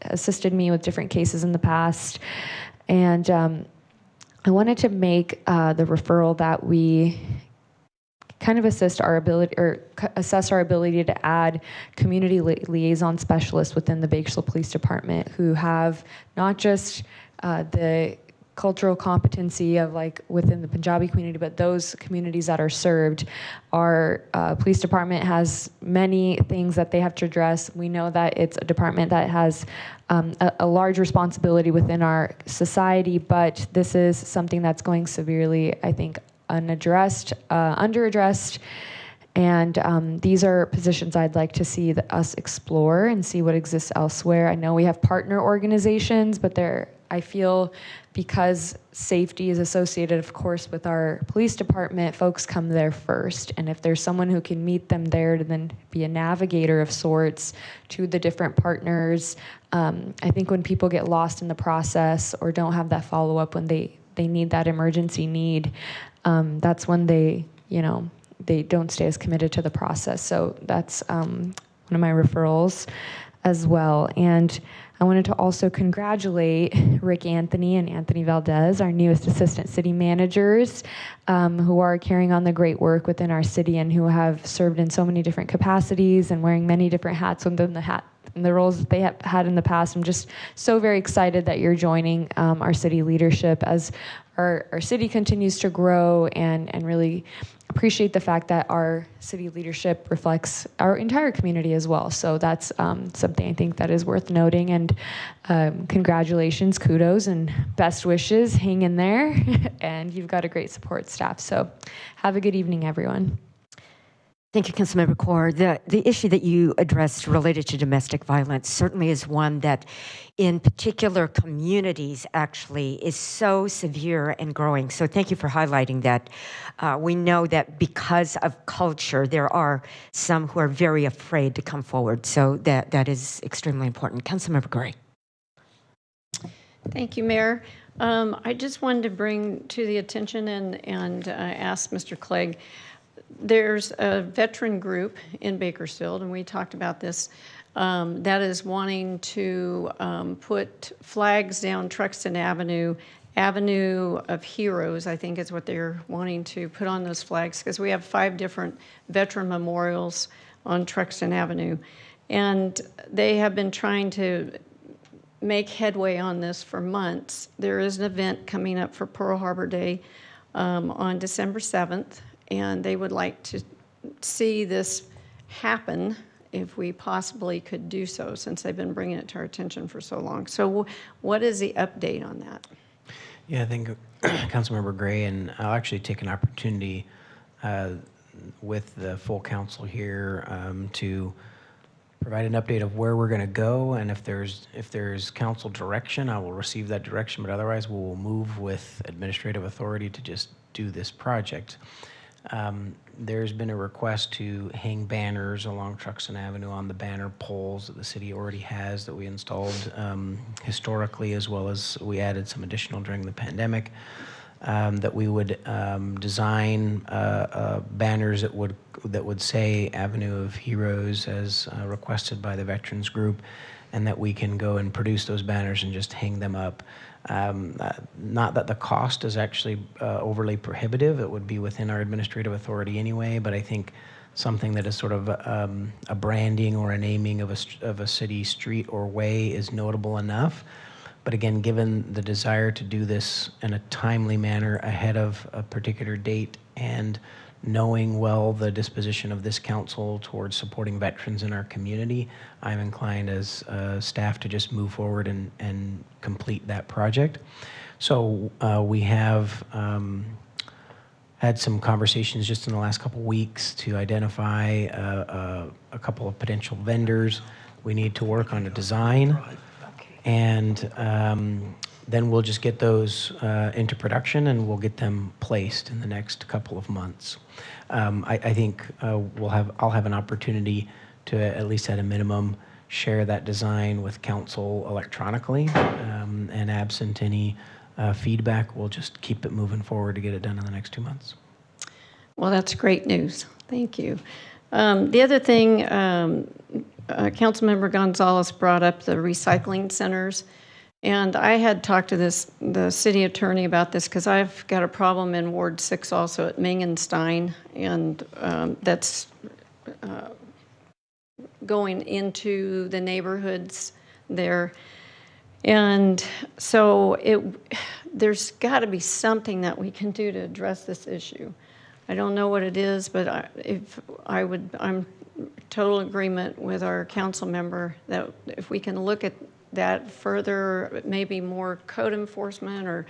assisted me with different cases in the past. And I wanted to make the referral that we kind of assess our ability to add community liaison specialists within the Bakersfield Police Department, who have not just the cultural competency of within the Punjabi community, but those communities that are served. Our police department has many things that they have to address. We know that it's a department that has a large responsibility within our society, but this is something that's going severely, I think, unaddressed, underaddressed, and these are positions I'd like to see us explore and see what exists elsewhere. I know we have partner organizations, but I feel because safety is associated, of course, with our police department, folks come there first, and if there's someone who can meet them there to then be a navigator of sorts to the different partners, I think when people get lost in the process or don't have that follow-up when they need that emergency need, that's when they don't stay as committed to the process. So that's one of my referrals as well. And I wanted to also congratulate Rick Anthony and Anthony Valdez, our newest assistant city managers, who are carrying on the great work within our city and who have served in so many different capacities and wearing many different hats within the roles that they have had in the past. I'm just so very excited that you're joining our city leadership as our city continues to grow, and really appreciate the fact that our city leadership reflects our entire community as well. So that's something I think that is worth noting, and congratulations, kudos, and best wishes. Hang in there, and you've got a great support staff. So have a good evening, everyone. Thank you, Councilmember Kaur. The issue that you addressed related to domestic violence certainly is one that in particular communities actually is so severe and growing. So thank you for highlighting that. We know that because of culture, there are some who are very afraid to come forward. So that is extremely important. Councilmember Gray. Thank you, Mayor. I just wanted to bring to the attention and ask Mr. Clegg, there's a veteran group in Bakersfield, and we talked about this, that is wanting to put flags down Truxtun Avenue, Avenue of Heroes, I think is what they're wanting to put on those flags, because we have 5 different veteran memorials on Truxtun Avenue. And they have been trying to make headway on this for months. There is an event coming up for Pearl Harbor Day on December 7th, and they would like to see this happen if we possibly could do so, since they've been bringing it to our attention for so long. So what is the update on that? Yeah, I think Councilmember Gray, and I'll actually take an opportunity with the full council here to provide an update of where we're going to go, and if there's council direction, I will receive that direction, but otherwise we will move with administrative authority to just do this project. There's been a request to hang banners along Truxton Avenue on the banner poles that the city already has that we installed historically, as well as we added some additional during the pandemic. That we would design banners that would say Avenue of Heroes as requested by the veterans group, and that we can go and produce those banners and just hang them up. Not that the cost is actually overly prohibitive. It would be within our administrative authority anyway, but I think something that is sort of a branding or a naming of a city street or way is notable enough. But again, given the desire to do this in a timely manner ahead of a particular date, and knowing well the disposition of this council towards supporting veterans in our community, I'm inclined as staff to just move forward and complete that project. So we have had some conversations just in the last couple weeks to identify a couple of potential vendors. We need to work on a design. And then we'll just get those into production, and we'll get them placed in the next couple of months. I think I'll have an opportunity to, at least at a minimum, share that design with council electronically, and absent any feedback, we'll just keep it moving forward to get it done in the next 2 months. Well, that's great news. Thank you. The other thing, Councilmember Gonzalez brought up the recycling centers, and I had talked to the city attorney about this because I've got a problem in Ward 6 also at Mingenstein, and that's going into the neighborhoods there. And so there's got to be something that we can do to address this issue. I don't know what it is, but I'm total agreement with our council member that if we can look at that further, maybe more code enforcement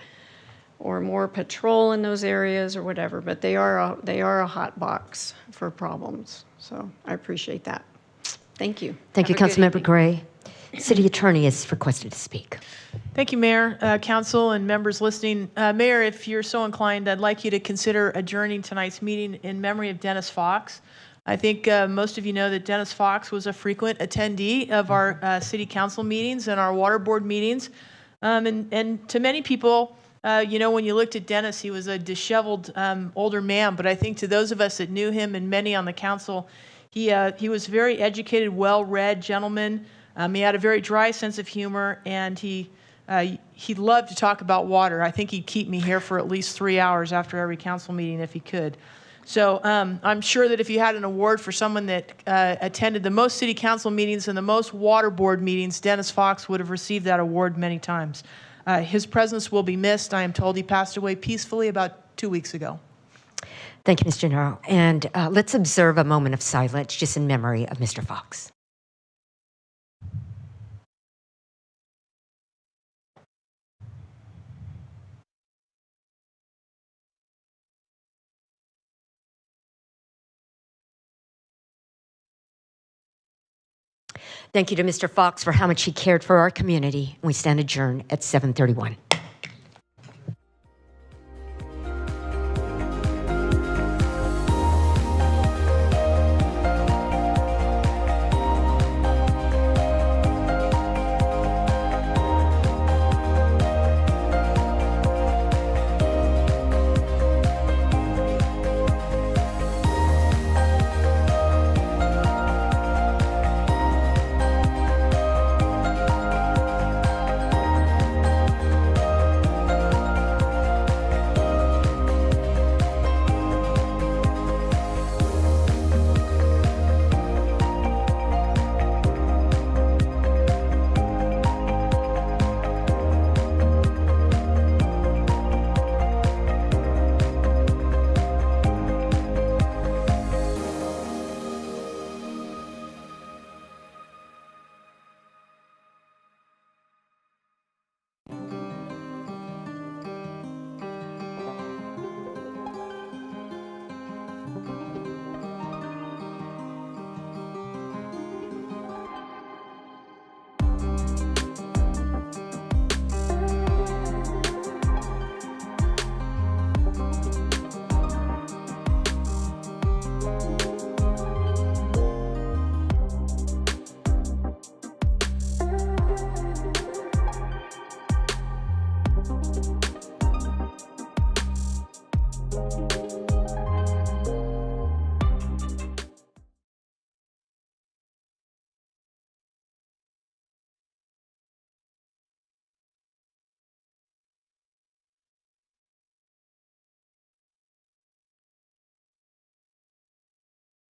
or more patrol in those areas or whatever, but they are a hot box for problems. So I appreciate that. Thank you. Thank you, Have a good Councilmember evening. Gray. City Attorney is requested to speak. Thank you, Mayor, Council, and members listening. Mayor, if you're so inclined, I'd like you to consider adjourning tonight's meeting in memory of Dennis Fox. I think most of you know that Dennis Fox was a frequent attendee of our city council meetings and our water board meetings. And to many people, when you looked at Dennis, he was a disheveled older man. But I think to those of us that knew him, and many on the council, he was a very educated, well-read gentleman. He had a very dry sense of humor, and he loved to talk about water. I think he'd keep me here for at least 3 hours after every council meeting if he could. So I'm sure that if you had an award for someone that attended the most city council meetings and the most water board meetings, Dennis Fox would have received that award many times. His presence will be missed. I am told he passed away peacefully about 2 weeks ago. Thank you, Ms. Gennaro. And let's observe a moment of silence just in memory of Mr. Fox. Thank you to Mr. Fox for how much he cared for our community. We stand adjourned at 7:31.